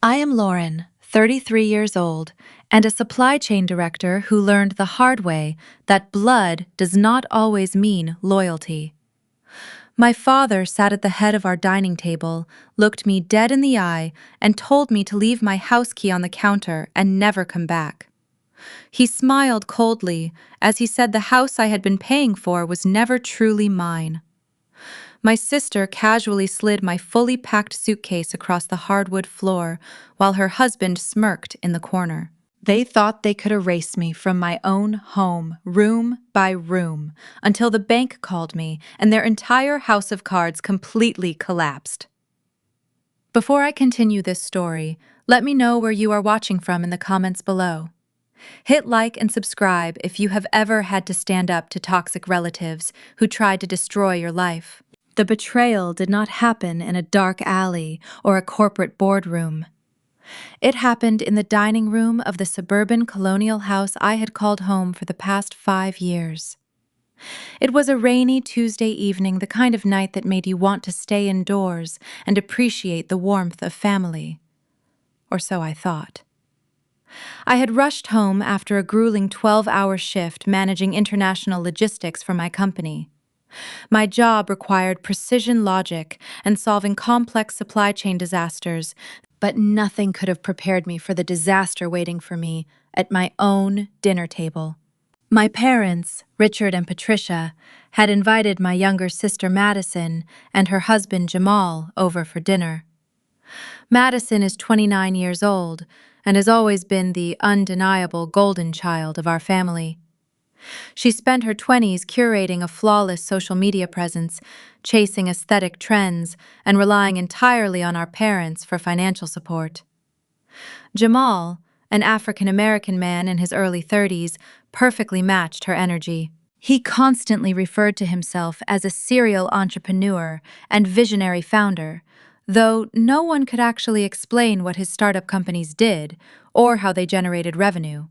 I am Lauren, 33 years old, and a supply chain director who learned the hard way that blood does not always mean loyalty. My father sat at the head of our dining table, looked me dead in the eye, and told me to leave my house key on the counter and never come back. He smiled coldly as he said the house I had been paying for was never truly mine. My sister casually slid my fully packed suitcase across the hardwood floor while her husband smirked in the corner. They thought they could erase me from my own home, room by room, until the bank called me and their entire house of cards completely collapsed. Before I continue this story, let me know where you are watching from in the comments below. Hit like and subscribe if you have ever had to stand up to toxic relatives who tried to destroy your life. The betrayal did not happen in a dark alley or a corporate boardroom. It happened in the dining room of the suburban colonial house I had called home for the past 5 years. It was a rainy Tuesday evening, the kind of night that made you want to stay indoors and appreciate the warmth of family. Or so I thought. I had rushed home after a grueling 12-hour shift managing international logistics for my company. My job required precision logic and solving complex supply chain disasters, but nothing could have prepared me for the disaster waiting for me at my own dinner table. My parents, Richard and Patricia, had invited my younger sister Madison and her husband Jamal over for dinner. Madison is 29 years old and has always been the undeniable golden child of our family. She spent her 20s curating a flawless social media presence, chasing aesthetic trends, and relying entirely on our parents for financial support. Jamal, an African-American man in his early 30s, perfectly matched her energy. He constantly referred to himself as a serial entrepreneur and visionary founder, though no one could actually explain what his startup companies did or how they generated revenue.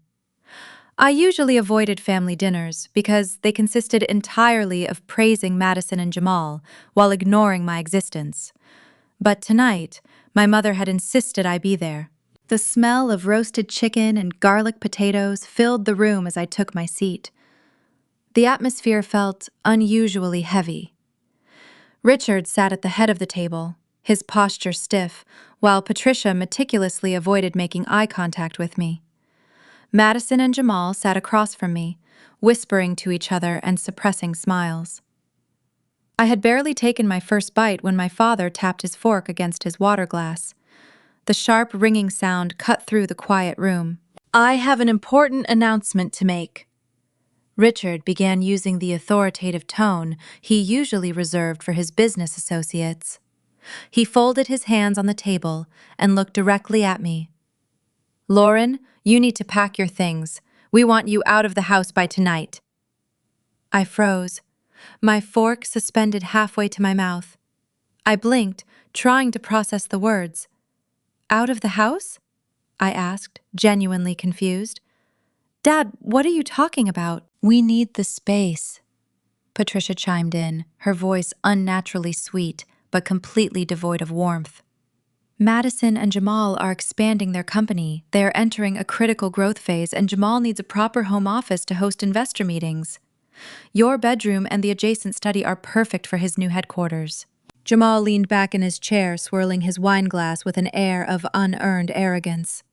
I usually avoided family dinners because they consisted entirely of praising Madison and Jamal while ignoring my existence. But tonight, my mother had insisted I be there. The smell of roasted chicken and garlic potatoes filled the room as I took my seat. The atmosphere felt unusually heavy. Richard sat at the head of the table, his posture stiff, while Patricia meticulously avoided making eye contact with me. Madison and Jamal sat across from me, whispering to each other and suppressing smiles. I had barely taken my first bite when my father tapped his fork against his water glass. The sharp ringing sound cut through the quiet room. "I have an important announcement to make." Richard began using the authoritative tone he usually reserved for his business associates. He folded his hands on the table and looked directly at me. "Lauren, you need to pack your things. We want you out of the house by tonight." I froze, my fork suspended halfway to my mouth. I blinked, trying to process the words. "Out of the house?" I asked, genuinely confused. "Dad, what are you talking about?" "We need the space," Patricia chimed in, her voice unnaturally sweet but completely devoid of warmth. "Madison and Jamal are expanding their company. They are entering a critical growth phase, and Jamal needs a proper home office to host investor meetings. Your bedroom and the adjacent study are perfect for his new headquarters." Jamal leaned back in his chair, swirling his wine glass with an air of unearned arrogance.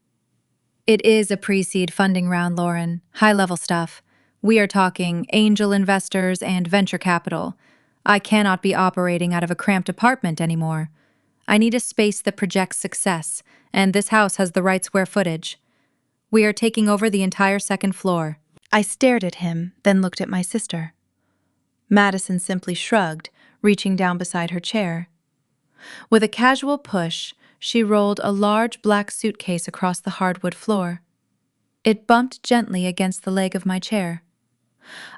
"It is a pre-seed funding round, Lauren. High-level stuff. We are talking angel investors and venture capital. I cannot be operating out of a cramped apartment anymore. I need a space that projects success, and this house has the right square footage. We are taking over the entire second floor." I stared at him, then looked at my sister. Madison simply shrugged, reaching down beside her chair. With a casual push, she rolled a large black suitcase across the hardwood floor. It bumped gently against the leg of my chair.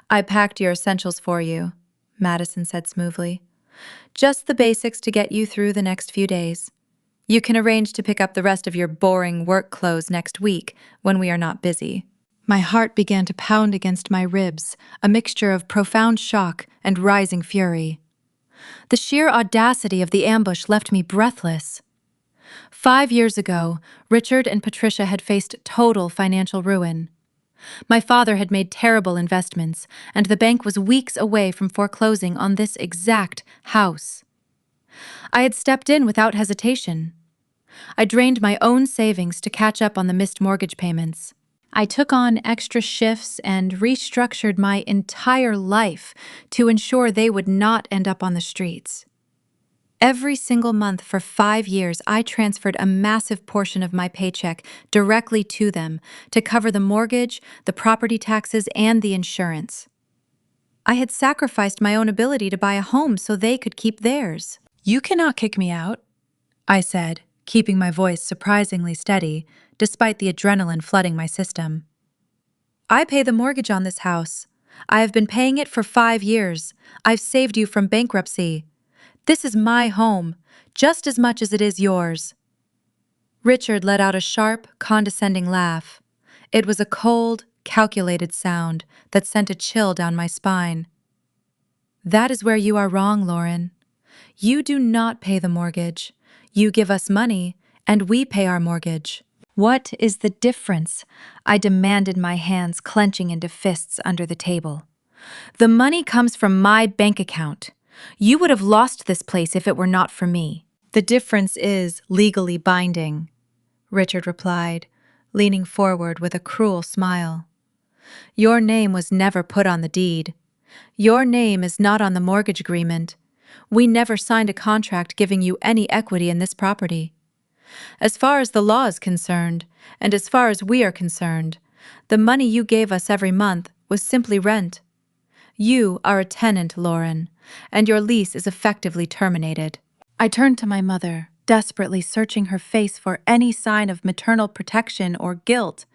"I packed your essentials for you," Madison said smoothly. "Just the basics to get you through the next few days. You can arrange to pick up the rest of your boring work clothes next week when we are not busy." My heart began to pound against my ribs, a mixture of profound shock and rising fury. The sheer audacity of the ambush left me breathless. 5 years ago, Richard and Patricia had faced total financial ruin. My father had made terrible investments, and the bank was weeks away from foreclosing on this exact house. I had stepped in without hesitation. I drained my own savings to catch up on the missed mortgage payments. I took on extra shifts and restructured my entire life to ensure they would not end up on the streets. Every single month for 5 years, I transferred a massive portion of my paycheck directly to them to cover the mortgage, the property taxes, and the insurance. I had sacrificed my own ability to buy a home so they could keep theirs. "You cannot kick me out," I said, keeping my voice surprisingly steady, despite the adrenaline flooding my system. "I pay the mortgage on this house. I have been paying it for 5 years. I've saved you from bankruptcy. This is my home, just as much as it is yours." Richard let out a sharp, condescending laugh. It was a cold, calculated sound that sent a chill down my spine. "That is where you are wrong, Lauren. You do not pay the mortgage. You give us money, and we pay our mortgage." "What is the difference?" I demanded, my hands clenching into fists under the table. "The money comes from my bank account. You would have lost this place if it were not for me." "The difference is legally binding," Richard replied, leaning forward with a cruel smile. "Your name was never put on the deed. Your name is not on the mortgage agreement. We never signed a contract giving you any equity in this property. As far as the law is concerned, and as far as we are concerned, the money you gave us every month was simply rent. You are a tenant, Lauren, and your lease is effectively terminated." I turned to my mother, desperately searching her face for any sign of maternal protection or guilt.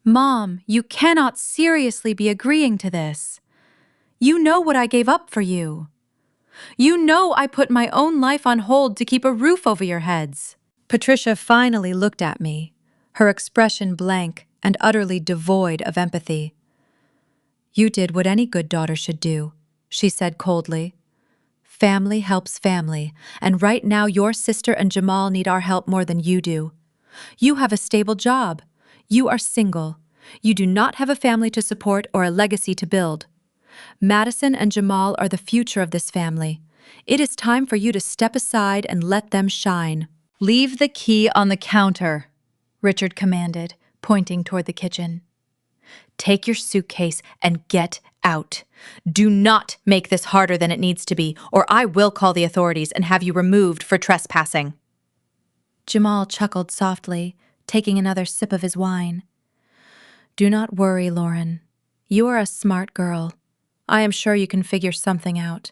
"Mom, you cannot seriously be agreeing to this. You know what I gave up for you. You know I put my own life on hold to keep a roof over your heads." Patricia finally looked at me, her expression blank and utterly devoid of empathy. "You did what any good daughter should do," she said coldly. "Family helps family, and right now your sister and Jamal need our help more than you do. You have a stable job. You are single. You do not have a family to support or a legacy to build. Madison and Jamal are the future of this family. It is time for you to step aside and let them shine." "Leave the key on the counter," Richard commanded, pointing toward the kitchen. "Take your suitcase and get out. Do not make this harder than it needs to be, or I will call the authorities and have you removed for trespassing." Jamal chuckled softly, taking another sip of his wine. "Do not worry, Lauren. You are a smart girl. I am sure you can figure something out.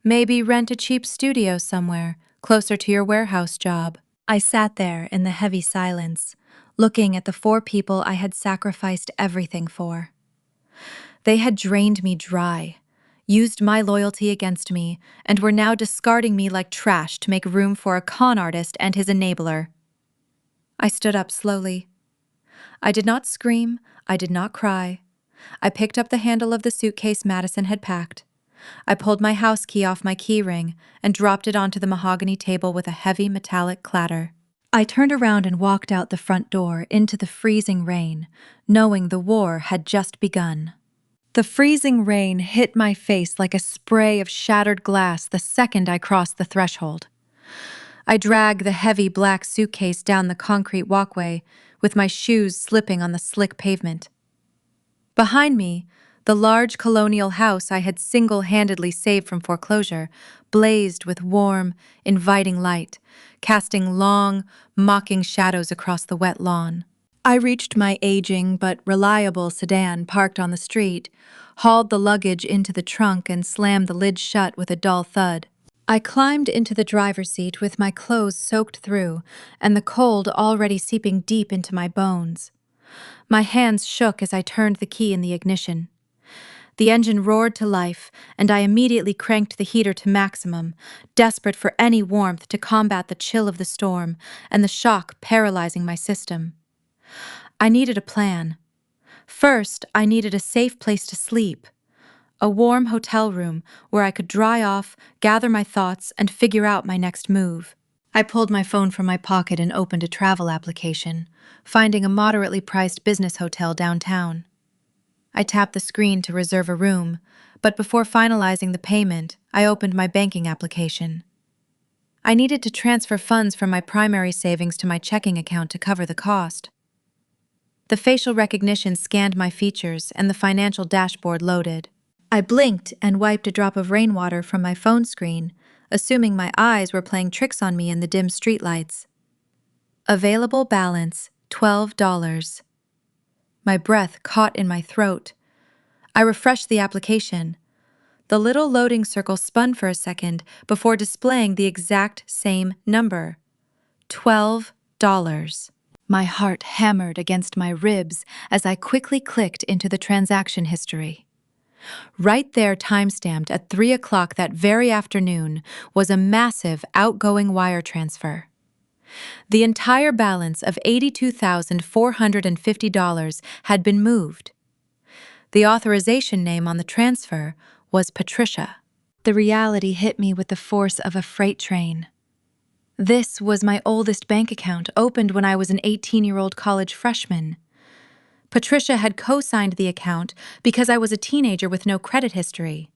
Maybe rent a cheap studio somewhere, closer to your warehouse job." I sat there in the heavy silence, looking at the 4 people I had sacrificed everything for. They had drained me dry, used my loyalty against me, and were now discarding me like trash to make room for a con artist and his enabler. I stood up slowly. I did not scream, I did not cry. I picked up the handle of the suitcase Madison had packed. I pulled my house key off my key ring and dropped it onto the mahogany table with a heavy metallic clatter. I turned around and walked out the front door into the freezing rain, knowing the war had just begun. The freezing rain hit my face like a spray of shattered glass the second I crossed the threshold. I dragged the heavy black suitcase down the concrete walkway, with my shoes slipping on the slick pavement. Behind me, the large colonial house I had single-handedly saved from foreclosure blazed with warm, inviting light, casting long, mocking shadows across the wet lawn. I reached my aging but reliable sedan parked on the street, hauled the luggage into the trunk and slammed the lid shut with a dull thud. I climbed into the driver's seat with my clothes soaked through and the cold already seeping deep into my bones. My hands shook as I turned the key in the ignition. The engine roared to life, and I immediately cranked the heater to maximum, desperate for any warmth to combat the chill of the storm and the shock paralyzing my system. I needed a plan. First, I needed a safe place to sleep. A warm hotel room where I could dry off, gather my thoughts, and figure out my next move. I pulled my phone from my pocket and opened a travel application, finding a moderately priced business hotel downtown. I tapped the screen to reserve a room, but before finalizing the payment, I opened my banking application. I needed to transfer funds from my primary savings to my checking account to cover the cost. The facial recognition scanned my features and the financial dashboard loaded. I blinked and wiped a drop of rainwater from my phone screen, assuming my eyes were playing tricks on me in the dim streetlights. Available balance, $12. My breath caught in my throat. I refreshed the application. The little loading circle spun for a second before displaying the exact same number. $12. My heart hammered against my ribs as I quickly clicked into the transaction history. Right there, timestamped at 3 o'clock that very afternoon, was a massive outgoing wire transfer. The entire balance of $82,450 had been moved. The authorization name on the transfer was Patricia. The reality hit me with the force of a freight train. This was my oldest bank account, opened when I was an 18-year-old college freshman. Patricia had co-signed the account because I was a teenager with no credit history.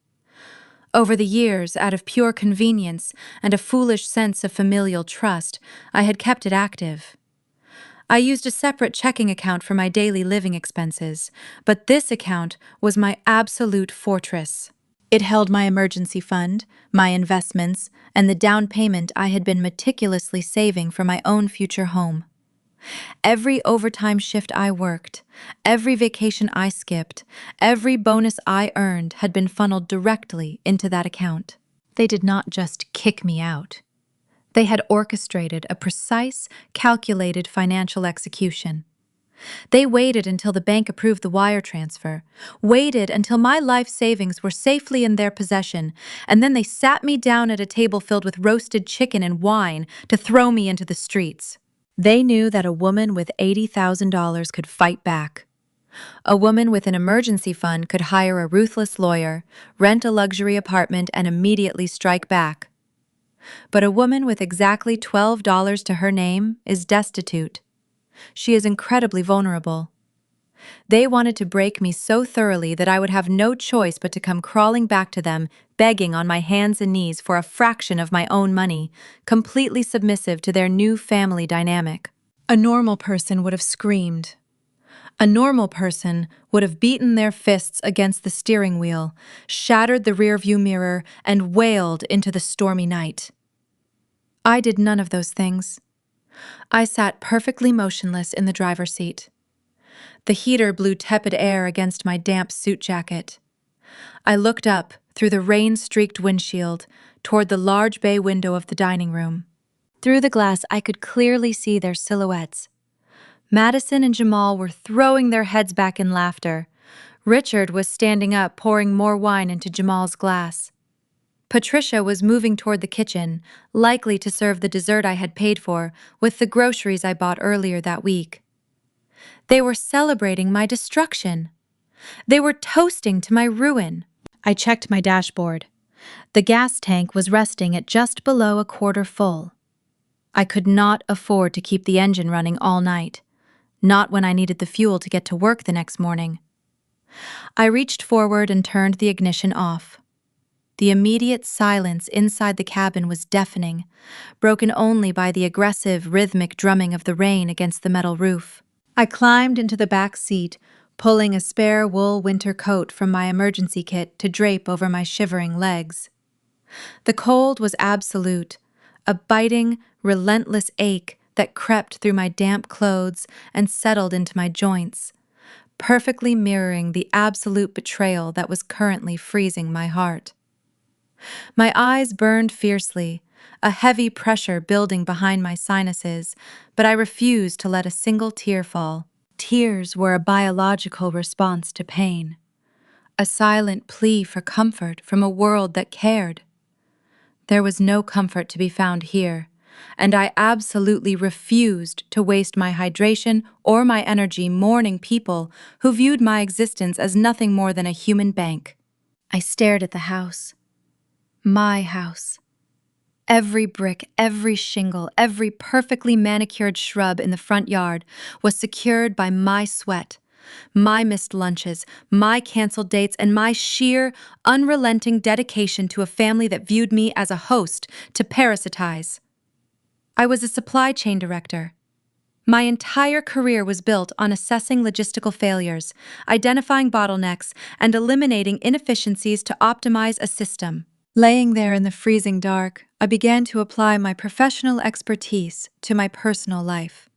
Over the years, out of pure convenience and a foolish sense of familial trust, I had kept it active. I used a separate checking account for my daily living expenses, but this account was my absolute fortress. It held my emergency fund, my investments, and the down payment I had been meticulously saving for my own future home. Every overtime shift I worked, every vacation I skipped, every bonus I earned had been funneled directly into that account. They did not just kick me out. They had orchestrated a precise, calculated financial execution. They waited until the bank approved the wire transfer, waited until my life savings were safely in their possession, and then they sat me down at a table filled with roasted chicken and wine to throw me into the streets. They knew that a woman with $80,000 could fight back. A woman with an emergency fund could hire a ruthless lawyer, rent a luxury apartment, and immediately strike back. But a woman with exactly $12 to her name is destitute. She is incredibly vulnerable. They wanted to break me so thoroughly that I would have no choice but to come crawling back to them, begging on my hands and knees for a fraction of my own money, completely submissive to their new family dynamic. A normal person would have screamed. A normal person would have beaten their fists against the steering wheel, shattered the rearview mirror, and wailed into the stormy night. I did none of those things. I sat perfectly motionless in the driver's seat. The heater blew tepid air against my damp suit jacket. I looked up through the rain-streaked windshield toward the large bay window of the dining room. Through the glass, I could clearly see their silhouettes. Madison and Jamal were throwing their heads back in laughter. Richard was standing up, pouring more wine into Jamal's glass. Patricia was moving toward the kitchen, likely to serve the dessert I had paid for with the groceries I bought earlier that week. They were celebrating my destruction. They were toasting to my ruin. I checked my dashboard. The gas tank was resting at just below a quarter full. I could not afford to keep the engine running all night, not when I needed the fuel to get to work the next morning. I reached forward and turned the ignition off. The immediate silence inside the cabin was deafening, broken only by the aggressive, rhythmic drumming of the rain against the metal roof. I climbed into the back seat, pulling a spare wool winter coat from my emergency kit to drape over my shivering legs. The cold was absolute, a biting, relentless ache that crept through my damp clothes and settled into my joints, perfectly mirroring the absolute betrayal that was currently freezing my heart. My eyes burned fiercely, a heavy pressure building behind my sinuses, but I refused to let a single tear fall. Tears were a biological response to pain, a silent plea for comfort from a world that cared. There was no comfort to be found here, and I absolutely refused to waste my hydration or my energy mourning people who viewed my existence as nothing more than a human bank. I stared at the house. My house. Every brick, every shingle, every perfectly manicured shrub in the front yard was secured by my sweat, my missed lunches, my canceled dates, and my sheer, unrelenting dedication to a family that viewed me as a host to parasitize. I was a supply chain director. My entire career was built on assessing logistical failures, identifying bottlenecks, and eliminating inefficiencies to optimize a system. Laying there in the freezing dark, I began to apply my professional expertise to my personal life.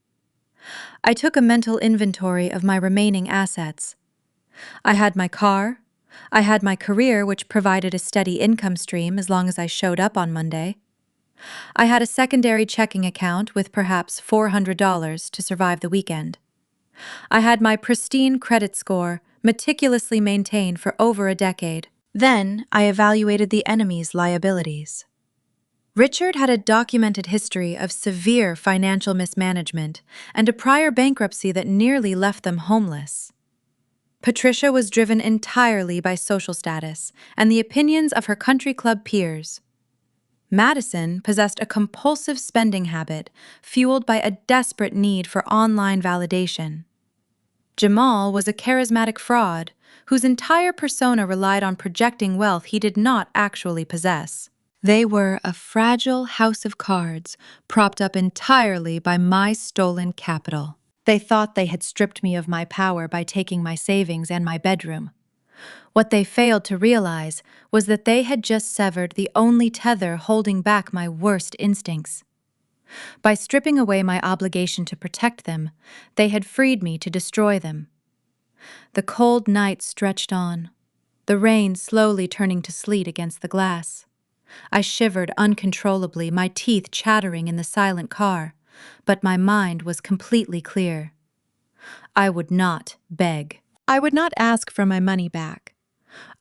I took a mental inventory of my remaining assets. I had my car. I had my career, which provided a steady income stream as long as I showed up on Monday. I had a secondary checking account with perhaps $400 to survive the weekend. I had my pristine credit score, meticulously maintained for over a decade. Then I evaluated the enemy's liabilities. Richard had a documented history of severe financial mismanagement and a prior bankruptcy that nearly left them homeless. Patricia was driven entirely by social status and the opinions of her country club peers. Madison possessed a compulsive spending habit fueled by a desperate need for online validation. Jamal was a charismatic fraud whose entire persona relied on projecting wealth he did not actually possess. They were a fragile house of cards propped up entirely by my stolen capital. They thought they had stripped me of my power by taking my savings and my bedroom. What they failed to realize was that they had just severed the only tether holding back my worst instincts. By stripping away my obligation to protect them, they had freed me to destroy them. The cold night stretched on, the rain slowly turning to sleet against the glass. I shivered uncontrollably, my teeth chattering in the silent car, but my mind was completely clear. I would not beg. I would not ask for my money back.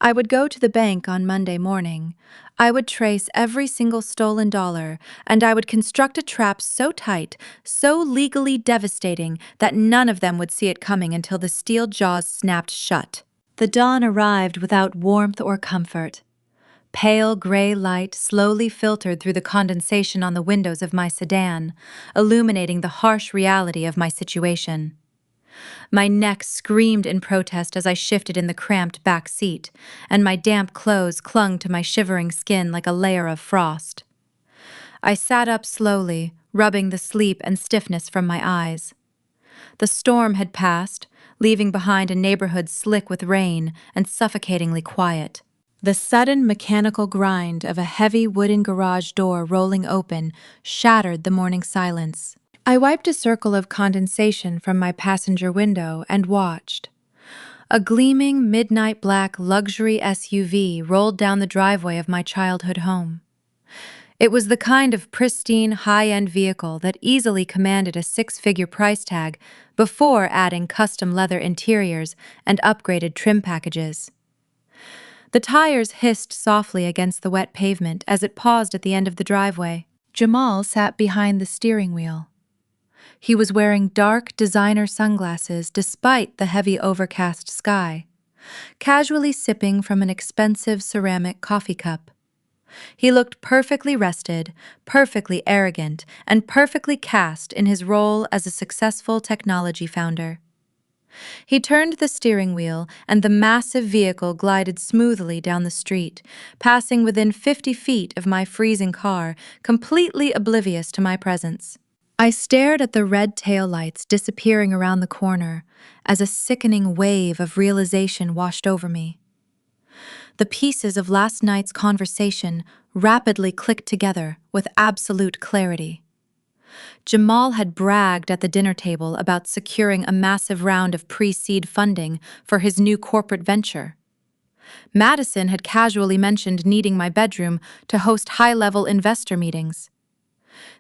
I would go to the bank on Monday morning. I would trace every single stolen dollar, and I would construct a trap so tight, so legally devastating, that none of them would see it coming until the steel jaws snapped shut. The dawn arrived without warmth or comfort. Pale gray light slowly filtered through the condensation on the windows of my sedan, illuminating the harsh reality of my situation. My neck screamed in protest as I shifted in the cramped back seat, and my damp clothes clung to my shivering skin like a layer of frost. I sat up slowly, rubbing the sleep and stiffness from my eyes. The storm had passed, leaving behind a neighborhood slick with rain and suffocatingly quiet. The sudden mechanical grind of a heavy wooden garage door rolling open shattered the morning silence. I wiped a circle of condensation from my passenger window and watched. A gleaming midnight black luxury SUV rolled down the driveway of my childhood home. It was the kind of pristine, high-end vehicle that easily commanded a six-figure price tag before adding custom leather interiors and upgraded trim packages. The tires hissed softly against the wet pavement as it paused at the end of the driveway. Jamal sat behind the steering wheel. He was wearing dark designer sunglasses despite the heavy overcast sky, casually sipping from an expensive ceramic coffee cup. He looked perfectly rested, perfectly arrogant, and perfectly cast in his role as a successful technology founder. He turned the steering wheel, and the massive vehicle glided smoothly down the street, passing within 50 feet of my freezing car, completely oblivious to my presence. I stared at the red taillights disappearing around the corner as a sickening wave of realization washed over me. The pieces of last night's conversation rapidly clicked together with absolute clarity. Jamal had bragged at the dinner table about securing a massive round of pre-seed funding for his new corporate venture. Madison had casually mentioned needing my bedroom to host high-level investor meetings.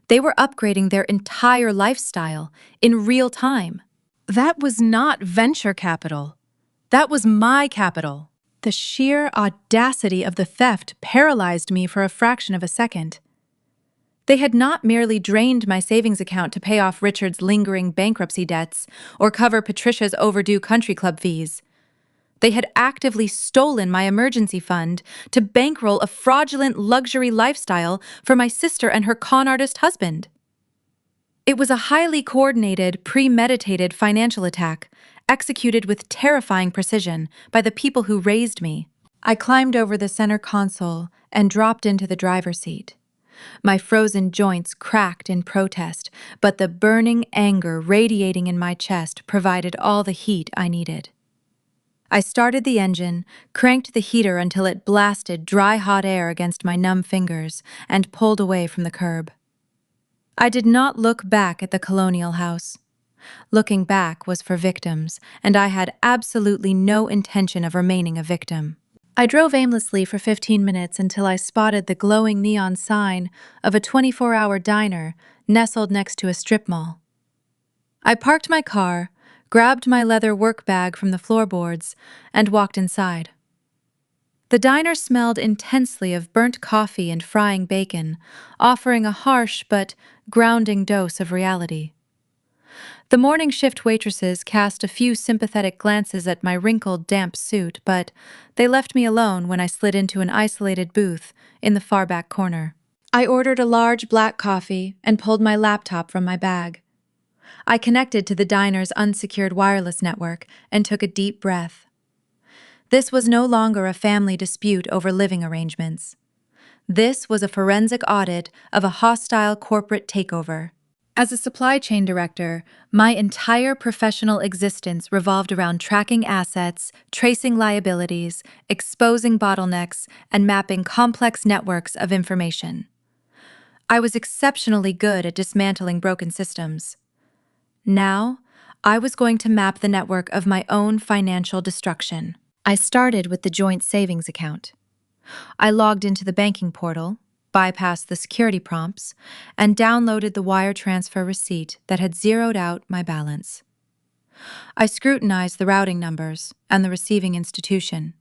They were upgrading their entire lifestyle in real time. That was not venture capital. That was my capital. The sheer audacity of the theft paralyzed me for a fraction of a second. They had not merely drained my savings account to pay off Richard's lingering bankruptcy debts or cover Patricia's overdue country club fees. They had actively stolen my emergency fund to bankroll a fraudulent luxury lifestyle for my sister and her con artist husband. It was a highly coordinated, premeditated financial attack, executed with terrifying precision by the people who raised me. I climbed over the center console and dropped into the driver's seat. My frozen joints cracked in protest, but the burning anger radiating in my chest provided all the heat I needed. I started the engine, cranked the heater until it blasted dry hot air against my numb fingers, and pulled away from the curb. I did not look back at the colonial house. Looking back was for victims, and I had absolutely no intention of remaining a victim. I drove aimlessly for 15 minutes until I spotted the glowing neon sign of a 24-hour diner nestled next to a strip mall. I parked my car, grabbed my leather work bag from the floorboards, and walked inside. The diner smelled intensely of burnt coffee and frying bacon, offering a harsh but grounding dose of reality. The morning shift waitresses cast a few sympathetic glances at my wrinkled, damp suit, but they left me alone when I slid into an isolated booth in the far back corner. I ordered a large black coffee and pulled my laptop from my bag. I connected to the diner's unsecured wireless network and took a deep breath. This was no longer a family dispute over living arrangements. This was a forensic audit of a hostile corporate takeover. As a supply chain director, my entire professional existence revolved around tracking assets, tracing liabilities, exposing bottlenecks, and mapping complex networks of information. I was exceptionally good at dismantling broken systems. Now, I was going to map the network of my own financial destruction. I started with the joint savings account. I logged into the banking portal, bypassed the security prompts, and downloaded the wire transfer receipt that had zeroed out my balance. I scrutinized the routing numbers and the receiving institution.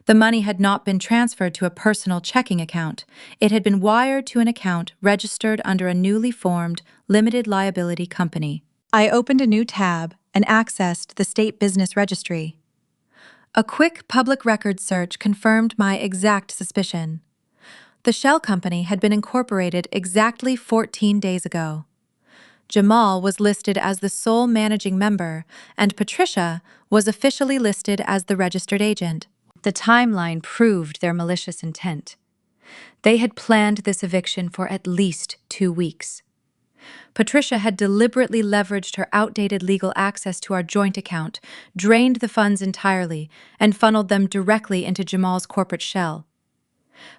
The money had not been transferred to a personal checking account. It had been wired to an account registered under a newly formed limited liability company. I opened a new tab and accessed the state business registry. A quick public records search confirmed my exact suspicion. The shell company had been incorporated exactly 14 days ago. Jamal was listed as the sole managing member, and Patricia was officially listed as the registered agent. The timeline proved their malicious intent. They had planned this eviction for at least 2 weeks. Patricia had deliberately leveraged her outdated legal access to our joint account, drained the funds entirely, and funneled them directly into Jamal's corporate shell.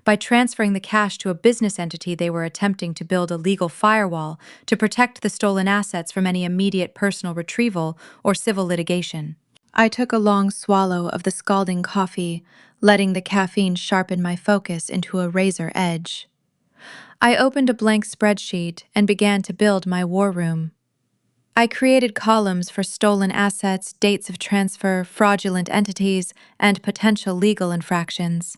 By transferring the cash to a business entity, they were attempting to build a legal firewall to protect the stolen assets from any immediate personal retrieval or civil litigation. I took a long swallow of the scalding coffee, letting the caffeine sharpen my focus into a razor edge. I opened a blank spreadsheet and began to build my war room. I created columns for stolen assets, dates of transfer, fraudulent entities, and potential legal infractions.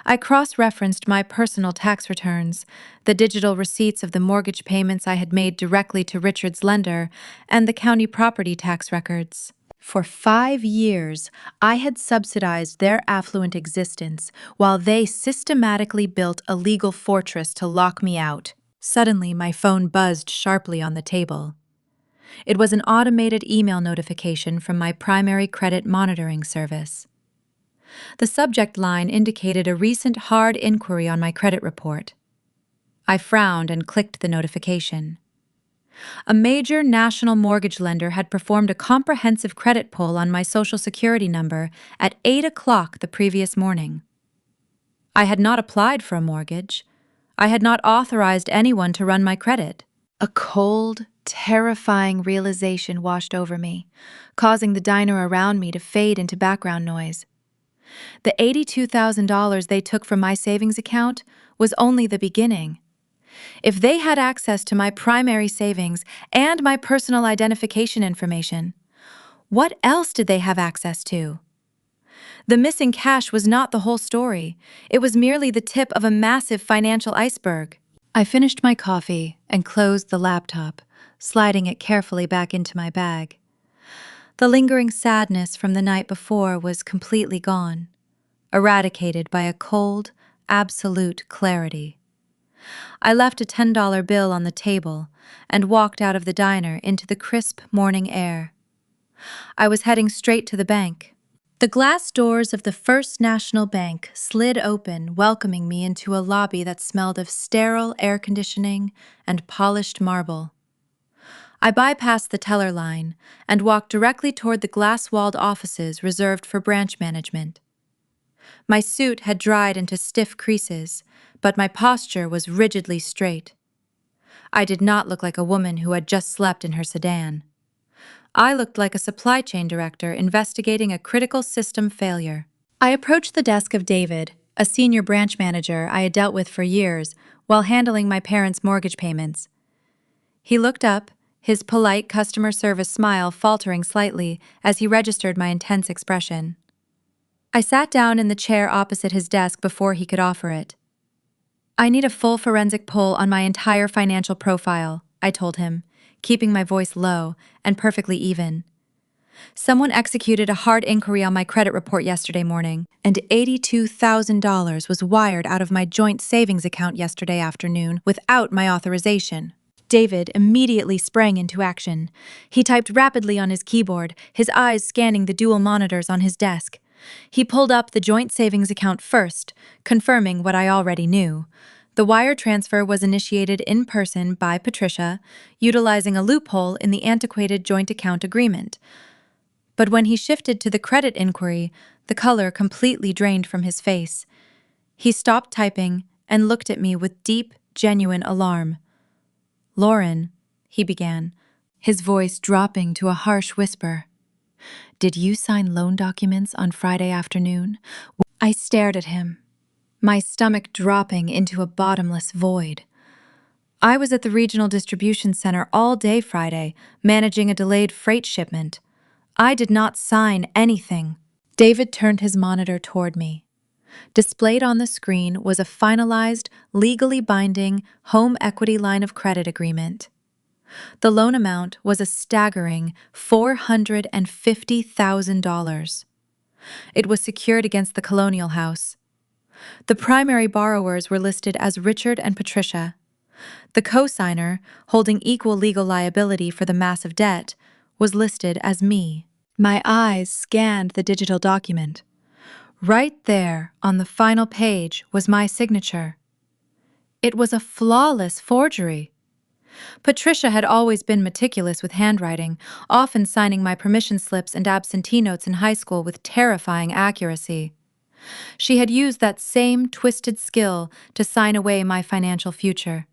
I cross-referenced my personal tax returns, the digital receipts of the mortgage payments I had made directly to Richard's lender, and the county property tax records. For 5 years, I had subsidized their affluent existence while they systematically built a legal fortress to lock me out. Suddenly, my phone buzzed sharply on the table. It was an automated email notification from my primary credit monitoring service. The subject line indicated a recent hard inquiry on my credit report. I frowned and clicked the notification. A major national mortgage lender had performed a comprehensive credit pull on my Social Security number at 8 o'clock the previous morning. I had not applied for a mortgage. I had not authorized anyone to run my credit. A cold, terrifying realization washed over me, causing the diner around me to fade into background noise. The $82,000 they took from my savings account was only the beginning. If they had access to my primary savings and my personal identification information, what else did they have access to? The missing cash was not the whole story. It was merely the tip of a massive financial iceberg. I finished my coffee and closed the laptop, sliding it carefully back into my bag. The lingering sadness from the night before was completely gone, eradicated by a cold, absolute clarity. I left a $10 bill on the table and walked out of the diner into the crisp morning air. I was heading straight to the bank. The glass doors of the First National Bank slid open, welcoming me into a lobby that smelled of sterile air conditioning and polished marble. I bypassed the teller line and walked directly toward the glass-walled offices reserved for branch management. My suit had dried into stiff creases, but my posture was rigidly straight. I did not look like a woman who had just slept in her sedan. I looked like a supply chain director investigating a critical system failure. I approached the desk of David, a senior branch manager I had dealt with for years while handling my parents' mortgage payments. He looked up, his polite customer service smile faltering slightly as he registered my intense expression. I sat down in the chair opposite his desk before he could offer it. "I need a full forensic pull on my entire financial profile," I told him, keeping my voice low and perfectly even. "Someone executed a hard inquiry on my credit report yesterday morning, and $82,000 was wired out of my joint savings account yesterday afternoon without my authorization." David immediately sprang into action. He typed rapidly on his keyboard, his eyes scanning the dual monitors on his desk. He pulled up the joint savings account first, confirming what I already knew. The wire transfer was initiated in person by Patricia, utilizing a loophole in the antiquated joint account agreement. But when he shifted to the credit inquiry, the color completely drained from his face. He stopped typing and looked at me with deep, genuine alarm. "Lauren," he began, his voice dropping to a harsh whisper, "did you sign loan documents on Friday afternoon?" I stared at him, my stomach dropping into a bottomless void. I was at the regional distribution center all day Friday, managing a delayed freight shipment. I did not sign anything. David turned his monitor toward me. Displayed on the screen was a finalized, legally binding home equity line of credit agreement. The loan amount was a staggering $450,000. It was secured against the Colonial House. The primary borrowers were listed as Richard and Patricia. The co-signer, holding equal legal liability for the massive debt, was listed as me. My eyes scanned the digital document. Right there, on the final page, was my signature. It was a flawless forgery. Patricia had always been meticulous with handwriting, often signing my permission slips and absentee notes in high school with terrifying accuracy. She had used that same twisted skill to sign away my financial future.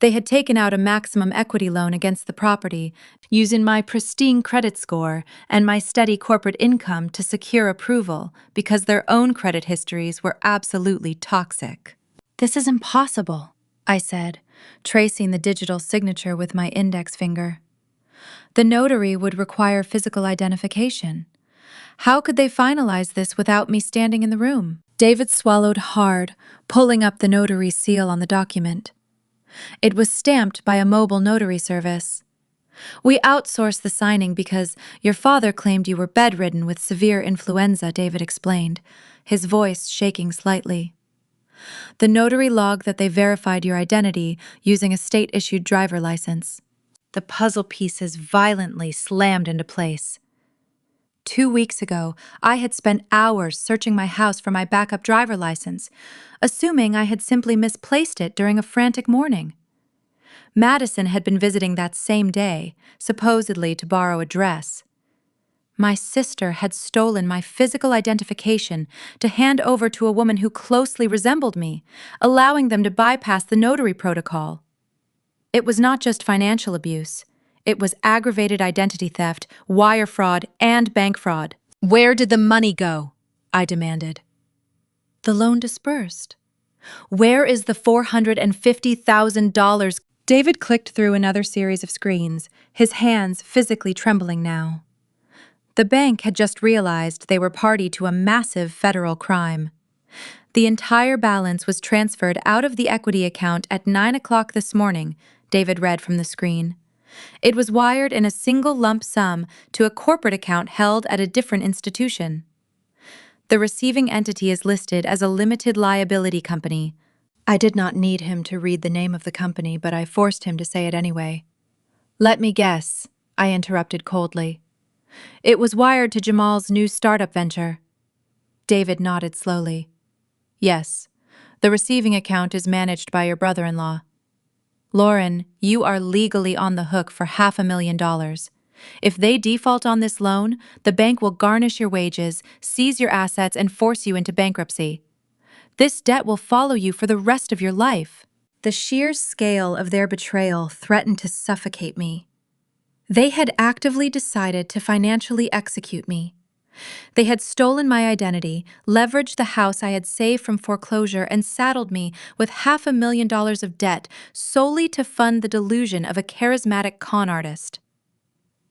They had taken out a maximum equity loan against the property, using my pristine credit score and my steady corporate income to secure approval because their own credit histories were absolutely toxic. "This is impossible," I said, tracing the digital signature with my index finger. "The notary would require physical identification. How could they finalize this without me standing in the room?" David swallowed hard, pulling up the notary's seal on the document. It was stamped by a mobile notary service. "We outsourced the signing because your father claimed you were bedridden with severe influenza," David explained, his voice shaking slightly. "The notary logged that they verified your identity using a state-issued driver license." The puzzle pieces violently slammed into place. 2 weeks ago, I had spent hours searching my house for my backup driver license, assuming I had simply misplaced it during a frantic morning. Madison had been visiting that same day, supposedly to borrow a dress. My sister had stolen my physical identification to hand over to a woman who closely resembled me, allowing them to bypass the notary protocol. It was not just financial abuse. It was aggravated identity theft, wire fraud, and bank fraud. "Where did the money go?" I demanded. "The loan dispersed." "Where is the $450,000? David clicked through another series of screens, his hands physically trembling now. The bank had just realized they were party to a massive federal crime. The entire balance was transferred out of the equity account at 9 o'clock this morning, David read from the screen. It was wired in a single lump sum to a corporate account held at a different institution. The receiving entity is listed as a limited liability company. I did not need him to read the name of the company, but I forced him to say it anyway. Let me guess, I interrupted coldly. It was wired to Jamal's new startup venture. David nodded slowly. Yes, the receiving account is managed by your brother-in-law. Lauren, you are legally on the hook for $500,000. If they default on this loan, the bank will garnish your wages, seize your assets, and force you into bankruptcy. This debt will follow you for the rest of your life. The sheer scale of their betrayal threatened to suffocate me. They had actively decided to financially execute me. They had stolen my identity, leveraged the house I had saved from foreclosure, and saddled me with $500,000 of debt solely to fund the delusion of a charismatic con artist.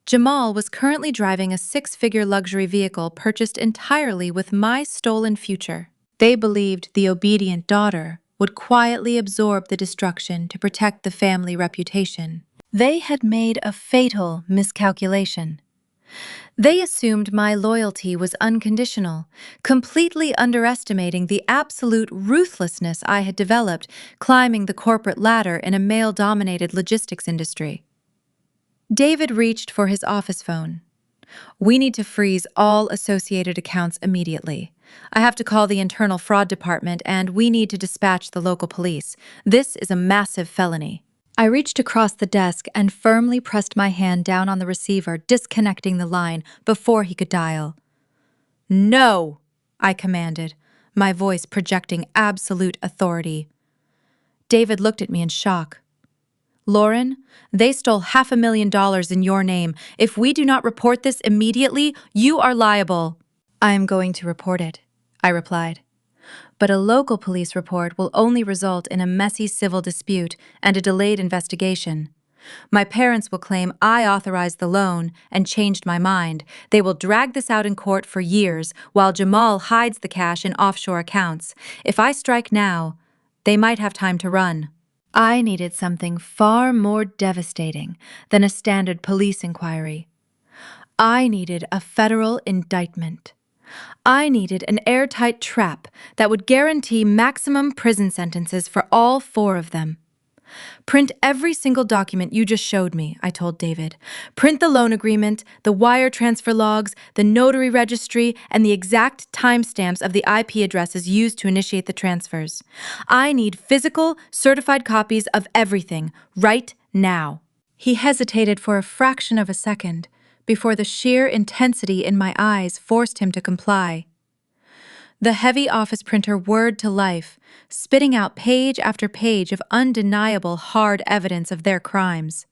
Jamal was currently driving a six-figure luxury vehicle purchased entirely with my stolen future. They believed the obedient daughter would quietly absorb the destruction to protect the family reputation. They had made a fatal miscalculation. They assumed my loyalty was unconditional, completely underestimating the absolute ruthlessness I had developed climbing the corporate ladder in a male-dominated logistics industry. David reached for his office phone. We need to freeze all associated accounts immediately. I have to call the internal fraud department, and we need to dispatch the local police. This is a massive felony. I reached across the desk and firmly pressed my hand down on the receiver, disconnecting the line before he could dial. No, I commanded, my voice projecting absolute authority. David looked at me in shock. Lauren, they stole $500,000 in your name. If we do not report this immediately, you are liable. I am going to report it, I replied. But a local police report will only result in a messy civil dispute and a delayed investigation. My parents will claim I authorized the loan and changed my mind. They will drag this out in court for years while Jamal hides the cash in offshore accounts. If I strike now, they might have time to run. I needed something far more devastating than a standard police inquiry. I needed a federal indictment. I needed an airtight trap that would guarantee maximum prison sentences for all four of them. Print every single document you just showed me, I told David. Print the loan agreement, the wire transfer logs, the notary registry, and the exact timestamps of the IP addresses used to initiate the transfers. I need physical, certified copies of everything, right now. He hesitated for a fraction of a second before the sheer intensity in my eyes forced him to comply. The heavy office printer whirred to life, spitting out page after page of undeniable hard evidence of their crimes.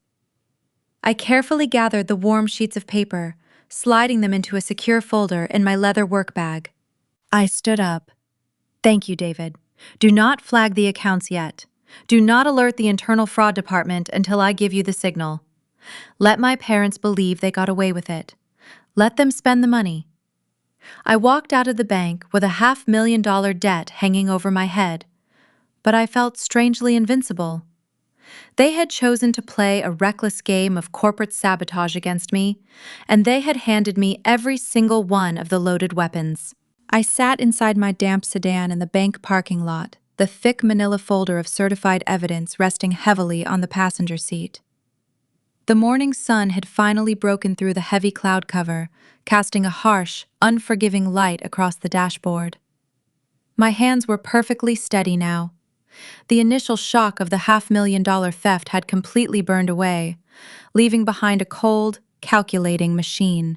I carefully gathered the warm sheets of paper, sliding them into a secure folder in my leather work bag. I stood up. Thank you, David. Do not flag the accounts yet. Do not alert the internal fraud department until I give you the signal. Let my parents believe they got away with it. Let them spend the money. I walked out of the bank with a $500,000 debt hanging over my head, but I felt strangely invincible. They had chosen to play a reckless game of corporate sabotage against me, and they had handed me every single one of the loaded weapons. I sat inside my damp sedan in the bank parking lot, the thick manila folder of certified evidence resting heavily on the passenger seat. The morning sun had finally broken through the heavy cloud cover, casting a harsh, unforgiving light across the dashboard. My hands were perfectly steady now. The initial shock of the $500,000 theft had completely burned away, leaving behind a cold, calculating machine.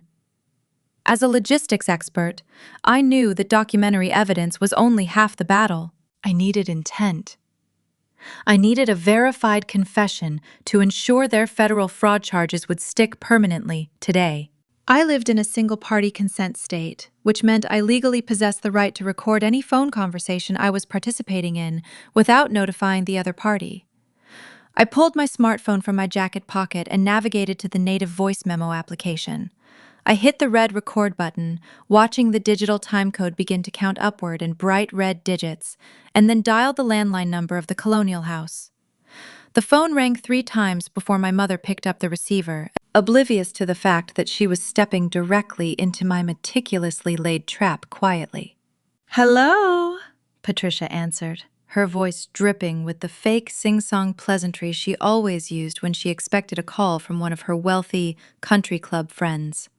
As a logistics expert, I knew that documentary evidence was only half the battle. I needed intent. I needed a verified confession to ensure their federal fraud charges would stick permanently today. I lived in a single-party consent state, which meant I legally possessed the right to record any phone conversation I was participating in without notifying the other party. I pulled my smartphone from my jacket pocket and navigated to the native voice memo application. I hit the red record button, watching the digital timecode begin to count upward in bright red digits, and then dialed the landline number of the Colonial House. The phone rang 3 times before my mother picked up the receiver, oblivious to the fact that she was stepping directly into my meticulously laid trap quietly. "Hello," Patricia answered, her voice dripping with the fake sing-song pleasantry she always used when she expected a call from one of her wealthy country club friends.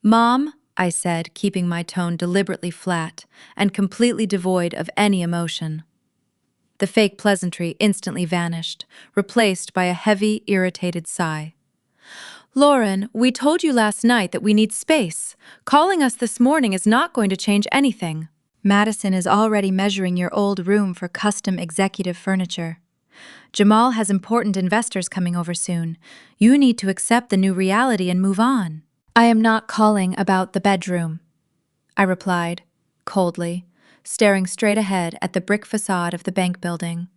"Mom," I said, keeping my tone deliberately flat and completely devoid of any emotion. The fake pleasantry instantly vanished, replaced by a heavy, irritated sigh. "Lauren, we told you last night that we need space. Calling us this morning is not going to change anything. Madison is already measuring your old room for custom executive furniture. Jamal has important investors coming over soon. You need to accept the new reality and move on." "I am not calling about the bedroom," I replied, coldly, staring straight ahead at the brick facade of the bank building.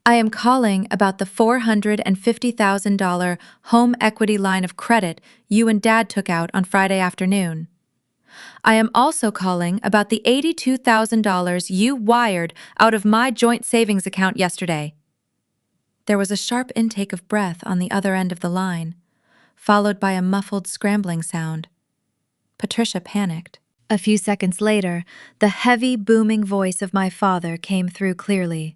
"I am calling about the $450,000 home equity line of credit you and Dad took out on Friday afternoon. I am also calling about the $82,000 you wired out of my joint savings account yesterday." There was a sharp intake of breath on the other end of the line, followed by a muffled scrambling sound. Patricia panicked. A few seconds later, the heavy, booming voice of my father came through clearly.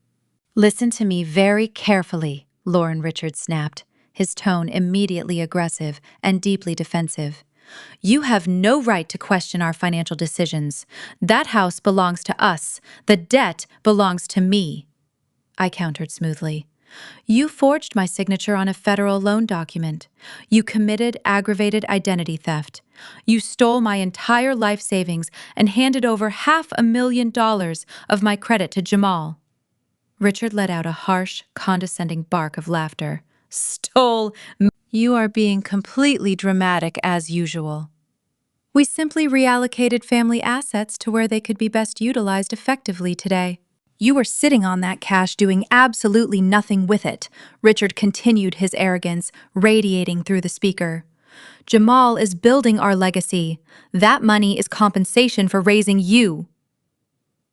"Listen to me very carefully," Lauren Richards snapped, his tone immediately aggressive and deeply defensive. "You have no right to question our financial decisions. That house belongs to us. The debt belongs to me." I countered smoothly. "You forged my signature on a federal loan document. You committed aggravated identity theft. You stole my entire life savings and handed over $500,000 of my credit to Jamal." Richard let out a harsh, condescending bark of laughter. "Stole? You are being completely dramatic as usual. We simply reallocated family assets to where they could be best utilized effectively today." "You were sitting on that cash doing absolutely nothing with it," Richard continued, his arrogance radiating through the speaker. "Jamal is building our legacy. That money is compensation for raising you."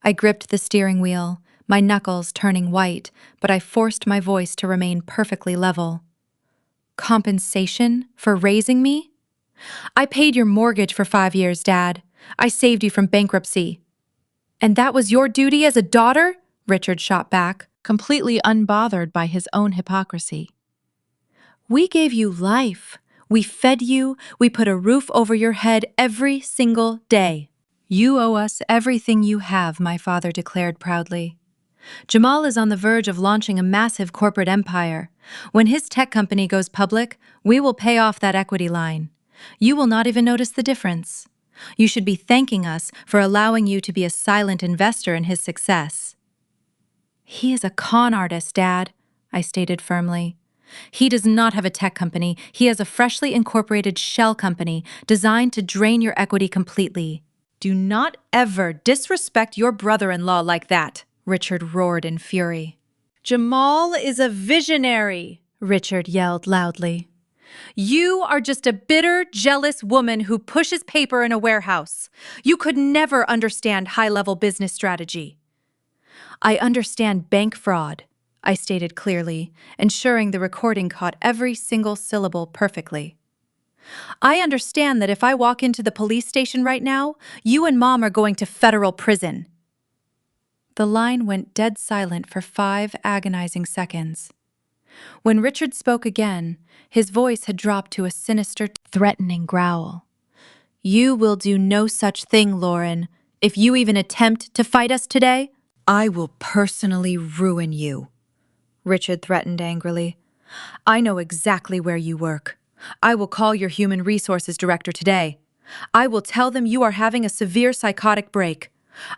I gripped the steering wheel, my knuckles turning white, but I forced my voice to remain perfectly level. "Compensation for raising me? I paid your mortgage for 5 years, Dad. I saved you from bankruptcy." "And that was your duty as a daughter?" Richard shot back, completely unbothered by his own hypocrisy. "We gave you life. We fed you. We put a roof over your head every single day." "You owe us everything you have," my father declared proudly. "Jamal is on the verge of launching a massive corporate empire. When his tech company goes public, we will pay off that equity line. You will not even notice the difference. You should be thanking us for allowing you to be a silent investor in his success." "He is a con artist, Dad," I stated firmly. "He does not have a tech company. He has a freshly incorporated shell company designed to drain your equity completely." "Do not ever disrespect your brother-in-law like that," Richard roared in fury. "Jamal is a visionary," Richard yelled loudly. "You are just a bitter, jealous woman who pushes paper in a warehouse. You could never understand high-level business strategy." "I understand bank fraud," I stated clearly, ensuring the recording caught every single syllable perfectly. "I understand that if I walk into the police station right now, you and Mom are going to federal prison." The line went dead silent for 5 agonizing seconds. When Richard spoke again, his voice had dropped to a sinister, threatening growl. "You will do no such thing, Lauren. If you even attempt to fight us today, I will personally ruin you," Richard threatened angrily. "I know exactly where you work. I will call your human resources director today. I will tell them you are having a severe psychotic break.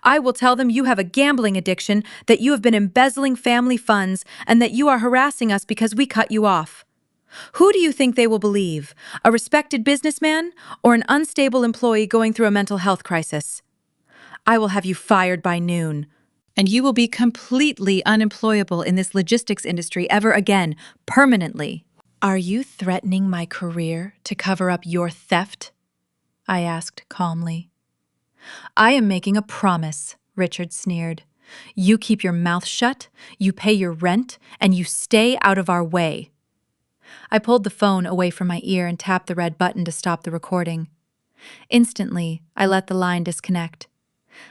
I will tell them you have a gambling addiction, that you have been embezzling family funds, and that you are harassing us because we cut you off. Who do you think they will believe? A respected businessman or an unstable employee going through a mental health crisis? I will have you fired by noon, and you will be completely unemployable in this logistics industry ever again, permanently." "Are you threatening my career to cover up your theft?" I asked calmly. "I am making a promise," Richard sneered. You keep your mouth shut, you pay your rent, and you stay out of our way. I pulled the phone away from my ear and tapped the red button to stop the recording. Instantly, I let the line disconnect.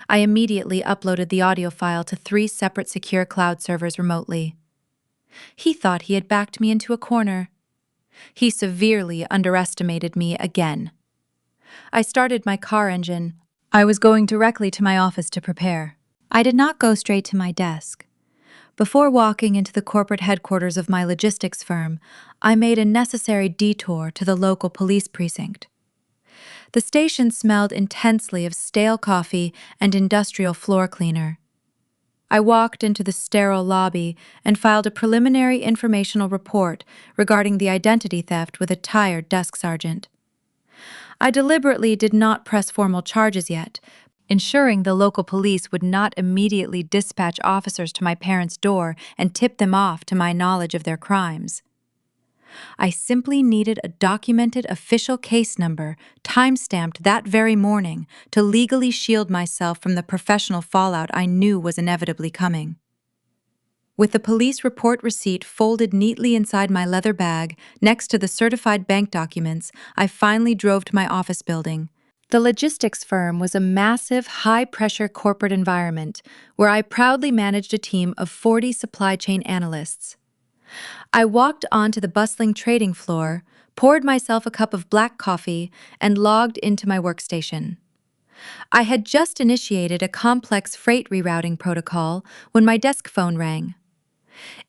I immediately uploaded the audio file to 3 separate secure cloud servers remotely. He thought he had backed me into a corner. He severely underestimated me again. I started my car engine. I was going directly to my office to prepare. I did not go straight to my desk. Before walking into the corporate headquarters of my logistics firm, I made a necessary detour to the local police precinct. The station smelled intensely of stale coffee and industrial floor cleaner. I walked into the sterile lobby and filed a preliminary informational report regarding the identity theft with a tired desk sergeant. I deliberately did not press formal charges yet, ensuring the local police would not immediately dispatch officers to my parents' door and tip them off to my knowledge of their crimes. I simply needed a documented official case number, time-stamped that very morning, to legally shield myself from the professional fallout I knew was inevitably coming. With the police report receipt folded neatly inside my leather bag, next to the certified bank documents, I finally drove to my office building. The logistics firm was a massive, high-pressure corporate environment where I proudly managed a team of 40 supply chain analysts. I walked onto the bustling trading floor, poured myself a cup of black coffee, and logged into my workstation. I had just initiated a complex freight rerouting protocol when my desk phone rang.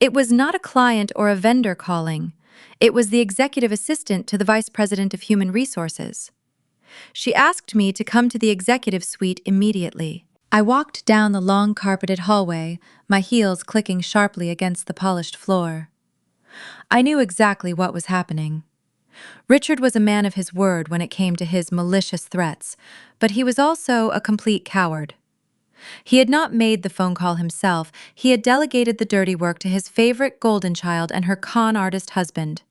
It was not a client or a vendor calling. It was the executive assistant to the vice president of human resources. She asked me to come to the executive suite immediately. I walked down the long carpeted hallway, my heels clicking sharply against the polished floor. I knew exactly what was happening. Richard was a man of his word when it came to his malicious threats, but he was also a complete coward. He had not made the phone call himself, he had delegated the dirty work to his favorite golden child and her con artist husband.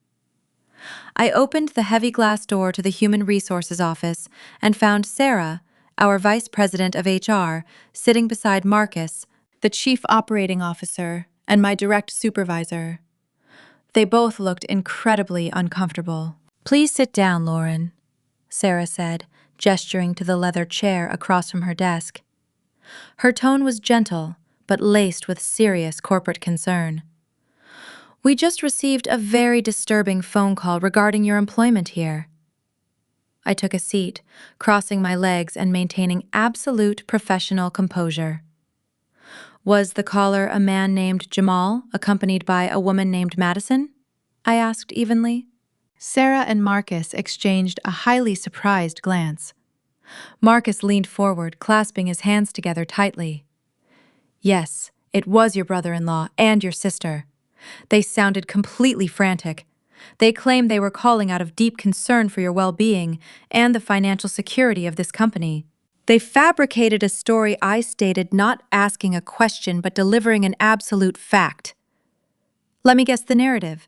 I opened the heavy glass door to the Human Resources office and found Sarah, our Vice President of HR, sitting beside Marcus, the Chief Operating Officer, and my direct supervisor. They both looked incredibly uncomfortable. "Please sit down, Lauren," Sarah said, gesturing to the leather chair across from her desk. Her tone was gentle, but laced with serious corporate concern. "We just received a very disturbing phone call regarding your employment here." I took a seat, crossing my legs and maintaining absolute professional composure. "Was the caller a man named Jamal, accompanied by a woman named Madison?" I asked evenly. Sarah and Marcus exchanged a highly surprised glance. Marcus leaned forward, clasping his hands together tightly. "Yes, it was your brother-in-law and your sister. They sounded completely frantic. They claimed they were calling out of deep concern for your well-being and the financial security of this company. They fabricated a story I stated not asking a question but delivering an absolute fact. Let me guess the narrative.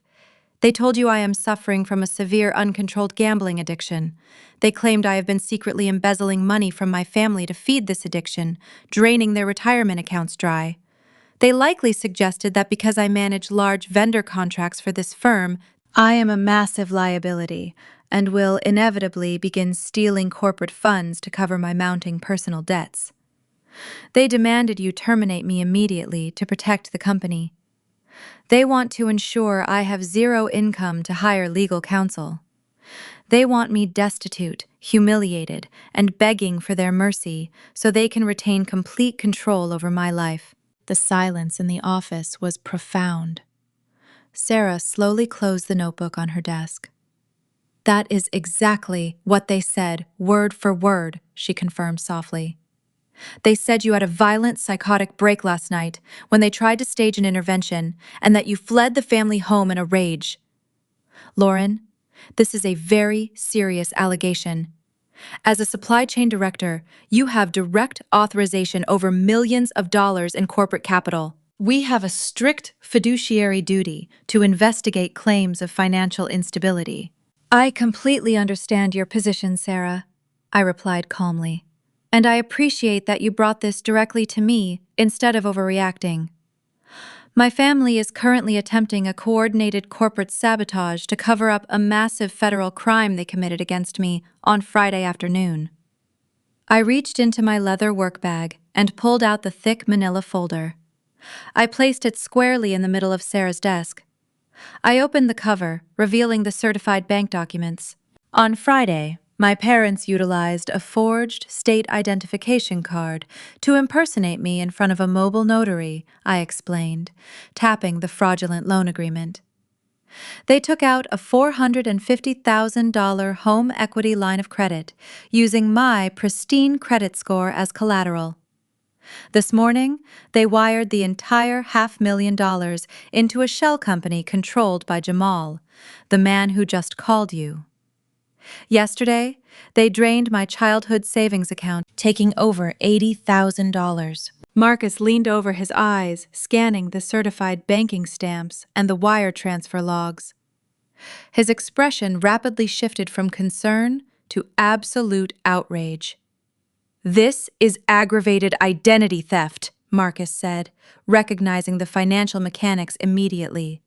They told you I am suffering from a severe uncontrolled gambling addiction. They claimed I have been secretly embezzling money from my family to feed this addiction, draining their retirement accounts dry. They likely suggested that because I manage large vendor contracts for this firm, I am a massive liability and will inevitably begin stealing corporate funds to cover my mounting personal debts. They demanded you terminate me immediately to protect the company. They want to ensure I have zero income to hire legal counsel. They want me destitute, humiliated, and begging for their mercy so they can retain complete control over my life." The silence in the office was profound. Sarah slowly closed the notebook on her desk. "That is exactly what they said, word for word," she confirmed softly. "They said you had a violent psychotic break last night when they tried to stage an intervention and that you fled the family home in a rage. Lauren, this is a very serious allegation. As a supply chain director, you have direct authorization over millions of dollars in corporate capital. We have a strict fiduciary duty to investigate claims of financial instability." "I completely understand your position, Sarah," I replied calmly. "And I appreciate that you brought this directly to me instead of overreacting. My family is currently attempting a coordinated corporate sabotage to cover up a massive federal crime they committed against me on Friday afternoon. I reached into my leather work bag and pulled out the thick manila folder. I placed it squarely in the middle of Sarah's desk. I opened the cover, revealing the certified bank documents. On Friday, my parents utilized a forged state identification card to impersonate me in front of a mobile notary, I explained, tapping the fraudulent loan agreement. They took out a $450,000 home equity line of credit, using my pristine credit score as collateral. This morning, they wired the entire $500,000 into a shell company controlled by Jamal, the man who just called you. Yesterday, they drained my childhood savings account, taking over $80,000. Marcus leaned over his eyes, scanning the certified banking stamps and the wire transfer logs. His expression rapidly shifted from concern to absolute outrage. "This is aggravated identity theft," Marcus said, recognizing the financial mechanics immediately.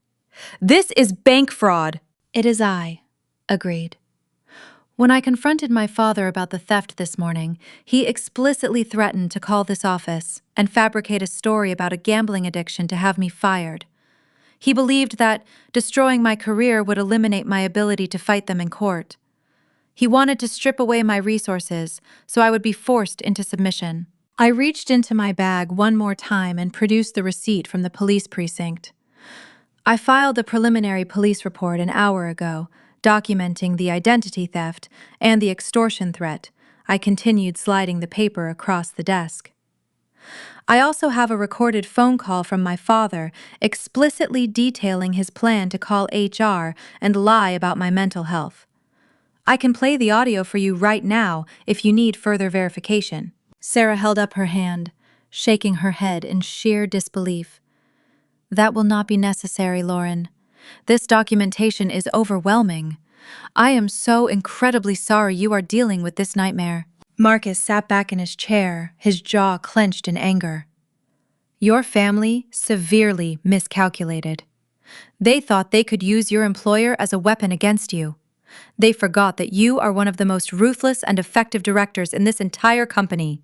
"This is bank fraud." "It is I," agreed. When I confronted my father about the theft this morning, he explicitly threatened to call this office and fabricate a story about a gambling addiction to have me fired. He believed that destroying my career would eliminate my ability to fight them in court. He wanted to strip away my resources so I would be forced into submission. I reached into my bag one more time and produced the receipt from the police precinct. I filed a preliminary police report an hour ago, documenting the identity theft and the extortion threat. I continued sliding the paper across the desk. I also have a recorded phone call from my father explicitly detailing his plan to call HR and lie about my mental health. I can play the audio for you right now if you need further verification. Sarah held up her hand, shaking her head in sheer disbelief. "That will not be necessary, Lauren. This documentation is overwhelming. I am so incredibly sorry you are dealing with this nightmare." Marcus sat back in his chair, his jaw clenched in anger. "Your family severely miscalculated. They thought they could use your employer as a weapon against you. They forgot that you are one of the most ruthless and effective directors in this entire company.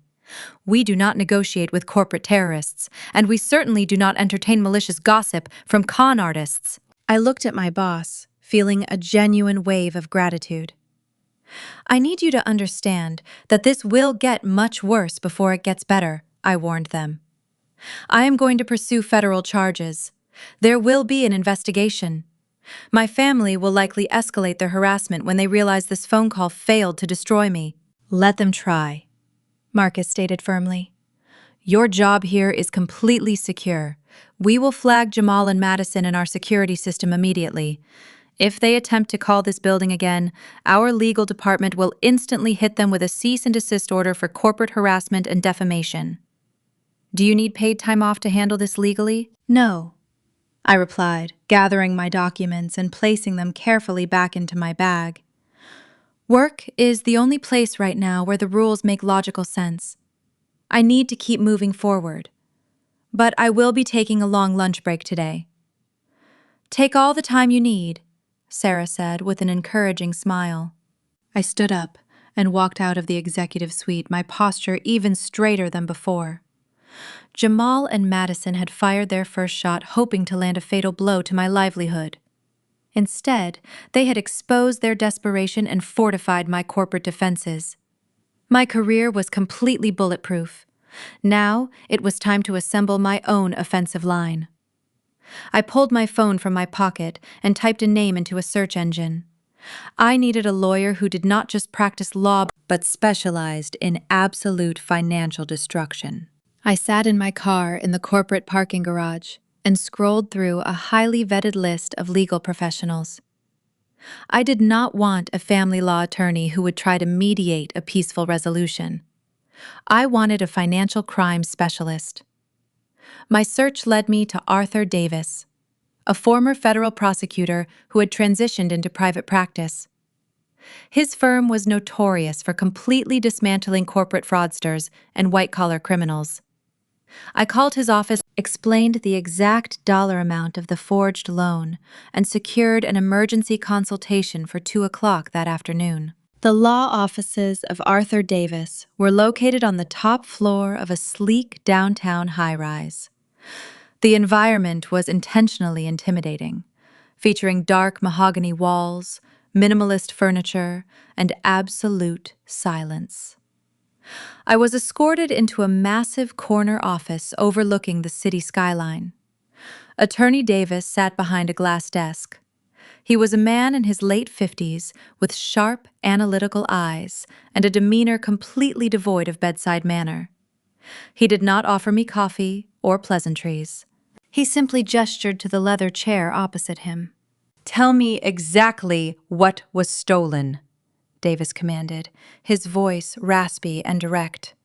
We do not negotiate with corporate terrorists, and we certainly do not entertain malicious gossip from con artists." I looked at my boss, feeling a genuine wave of gratitude. "I need you to understand that this will get much worse before it gets better," I warned them. "I am going to pursue federal charges. There will be an investigation. My family will likely escalate their harassment when they realize this phone call failed to destroy me." "Let them try," Marcus stated firmly. "Your job here is completely secure. We will flag Jamal and Madison in our security system immediately. If they attempt to call this building again, our legal department will instantly hit them with a cease and desist order for corporate harassment and defamation. Do you need paid time off to handle this legally?" "No," I replied, gathering my documents and placing them carefully back into my bag. "Work is the only place right now where the rules make logical sense. I need to keep moving forward. But I will be taking a long lunch break today." "Take all the time you need," Sarah said with an encouraging smile. I stood up and walked out of the executive suite, my posture even straighter than before. Jamal and Madison had fired their first shot, hoping to land a fatal blow to my livelihood. Instead, they had exposed their desperation and fortified my corporate defenses. My career was completely bulletproof. Now, it was time to assemble my own offensive line. I pulled my phone from my pocket and typed a name into a search engine. I needed a lawyer who did not just practice law but specialized in absolute financial destruction. I sat in my car in the corporate parking garage and scrolled through a highly vetted list of legal professionals. I did not want a family law attorney who would try to mediate a peaceful resolution. I wanted a financial crime specialist. My search led me to Arthur Davis, a former federal prosecutor who had transitioned into private practice. His firm was notorious for completely dismantling corporate fraudsters and white-collar criminals. I called his office, explained the exact dollar amount of the forged loan, and secured an emergency consultation for 2 o'clock that afternoon. The law offices of Arthur Davis were located on the top floor of a sleek downtown high-rise. The environment was intentionally intimidating, featuring dark mahogany walls, minimalist furniture, and absolute silence. I was escorted into a massive corner office overlooking the city skyline. Attorney Davis sat behind a glass desk. He was a man in his late 50s with sharp, analytical eyes and a demeanor completely devoid of bedside manner. He did not offer me coffee or pleasantries. He simply gestured to the leather chair opposite him. "Tell me exactly what was stolen," Davis commanded, his voice raspy and direct.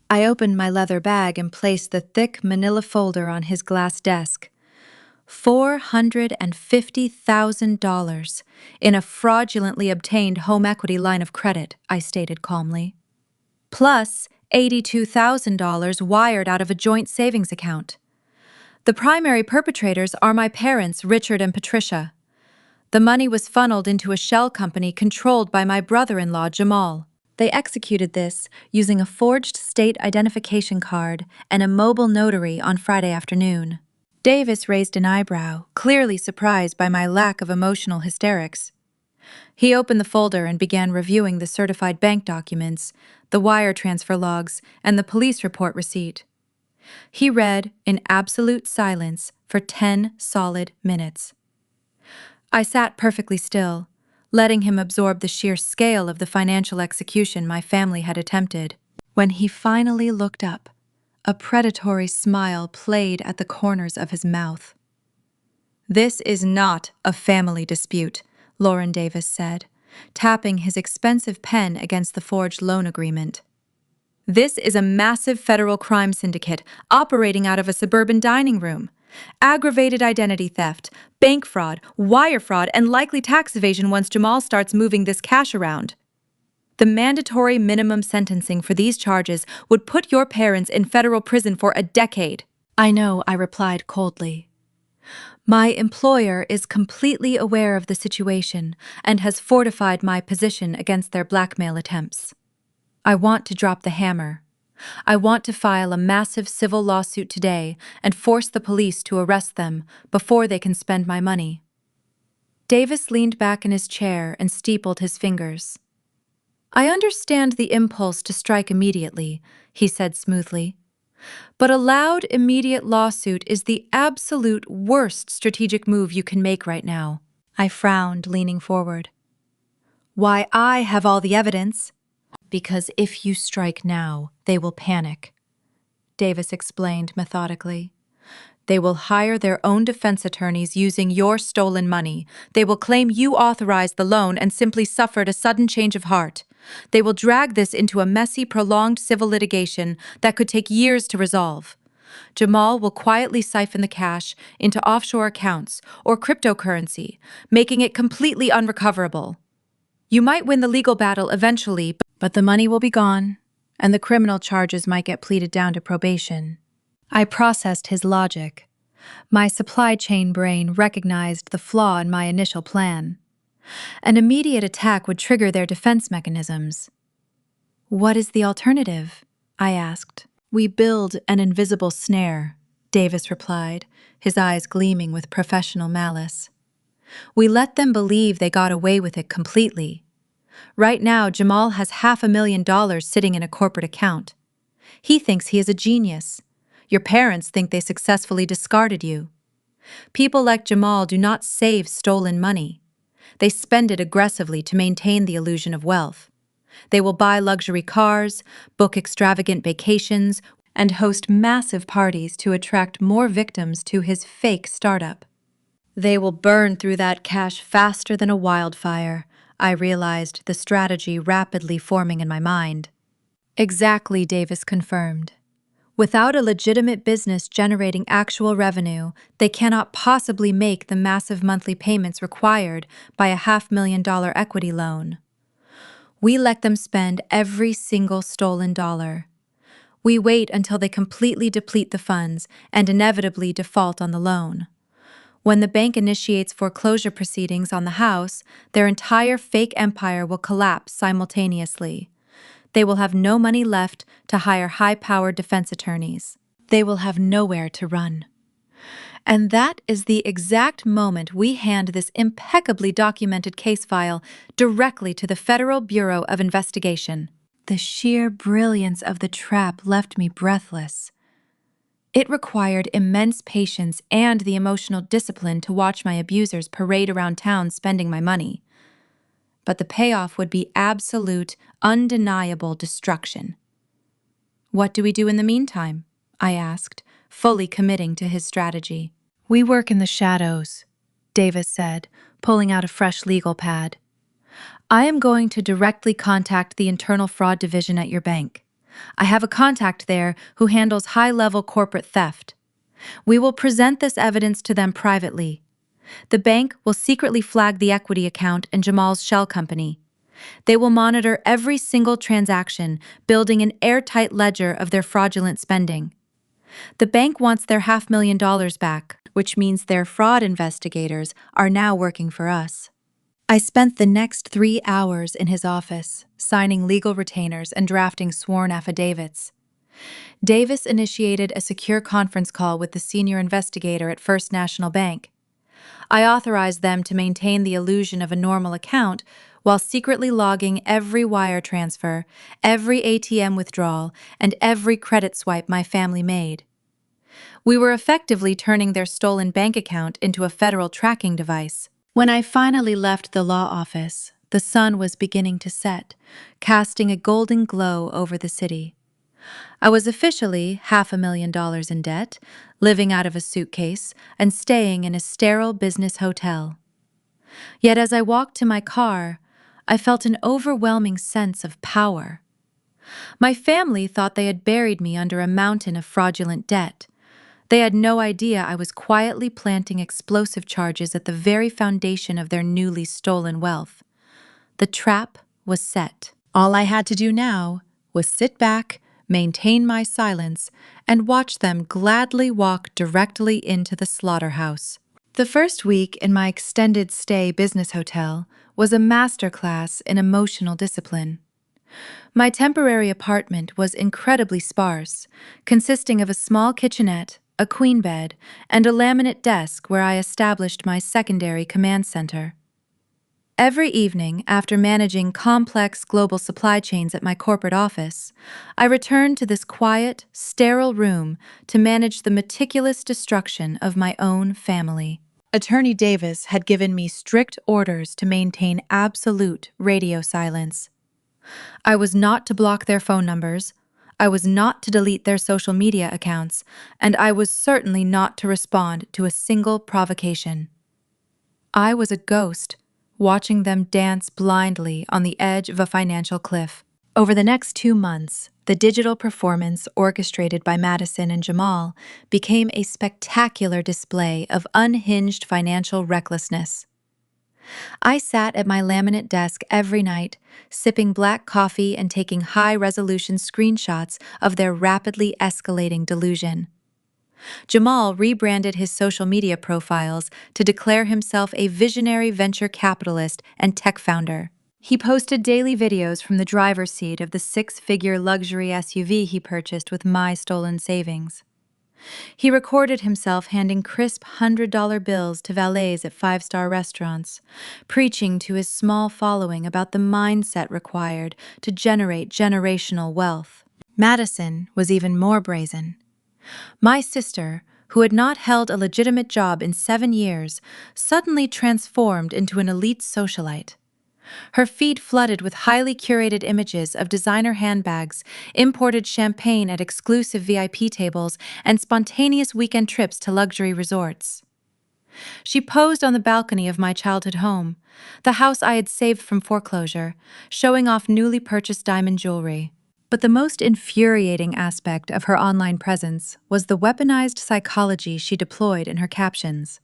I opened my leather bag and placed the thick manila folder on his glass desk. $450,000 in a fraudulently obtained home equity line of credit, I stated calmly. Plus $82,000 wired out of a joint savings account. The primary perpetrators are my parents, Richard and Patricia. The money was funneled into a shell company controlled by my brother-in-law, Jamal. They executed this using a forged state identification card and a mobile notary on Friday afternoon. Davis raised an eyebrow, clearly surprised by my lack of emotional hysterics. He opened the folder and began reviewing the certified bank documents, the wire transfer logs, and the police report receipt. He read in absolute silence for 10 solid minutes. I sat perfectly still, letting him absorb the sheer scale of the financial execution my family had attempted. When he finally looked up, a predatory smile played at the corners of his mouth. "This is not a family dispute," Lauren Davis said, tapping his expensive pen against the forged loan agreement. "This is a massive federal crime syndicate operating out of a suburban dining room. Aggravated identity theft, bank fraud, wire fraud, and likely tax evasion once Jamal starts moving this cash around. The mandatory minimum sentencing for these charges would put your parents in federal prison for a decade." "I know," I replied coldly. "My employer is completely aware of the situation and has fortified my position against their blackmail attempts. I want to drop the hammer. I want to file a massive civil lawsuit today and force the police to arrest them before they can spend my money." Davis leaned back in his chair and steepled his fingers. "I understand the impulse to strike immediately," he said smoothly. "But a loud, immediate lawsuit is the absolute worst strategic move you can make right now." I frowned, leaning forward. "Why, I have all the evidence." "Because if you strike now, they will panic," Davis explained methodically. "They will hire their own defense attorneys using your stolen money. They will claim you authorized the loan and simply suffered a sudden change of heart. They will drag this into a messy, prolonged civil litigation that could take years to resolve. Jamal will quietly siphon the cash into offshore accounts or cryptocurrency, making it completely unrecoverable. You might win the legal battle eventually, but the money will be gone, and the criminal charges might get pleaded down to probation." I processed his logic. My supply chain brain recognized the flaw in my initial plan. An immediate attack would trigger their defense mechanisms. "What is the alternative?" I asked. "We build an invisible snare," Davis replied, his eyes gleaming with professional malice. "We let them believe they got away with it completely. Right now, Jamal has $500,000 sitting in a corporate account. He thinks he is a genius. Your parents think they successfully discarded you. People like Jamal do not save stolen money. They spend it aggressively to maintain the illusion of wealth. They will buy luxury cars, book extravagant vacations, and host massive parties to attract more victims to his fake startup. They will burn through that cash faster than a wildfire." I realized the strategy rapidly forming in my mind. "Exactly," Davis confirmed. "Without a legitimate business generating actual revenue, they cannot possibly make the massive monthly payments required by a $500,000 equity loan. We let them spend every single stolen dollar. We wait until they completely deplete the funds and inevitably default on the loan. When the bank initiates foreclosure proceedings on the house, their entire fake empire will collapse simultaneously. They will have no money left to hire high-powered defense attorneys. They will have nowhere to run. And that is the exact moment we hand this impeccably documented case file directly to the Federal Bureau of Investigation. The sheer brilliance of the trap left me breathless. It required immense patience and the emotional discipline to watch my abusers parade around town spending my money. But the payoff would be absolute, undeniable destruction. "What do we do in the meantime?" I asked, fully committing to his strategy. "We work in the shadows," Davis said, pulling out a fresh legal pad. "I am going to directly contact the Internal Fraud Division at your bank. I have a contact there who handles high-level corporate theft. We will present this evidence to them privately. The bank will secretly flag the equity account and Jamal's shell company. They will monitor every single transaction, building an airtight ledger of their fraudulent spending. The bank wants their $500,000 back, which means their fraud investigators are now working for us." I spent the next 3 hours in his office, signing legal retainers and drafting sworn affidavits. Davis initiated a secure conference call with the senior investigator at First National Bank. I authorized them to maintain the illusion of a normal account while secretly logging every wire transfer, every ATM withdrawal, and every credit swipe my family made. We were effectively turning their stolen bank account into a federal tracking device. When I finally left the law office, the sun was beginning to set, casting a golden glow over the city. I was officially $500,000 in debt, living out of a suitcase, and staying in a sterile business hotel. Yet as I walked to my car, I felt an overwhelming sense of power. My family thought they had buried me under a mountain of fraudulent debt. They had no idea I was quietly planting explosive charges at the very foundation of their newly stolen wealth. The trap was set. All I had to do now was sit back, maintain my silence, and watch them gladly walk directly into the slaughterhouse. The first week in my extended stay business hotel was a masterclass in emotional discipline. My temporary apartment was incredibly sparse, consisting of a small kitchenette, a queen bed, and a laminate desk where I established my secondary command center. Every evening, after managing complex global supply chains at my corporate office, I returned to this quiet, sterile room to manage the meticulous destruction of my own family. Attorney Davis had given me strict orders to maintain absolute radio silence. I was not to block their phone numbers, I was not to delete their social media accounts, and I was certainly not to respond to a single provocation. I was a ghost, watching them dance blindly on the edge of a financial cliff. Over the next 2 months, the digital performance orchestrated by Madison and Jamal became a spectacular display of unhinged financial recklessness. I sat at my laminate desk every night, sipping black coffee and taking high-resolution screenshots of their rapidly escalating delusion. Jamal rebranded his social media profiles to declare himself a visionary venture capitalist and tech founder. He posted daily videos from the driver's seat of the 6-figure luxury SUV he purchased with my stolen savings. He recorded himself handing crisp $100 bills to valets at 5-star restaurants, preaching to his small following about the mindset required to generate generational wealth. Madison was even more brazen. My sister, who had not held a legitimate job in 7 years, suddenly transformed into an elite socialite. Her feed flooded with highly curated images of designer handbags, imported champagne at exclusive VIP tables, and spontaneous weekend trips to luxury resorts. She posed on the balcony of my childhood home, the house I had saved from foreclosure, showing off newly purchased diamond jewelry. But the most infuriating aspect of her online presence was the weaponized psychology she deployed in her captions.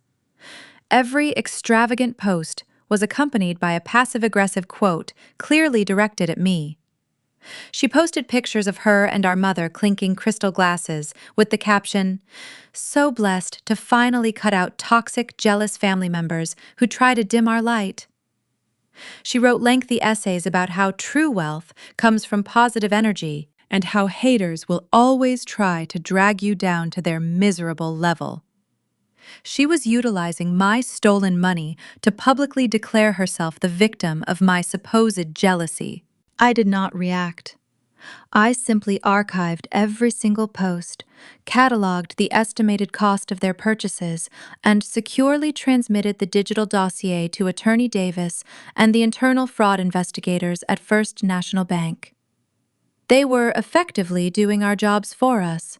Every extravagant post was accompanied by a passive-aggressive quote clearly directed at me. She posted pictures of her and our mother clinking crystal glasses with the caption, "So blessed to finally cut out toxic, jealous family members who try to dim our light." She wrote lengthy essays about how true wealth comes from positive energy and how haters will always try to drag you down to their miserable level. She was utilizing my stolen money to publicly declare herself the victim of my supposed jealousy. I did not react. I simply archived every single post, cataloged the estimated cost of their purchases, and securely transmitted the digital dossier to Attorney Davis and the internal fraud investigators at First National Bank. They were effectively doing our jobs for us.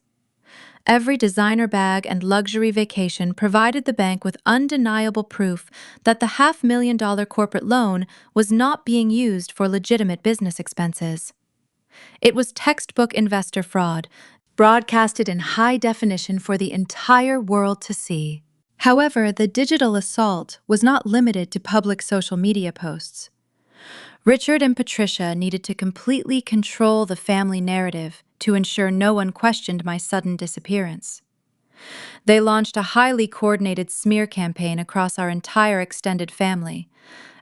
Every designer bag and luxury vacation provided the bank with undeniable proof that the $500,000 corporate loan was not being used for legitimate business expenses. It was textbook investor fraud, broadcasted in high definition for the entire world to see. However, the digital assault was not limited to public social media posts. Richard and Patricia needed to completely control the family narrative to ensure no one questioned my sudden disappearance. They launched a highly coordinated smear campaign across our entire extended family,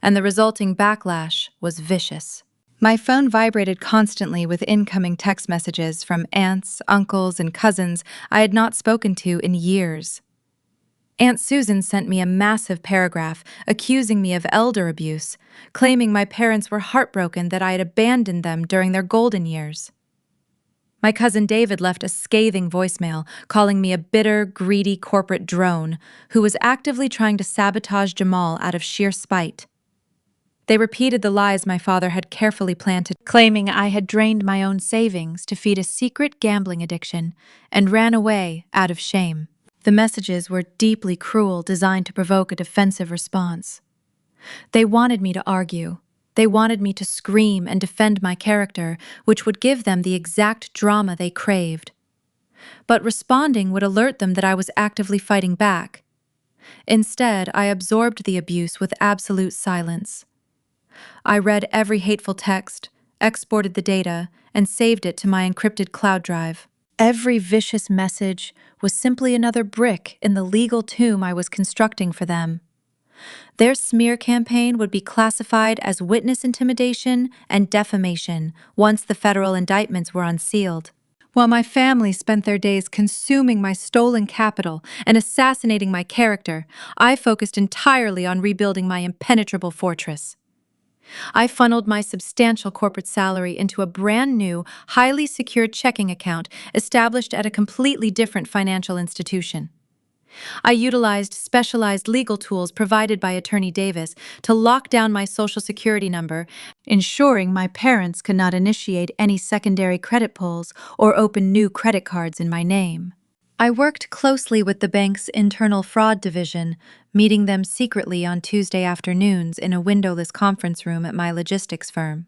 and the resulting backlash was vicious. My phone vibrated constantly with incoming text messages from aunts, uncles, and cousins I had not spoken to in years. Aunt Susan sent me a massive paragraph accusing me of elder abuse, claiming my parents were heartbroken that I had abandoned them during their golden years. My cousin David left a scathing voicemail calling me a bitter, greedy corporate drone who was actively trying to sabotage Jamal out of sheer spite. They repeated the lies my father had carefully planted, claiming I had drained my own savings to feed a secret gambling addiction and ran away out of shame. The messages were deeply cruel, designed to provoke a defensive response. They wanted me to argue. They wanted me to scream and defend my character, which would give them the exact drama they craved. But responding would alert them that I was actively fighting back. Instead, I absorbed the abuse with absolute silence. I read every hateful text, exported the data, and saved it to my encrypted cloud drive. Every vicious message was simply another brick in the legal tomb I was constructing for them. Their smear campaign would be classified as witness intimidation and defamation once the federal indictments were unsealed. While my family spent their days consuming my stolen capital and assassinating my character, I focused entirely on rebuilding my impenetrable fortress. I funneled my substantial corporate salary into a brand new, highly secured checking account established at a completely different financial institution. I utilized specialized legal tools provided by Attorney Davis to lock down my Social Security number, ensuring my parents could not initiate any secondary credit pulls or open new credit cards in my name. I worked closely with the bank's internal fraud division, meeting them secretly on Tuesday afternoons in a windowless conference room at my logistics firm.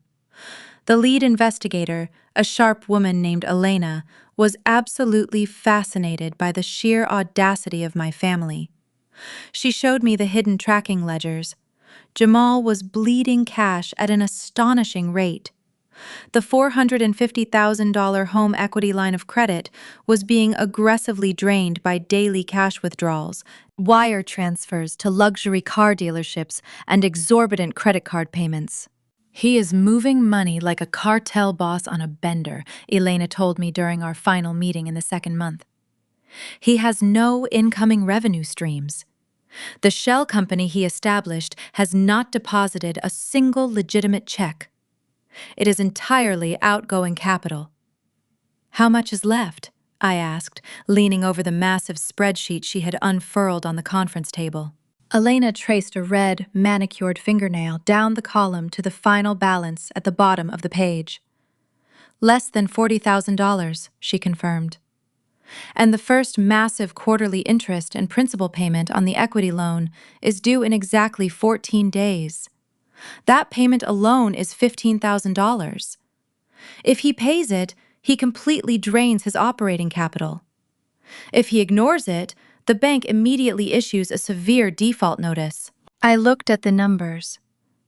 The lead investigator, a sharp woman named Elena, was absolutely fascinated by the sheer audacity of my family. She showed me the hidden tracking ledgers. Jamal was bleeding cash at an astonishing rate. The $450,000 home equity line of credit was being aggressively drained by daily cash withdrawals, wire transfers to luxury car dealerships, and exorbitant credit card payments. "He is moving money like a cartel boss on a bender," Elena told me during our final meeting in the second month. "He has no incoming revenue streams. The shell company he established has not deposited a single legitimate check. It is entirely outgoing capital." "How much is left?" I asked, leaning over the massive spreadsheet she had unfurled on the conference table. Elena traced a red, manicured fingernail down the column to the final balance at the bottom of the page. "Less than $40,000, she confirmed. "And the first massive quarterly interest and principal payment on the equity loan is due in exactly 14 days. That payment alone is $15,000. If he pays it, he completely drains his operating capital. If he ignores it, the bank immediately issues a severe default notice." I looked at the numbers,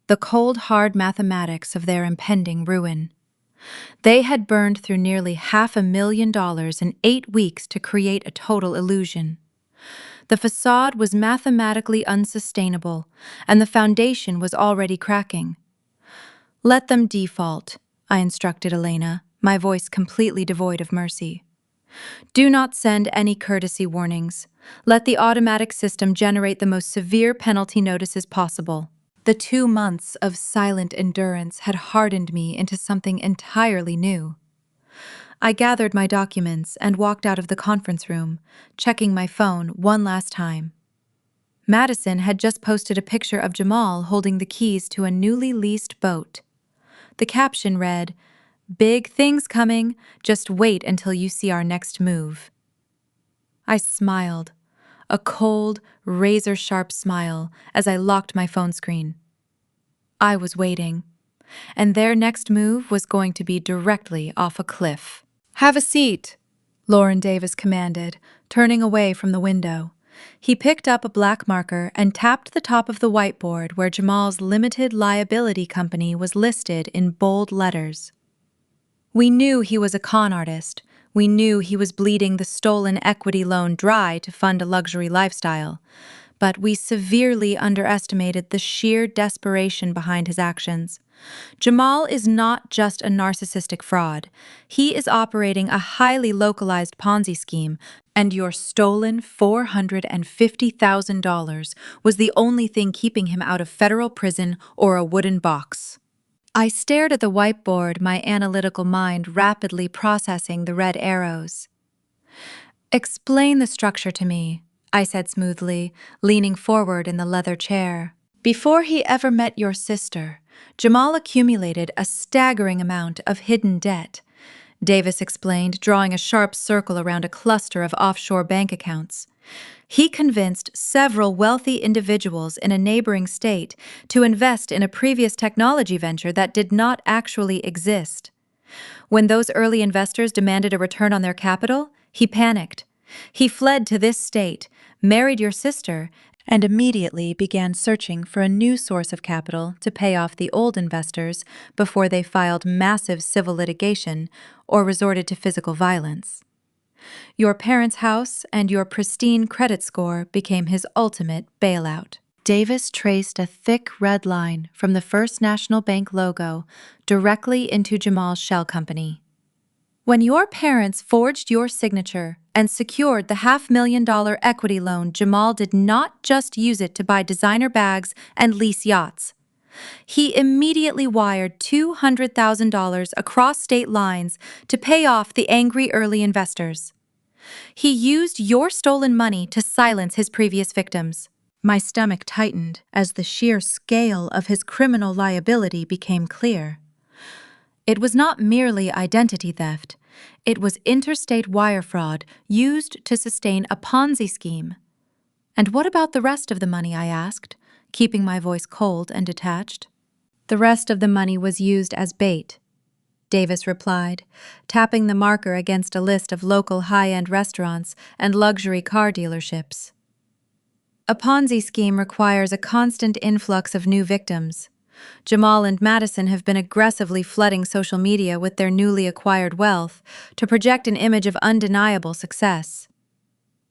the cold, hard mathematics of their impending ruin. They had burned through nearly $500,000 in 8 weeks to create a total illusion. The facade was mathematically unsustainable, and the foundation was already cracking. "Let them default," I instructed Elena, my voice completely devoid of mercy. "Do not send any courtesy warnings. Let the automatic system generate the most severe penalty notices possible." The 2 months of silent endurance had hardened me into something entirely new. I gathered my documents and walked out of the conference room, checking my phone one last time. Madison had just posted a picture of Jamal holding the keys to a newly leased boat. The caption read, "Big things coming, just wait until you see our next move." I smiled, a cold, razor-sharp smile, as I locked my phone screen. I was waiting, and their next move was going to be directly off a cliff. "Have a seat," Lauren Davis commanded, turning away from the window. He picked up a black marker and tapped the top of the whiteboard where Jamal's limited liability company was listed in bold letters. We knew he was a con artist. We knew he was bleeding the stolen equity loan dry to fund a luxury lifestyle. But we severely underestimated the sheer desperation behind his actions. Jamal is not just a narcissistic fraud. He is operating a highly localized Ponzi scheme, and your stolen $450,000 was the only thing keeping him out of federal prison or a wooden box. I stared at the whiteboard, my analytical mind rapidly processing the red arrows. "Explain the structure to me," I said smoothly, leaning forward in the leather chair. "Before he ever met your sister, Jamal accumulated a staggering amount of hidden debt," Davis explained, drawing a sharp circle around a cluster of offshore bank accounts. "He convinced several wealthy individuals in a neighboring state to invest in a previous technology venture that did not actually exist. When those early investors demanded a return on their capital, he panicked. He fled to this state, married your sister, and immediately began searching for a new source of capital to pay off the old investors before they filed massive civil litigation or resorted to physical violence. Your parents' house and your pristine credit score became his ultimate bailout." Davis traced a thick red line from the First National Bank logo directly into Jamal's shell company. "When your parents forged your signature and secured the $500,000 equity loan, Jamal did not just use it to buy designer bags and lease yachts. He immediately wired $200,000 across state lines to pay off the angry early investors. He used your stolen money to silence his previous victims." My stomach tightened as the sheer scale of his criminal liability became clear. It was not merely identity theft. It was interstate wire fraud used to sustain a Ponzi scheme. "And what about the rest of the money?" I asked, keeping my voice cold and detached. "The rest of the money was used as bait," Davis replied, tapping the marker against a list of local high-end restaurants and luxury car dealerships. "A Ponzi scheme requires a constant influx of new victims. Jamal and Madison have been aggressively flooding social media with their newly acquired wealth to project an image of undeniable success.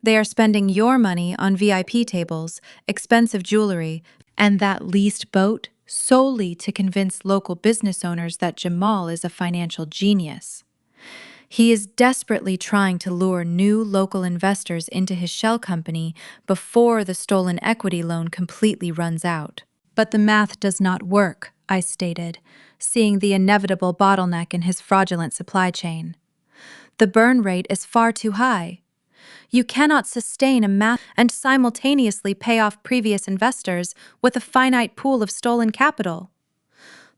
They are spending your money on VIP tables, expensive jewelry, and that leased boat solely to convince local business owners that Jamal is a financial genius. He is desperately trying to lure new local investors into his shell company before the stolen equity loan completely runs out." "But the math does not work," I stated, seeing the inevitable bottleneck in his fraudulent supply chain. "The burn rate is far too high. You cannot sustain a math and simultaneously pay off previous investors with a finite pool of stolen capital.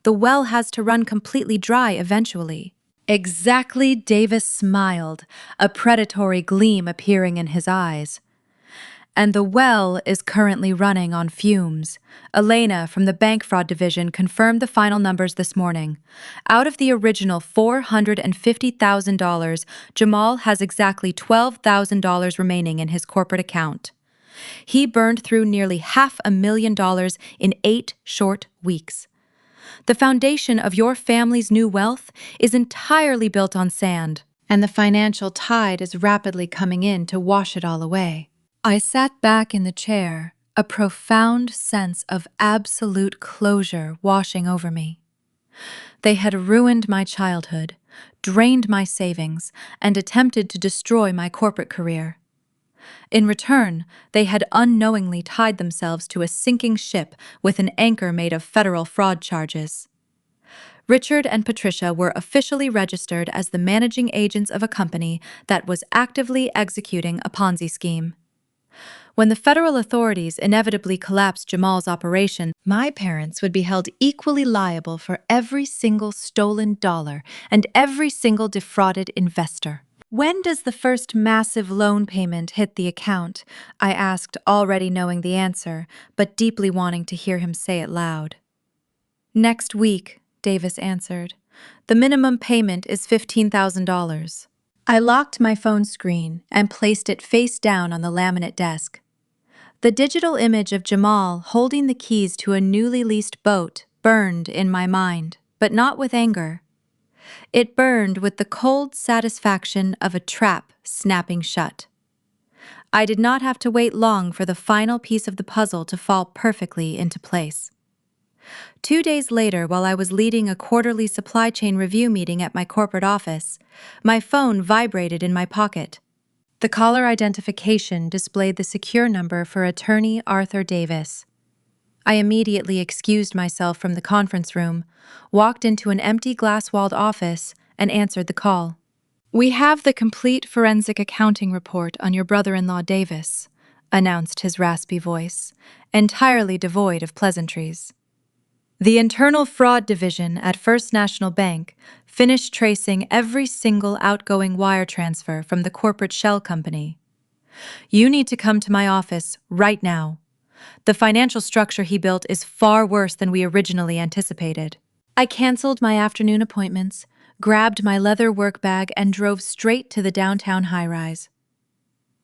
The well has to run completely dry eventually." "Exactly," Davis smiled, a predatory gleam appearing in his eyes. "And the well is currently running on fumes." Elena from the bank fraud division confirmed the final numbers this morning. Out of the original $450,000, Jamal has exactly $12,000 remaining in his corporate account. He burned through nearly $500,000 in 8 short weeks. The foundation of your family's new wealth is entirely built on sand, and the financial tide is rapidly coming in to wash it all away. I sat back in the chair, a profound sense of absolute closure washing over me. They had ruined my childhood, drained my savings, and attempted to destroy my corporate career. In return, they had unknowingly tied themselves to a sinking ship with an anchor made of federal fraud charges. Richard and Patricia were officially registered as the managing agents of a company that was actively executing a Ponzi scheme. When the federal authorities inevitably collapsed Jamal's operation, my parents would be held equally liable for every single stolen dollar and every single defrauded investor. "When does the first massive loan payment hit the account?" I asked, already knowing the answer, but deeply wanting to hear him say it loud. "Next week," Davis answered. "The minimum payment is $15,000. I locked my phone screen and placed it face down on the laminate desk. The digital image of Jamal holding the keys to a newly leased boat burned in my mind, but not with anger. It burned with the cold satisfaction of a trap snapping shut. I did not have to wait long for the final piece of the puzzle to fall perfectly into place. 2 days later, while I was leading a quarterly supply chain review meeting at my corporate office, my phone vibrated in my pocket. The caller identification displayed the secure number for attorney Arthur Davis. I immediately excused myself from the conference room, walked into an empty glass-walled office, and answered the call. "We have the complete forensic accounting report on your brother-in-law Davis," announced his raspy voice, entirely devoid of pleasantries. "The internal fraud division at First National Bank finished tracing every single outgoing wire transfer from the corporate shell company. You need to come to my office right now. The financial structure he built is far worse than we originally anticipated." I canceled my afternoon appointments, grabbed my leather work bag, and drove straight to the downtown high-rise.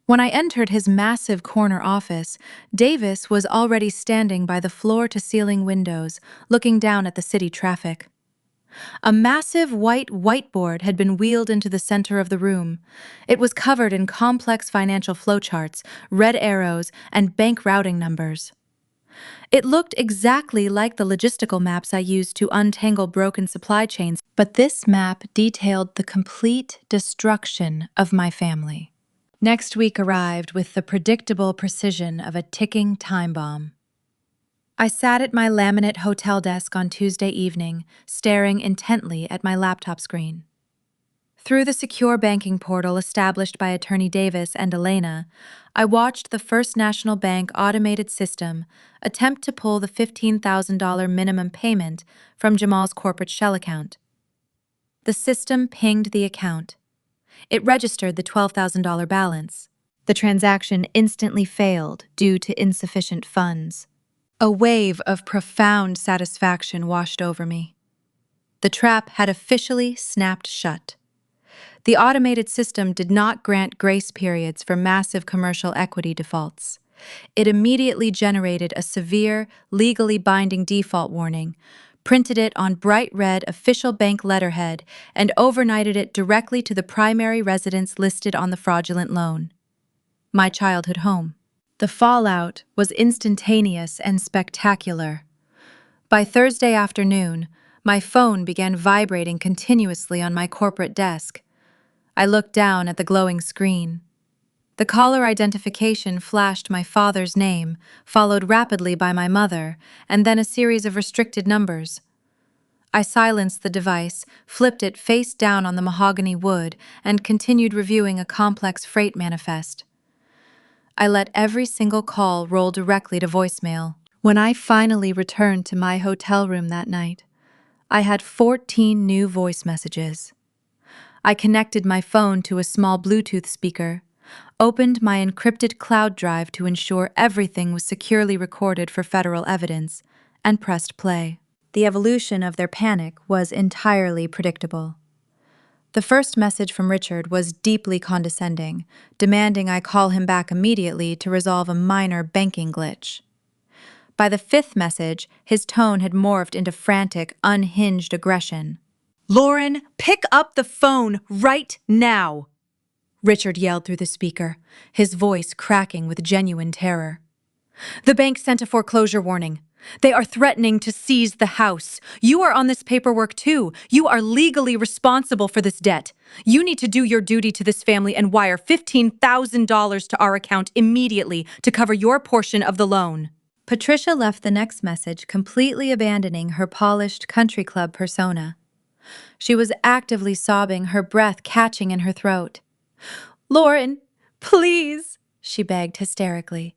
When I entered his massive corner office, Davis was already standing by the floor-to-ceiling windows, looking down at the city traffic. A massive white whiteboard had been wheeled into the center of the room. It was covered in complex financial flowcharts, red arrows, and bank routing numbers. It looked exactly like the logistical maps I used to untangle broken supply chains, but this map detailed the complete destruction of my family. Next week arrived with the predictable precision of a ticking time bomb. I sat at my laminate hotel desk on Tuesday evening, staring intently at my laptop screen. Through the secure banking portal established by Attorney Davis and Elena, I watched the First National Bank automated system attempt to pull the $15,000 minimum payment from Jamal's corporate shell account. The system pinged the account. It registered the $12,000 balance. The transaction instantly failed due to insufficient funds. A wave of profound satisfaction washed over me. The trap had officially snapped shut. The automated system did not grant grace periods for massive commercial equity defaults. It immediately generated a severe, legally binding default warning, printed it on bright red official bank letterhead, and overnighted it directly to the primary residence listed on the fraudulent loan: my childhood home. The fallout was instantaneous and spectacular. By Thursday afternoon, my phone began vibrating continuously on my corporate desk. I looked down at the glowing screen. The caller identification flashed my father's name, followed rapidly by my mother, and then a series of restricted numbers. I silenced the device, flipped it face down on the mahogany wood, and continued reviewing a complex freight manifest. I let every single call roll directly to voicemail. When I finally returned to my hotel room that night, I had 14 new voice messages. I connected my phone to a small Bluetooth speaker, opened my encrypted cloud drive to ensure everything was securely recorded for federal evidence, and pressed play. The evolution of their panic was entirely predictable. The first message from Richard was deeply condescending, demanding I call him back immediately to resolve a minor banking glitch. By the fifth message, his tone had morphed into frantic, unhinged aggression. "Lauren, pick up the phone right now!" Richard yelled through the speaker, his voice cracking with genuine terror. "The bank sent a foreclosure warning. They are threatening to seize the house. You are on this paperwork too. You are legally responsible for this debt. You need to do your duty to this family and wire $15,000 to our account immediately to cover your portion of the loan." Patricia left the next message completely abandoning her polished country club persona. She was actively sobbing, her breath catching in her throat. "Lauren, please," she begged hysterically.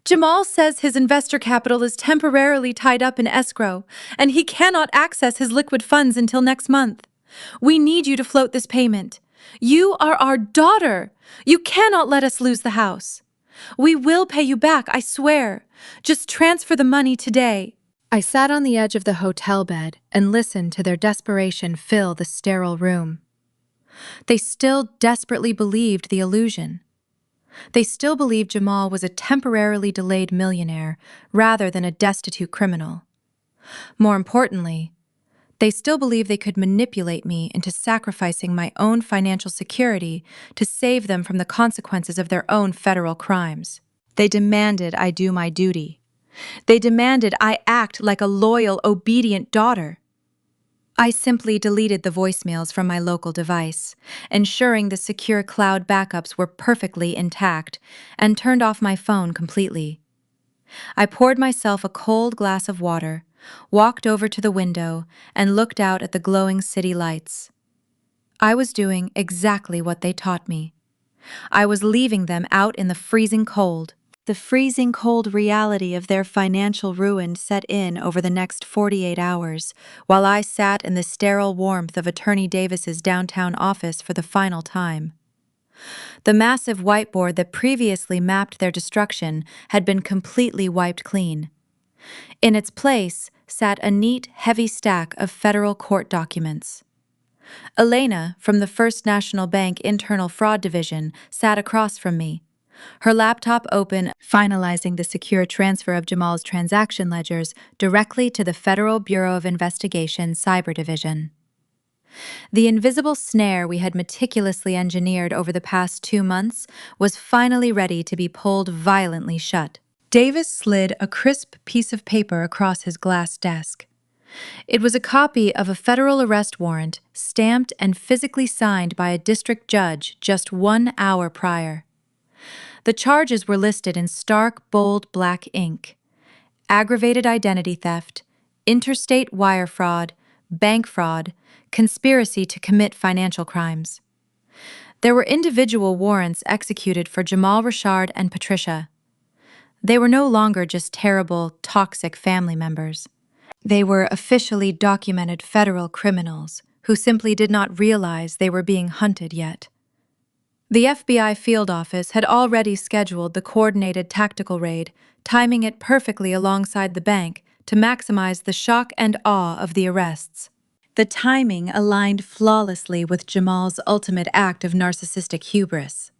"Jamal says his investor capital is temporarily tied up in escrow, and he cannot access his liquid funds until next month. We need you to float this payment. You are our daughter. You cannot let us lose the house. We will pay you back, I swear. Just transfer the money today." I sat on the edge of the hotel bed and listened to their desperation fill the sterile room. They still desperately believed the illusion. They still believed Jamal was a temporarily delayed millionaire rather than a destitute criminal. More importantly, they still believed they could manipulate me into sacrificing my own financial security to save them from the consequences of their own federal crimes. They demanded I do my duty. They demanded I act like a loyal, obedient daughter. I simply deleted the voicemails from my local device, ensuring the secure cloud backups were perfectly intact, and turned off my phone completely. I poured myself a cold glass of water, walked over to the window, and looked out at the glowing city lights. I was doing exactly what they taught me. I was leaving them out in the freezing cold. The freezing cold reality of their financial ruin set in over the next 48 hours, while I sat in the sterile warmth of Attorney Davis's downtown office for the final time. The massive whiteboard that previously mapped their destruction had been completely wiped clean. In its place sat a neat, heavy stack of federal court documents. Elena, from the First National Bank Internal Fraud Division, sat across from me, her laptop open, finalizing the secure transfer of Jamal's transaction ledgers directly to the Federal Bureau of Investigation Cyber Division. The invisible snare we had meticulously engineered over the past 2 months was finally ready to be pulled violently shut. Davis slid a crisp piece of paper across his glass desk. It was a copy of a federal arrest warrant, stamped and physically signed by a district judge just 1 hour prior. The charges were listed in stark, bold black ink: aggravated identity theft, interstate wire fraud, bank fraud, conspiracy to commit financial crimes. There were individual warrants executed for Jamal Richard and Patricia. They were no longer just terrible, toxic family members. They were officially documented federal criminals who simply did not realize they were being hunted yet. The FBI field office had already scheduled the coordinated tactical raid, timing it perfectly alongside the bank to maximize the shock and awe of the arrests. The timing aligned flawlessly with Jamal's ultimate act of narcissistic hubris.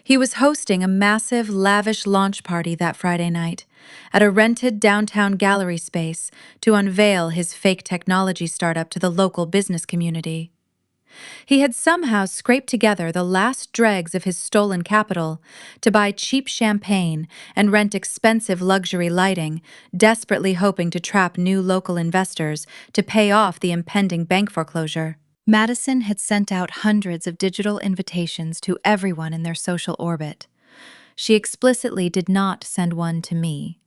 He was hosting a massive, lavish launch party that Friday night at a rented downtown gallery space to unveil his fake technology startup to the local business community. He had somehow scraped together the last dregs of his stolen capital to buy cheap champagne and rent expensive luxury lighting, desperately hoping to trap new local investors to pay off the impending bank foreclosure. Madison had sent out hundreds of digital invitations to everyone in their social orbit. She explicitly did not send one to me.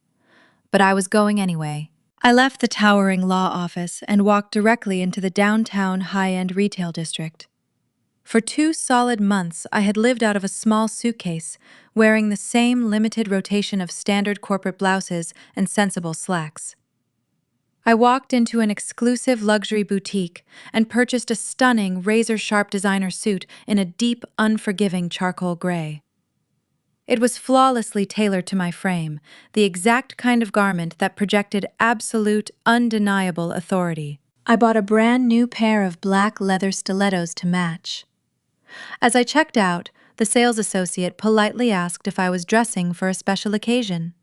But I was going anyway. I left the towering law office and walked directly into the downtown high-end retail district. For 2 solid months, I had lived out of a small suitcase, wearing the same limited rotation of standard corporate blouses and sensible slacks. I walked into an exclusive luxury boutique and purchased a stunning, razor-sharp designer suit in a deep, unforgiving charcoal gray. It was flawlessly tailored to my frame, the exact kind of garment that projected absolute, undeniable authority. I bought a brand new pair of black leather stilettos to match. As I checked out, the sales associate politely asked if I was dressing for a special occasion.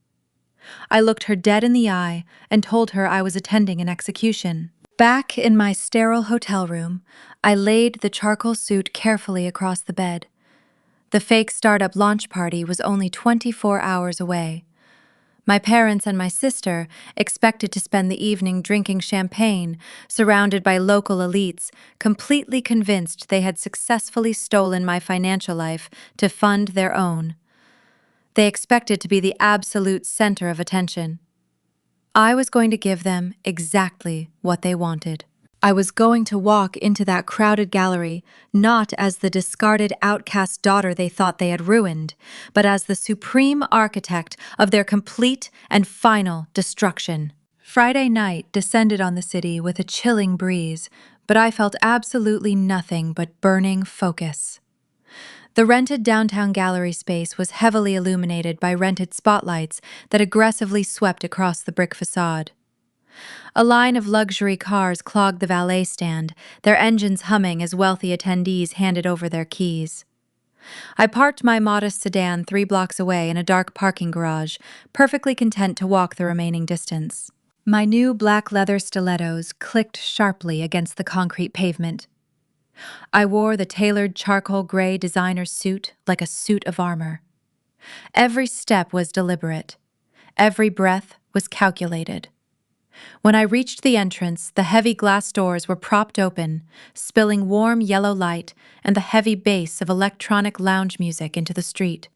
I looked her dead in the eye and told her I was attending an execution. Back in my sterile hotel room, I laid the charcoal suit carefully across the bed. The fake startup launch party was only 24 hours away. My parents and my sister expected to spend the evening drinking champagne, surrounded by local elites, completely convinced they had successfully stolen my financial life to fund their own. They expected to be the absolute center of attention. I was going to give them exactly what they wanted. I was going to walk into that crowded gallery, not as the discarded outcast daughter they thought they had ruined, but as the supreme architect of their complete and final destruction. Friday night descended on the city with a chilling breeze, but I felt absolutely nothing but burning focus. The rented downtown gallery space was heavily illuminated by rented spotlights that aggressively swept across the brick facade. A line of luxury cars clogged the valet stand, their engines humming as wealthy attendees handed over their keys. I parked my modest sedan 3 blocks away in a dark parking garage, perfectly content to walk the remaining distance. My new black leather stilettos clicked sharply against the concrete pavement. I wore the tailored charcoal gray designer suit like a suit of armor. Every step was deliberate. Every breath was calculated. When I reached the entrance, the heavy glass doors were propped open, spilling warm yellow light and the heavy bass of electronic lounge music into the street.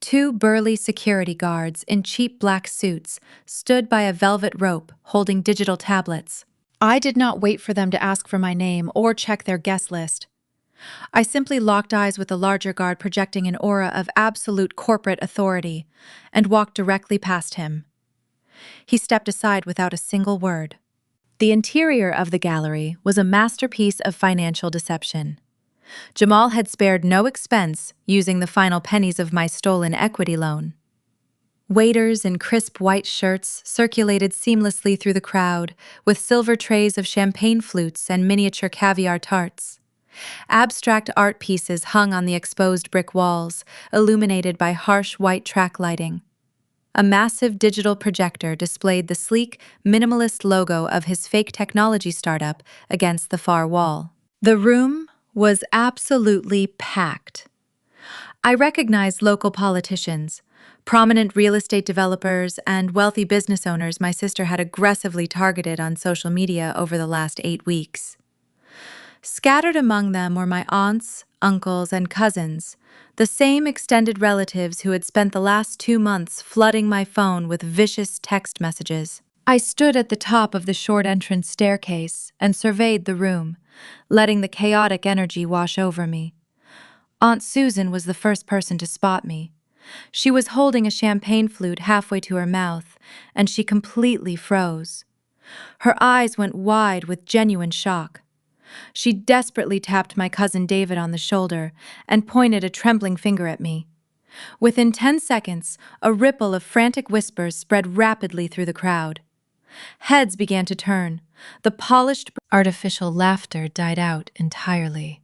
2 burly security guards in cheap black suits stood by a velvet rope holding digital tablets. I did not wait for them to ask for my name or check their guest list. I simply locked eyes with the larger guard projecting an aura of absolute corporate authority and walked directly past him. He stepped aside without a single word. The interior of the gallery was a masterpiece of financial deception. Jamal had spared no expense using the final pennies of my stolen equity loan. Waiters in crisp white shirts circulated seamlessly through the crowd, with silver trays of champagne flutes and miniature caviar tarts. Abstract art pieces hung on the exposed brick walls, illuminated by harsh white track lighting. A massive digital projector displayed the sleek, minimalist logo of his fake technology startup against the far wall. The room was absolutely packed. I recognized local politicians, prominent real estate developers, and wealthy business owners my sister had aggressively targeted on social media over the last 8 weeks. Scattered among them were my aunts, uncles, and cousins, the same extended relatives who had spent the last 2 months flooding my phone with vicious text messages. I stood at the top of the short entrance staircase and surveyed the room, letting the chaotic energy wash over me. Aunt Susan was the first person to spot me. She was holding a champagne flute halfway to her mouth, and she completely froze. Her eyes went wide with genuine shock. She desperately tapped my cousin David on the shoulder and pointed a trembling finger at me. Within 10 seconds, a ripple of frantic whispers spread rapidly through the crowd. Heads began to turn. The polished, artificial laughter died out entirely.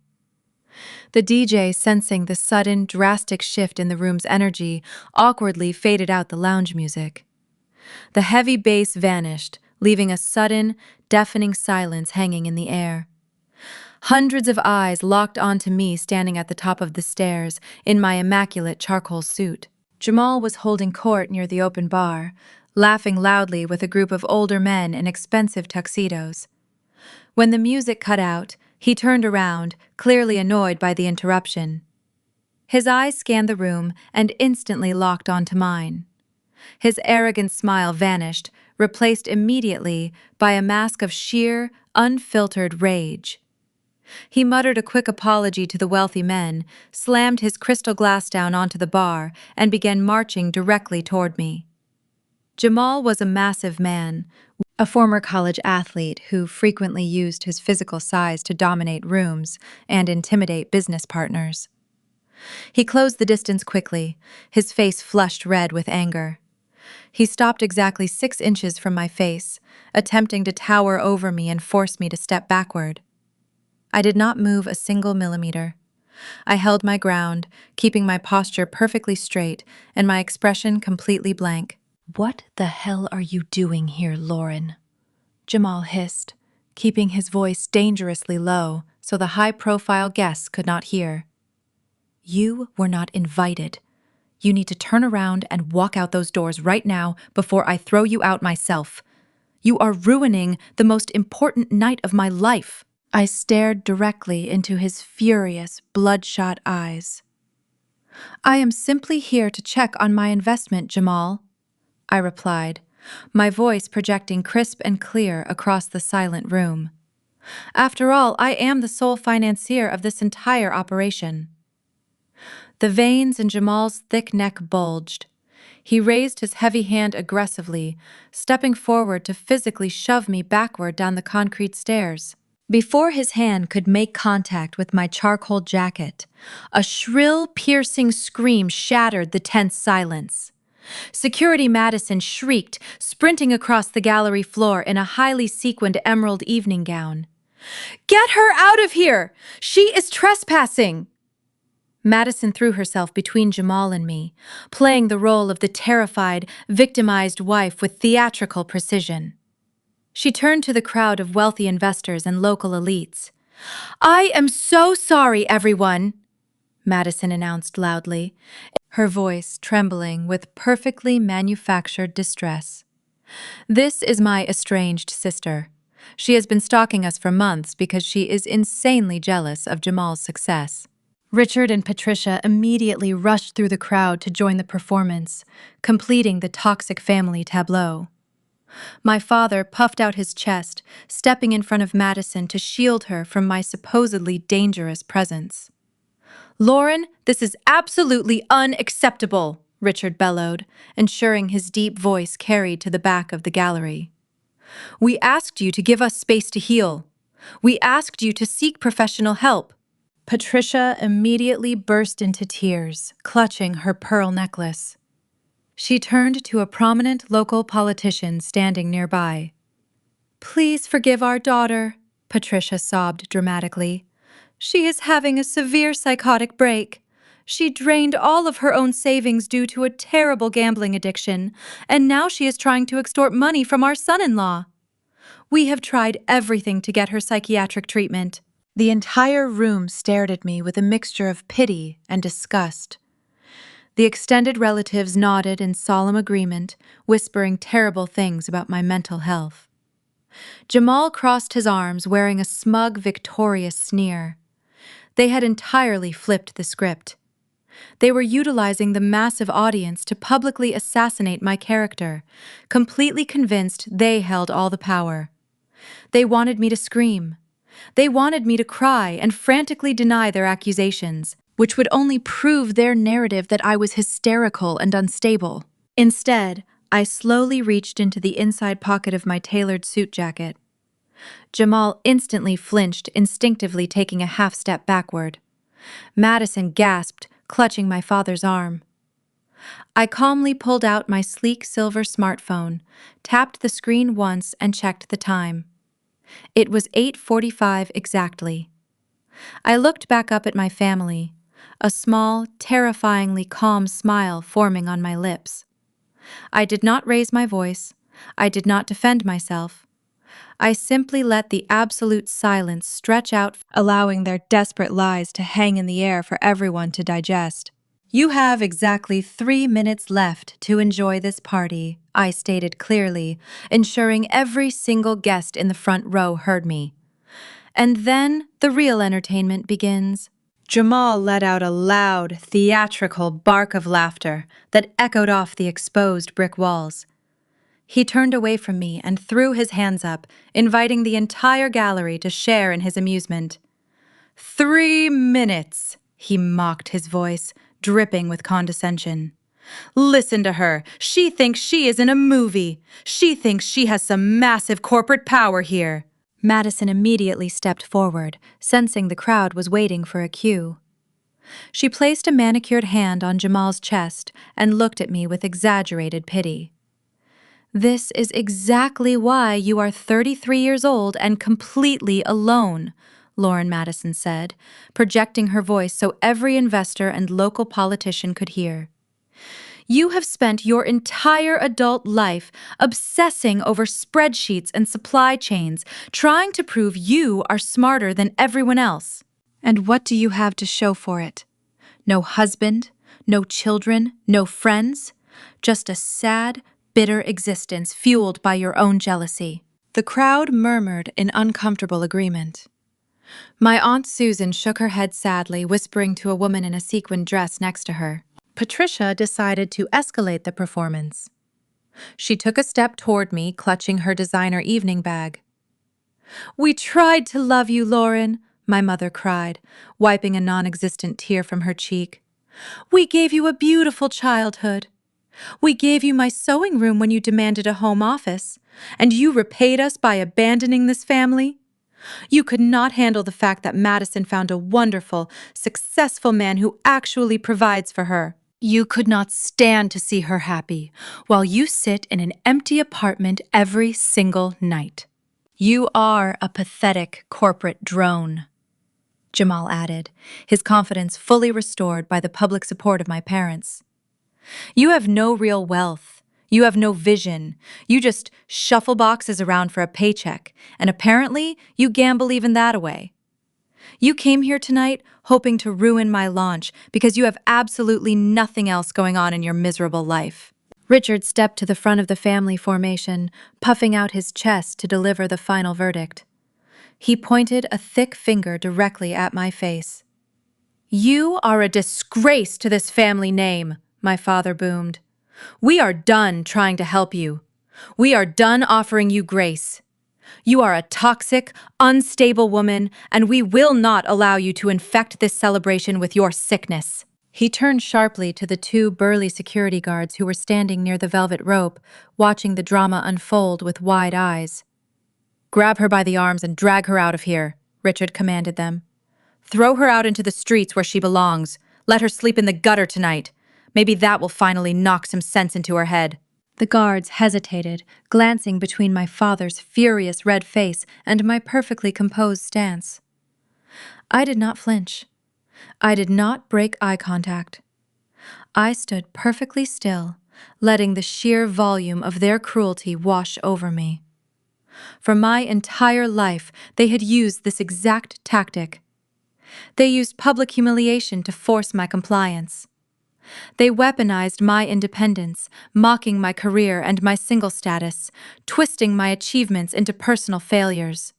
The DJ, sensing the sudden, drastic shift in the room's energy, awkwardly faded out the lounge music. The heavy bass vanished, leaving a sudden, deafening silence hanging in the air. Hundreds of eyes locked onto me standing at the top of the stairs in my immaculate charcoal suit. Jamal was holding court near the open bar, laughing loudly with a group of older men in expensive tuxedos. When the music cut out, he turned around, clearly annoyed by the interruption. His eyes scanned the room and instantly locked onto mine. His arrogant smile vanished, replaced immediately by a mask of sheer, unfiltered rage. He muttered a quick apology to the wealthy men, slammed his crystal glass down onto the bar, and began marching directly toward me. Jamal was a massive man, a former college athlete who frequently used his physical size to dominate rooms and intimidate business partners. He closed the distance quickly, his face flushed red with anger. He stopped exactly 6 inches from my face, attempting to tower over me and force me to step backward. I did not move a single millimeter. I held my ground, keeping my posture perfectly straight and my expression completely blank. "What the hell are you doing here, Lauren?" Jamal hissed, keeping his voice dangerously low so the high-profile guests could not hear. "You were not invited. You need to turn around and walk out those doors right now before I throw you out myself. You are ruining the most important night of my life." I stared directly into his furious, bloodshot eyes. "I am simply here to check on my investment, Jamal," I replied, my voice projecting crisp and clear across the silent room. "After all, I am the sole financier of this entire operation." The veins in Jamal's thick neck bulged. He raised his heavy hand aggressively, stepping forward to physically shove me backward down the concrete stairs. Before his hand could make contact with my charcoal jacket, a shrill, piercing scream shattered the tense silence. Security Madison shrieked, sprinting across the gallery floor in a highly sequined emerald evening gown. "Get her out of here! She is trespassing!" Madison threw herself between Jamal and me, playing the role of the terrified, victimized wife with theatrical precision. She turned to the crowd of wealthy investors and local elites. "I am so sorry, everyone," Madison announced loudly, her voice trembling with perfectly manufactured distress. "This is my estranged sister. She has been stalking us for months because she is insanely jealous of Jamal's success." Richard and Patricia immediately rushed through the crowd to join the performance, completing the toxic family tableau. My father puffed out his chest, stepping in front of Madison to shield her from my supposedly dangerous presence. "Lauren, this is absolutely unacceptable," Richard bellowed, ensuring his deep voice carried to the back of the gallery. "We asked you to give us space to heal. We asked you to seek professional help." Patricia immediately burst into tears, clutching her pearl necklace. She turned to a prominent local politician standing nearby. "Please forgive our daughter," Patricia sobbed dramatically. "She is having a severe psychotic break. She drained all of her own savings due to a terrible gambling addiction, and now she is trying to extort money from our son-in-law. We have tried everything to get her psychiatric treatment." The entire room stared at me with a mixture of pity and disgust. The extended relatives nodded in solemn agreement, whispering terrible things about my mental health. Jamal crossed his arms, wearing a smug, victorious sneer. They had entirely flipped the script. They were utilizing the massive audience to publicly assassinate my character, completely convinced they held all the power. They wanted me to scream. They wanted me to cry and frantically deny their accusations, which would only prove their narrative that I was hysterical and unstable. Instead, I slowly reached into the inside pocket of my tailored suit jacket. Jamal instantly flinched, instinctively taking a half step backward. Madison gasped, clutching my father's arm. I calmly pulled out my sleek silver smartphone, tapped the screen once, and checked the time. It was 8:45 exactly. I looked back up at my family, a small, terrifyingly calm smile forming on my lips. I did not raise my voice. I did not defend myself. I simply let the absolute silence stretch out, allowing their desperate lies to hang in the air for everyone to digest. "You have exactly 3 minutes left to enjoy this party," I stated clearly, ensuring every single guest in the front row heard me. "And then the real entertainment begins." Jamal let out a loud, theatrical bark of laughter that echoed off the exposed brick walls. He turned away from me and threw his hands up, inviting the entire gallery to share in his amusement. 3 minutes, he mocked, his voice dripping with condescension. "Listen to her. She thinks she is in a movie. She thinks she has some massive corporate power here." Madison immediately stepped forward, sensing the crowd was waiting for a cue. She placed a manicured hand on Jamal's chest and looked at me with exaggerated pity. "This is exactly why you are 33 years old and completely alone," Lauren Madison said, projecting her voice so every investor and local politician could hear. You have spent your entire adult life obsessing over spreadsheets and supply chains, trying to prove you are smarter than everyone else. And what do you have to show for it? No husband, no children, no friends, just a sad, bitter existence fueled by your own jealousy. The crowd murmured in uncomfortable agreement. My Aunt Susan shook her head sadly, whispering to a woman in a sequined dress next to her. Patricia decided to escalate the performance. She took a step toward me, clutching her designer evening bag. "We tried to love you, Lauren," my mother cried, wiping a non-existent tear from her cheek. "We gave you a beautiful childhood. We gave you my sewing room when you demanded a home office, and you repaid us by abandoning this family. You could not handle the fact that Madison found a wonderful, successful man who actually provides for her. You could not stand to see her happy, while you sit in an empty apartment every single night. You are a pathetic corporate drone," Jamal added, his confidence fully restored by the public support of my parents. "You have no real wealth. You have no vision. You just shuffle boxes around for a paycheck, and apparently you gamble even that away. You came here tonight hoping to ruin my launch because you have absolutely nothing else going on in your miserable life." Richard stepped to the front of the family formation, puffing out his chest to deliver the final verdict. He pointed a thick finger directly at my face. "You are a disgrace to this family name," my father boomed. "We are done trying to help you. We are done offering you grace. You are a toxic, unstable woman, and we will not allow you to infect this celebration with your sickness." He turned sharply to the two burly security guards who were standing near the velvet rope, watching the drama unfold with wide eyes. "Grab her by the arms and drag her out of here," Richard commanded them. "Throw her out into the streets where she belongs. Let her sleep in the gutter tonight. Maybe that will finally knock some sense into her head." The guards hesitated, glancing between my father's furious red face and my perfectly composed stance. I did not flinch. I did not break eye contact. I stood perfectly still, letting the sheer volume of their cruelty wash over me. For my entire life, they had used this exact tactic. They used public humiliation to force my compliance. They weaponized my independence, mocking my career and my single status, twisting my achievements into personal failures.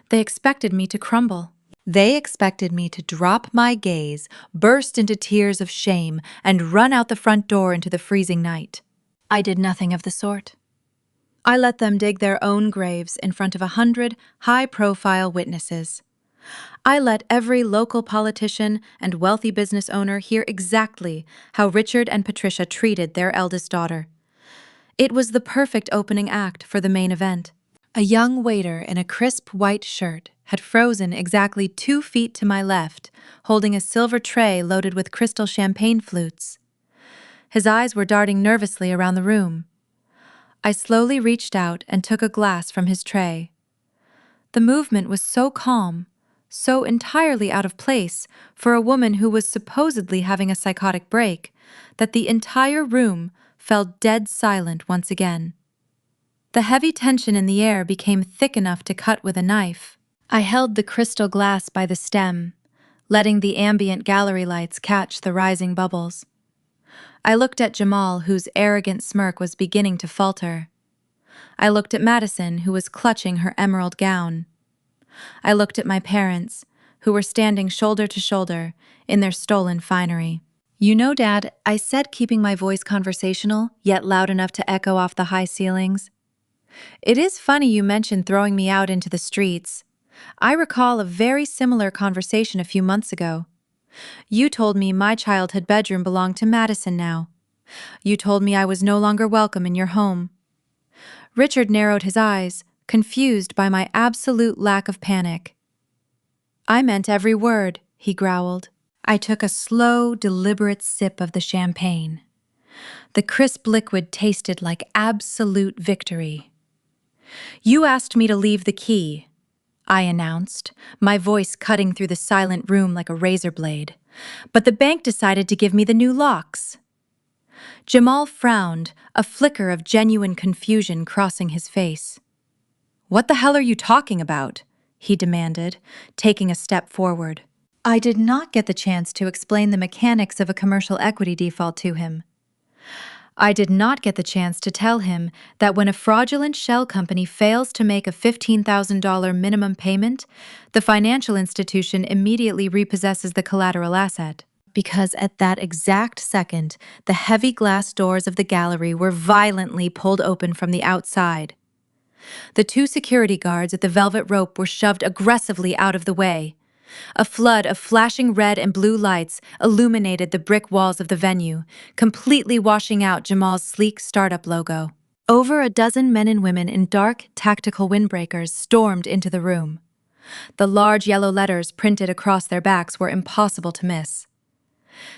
They expected me to crumble. They expected me to drop my gaze, burst into tears of shame, and run out the front door into the freezing night. I did nothing of the sort. I let them dig their own graves in front of 100 high-profile witnesses. I let every local politician and wealthy business owner hear exactly how Richard and Patricia treated their eldest daughter. It was the perfect opening act for the main event. A young waiter in a crisp white shirt had frozen exactly 2 feet to my left, holding a silver tray loaded with crystal champagne flutes. His eyes were darting nervously around the room. I slowly reached out and took a glass from his tray. The movement was so calm, so entirely out of place for a woman who was supposedly having a psychotic break, that the entire room fell dead silent once again. The heavy tension in the air became thick enough to cut with a knife. I held the crystal glass by the stem, letting the ambient gallery lights catch the rising bubbles. I looked at Jamal, whose arrogant smirk was beginning to falter. I looked at Madison, who was clutching her emerald gown. I looked at my parents, who were standing shoulder to shoulder in their stolen finery. "You know, Dad," I said, keeping my voice conversational, yet loud enough to echo off the high ceilings. "It is funny you mentioned throwing me out into the streets. I recall a very similar conversation a few months ago. You told me my childhood bedroom belonged to Madison now. You told me I was no longer welcome in your home." Richard narrowed his eyes, confused by my absolute lack of panic. "I meant every word," he growled. I took a slow, deliberate sip of the champagne. The crisp liquid tasted like absolute victory. "You asked me to leave the key," I announced, my voice cutting through the silent room like a razor blade. "But the bank decided to give me the new locks." Jamal frowned, a flicker of genuine confusion crossing his face. "What the hell are you talking about?" he demanded, taking a step forward. I did not get the chance to explain the mechanics of a commercial equity default to him. I did not get the chance to tell him that when a fraudulent shell company fails to make a $15,000 minimum payment, the financial institution immediately repossesses the collateral asset. Because at that exact second, the heavy glass doors of the gallery were violently pulled open from the outside. The two security guards at the velvet rope were shoved aggressively out of the way. A flood of flashing red and blue lights illuminated the brick walls of the venue, completely washing out Jamal's sleek startup logo. Over a dozen men and women in dark, tactical windbreakers stormed into the room. The large yellow letters printed across their backs were impossible to miss.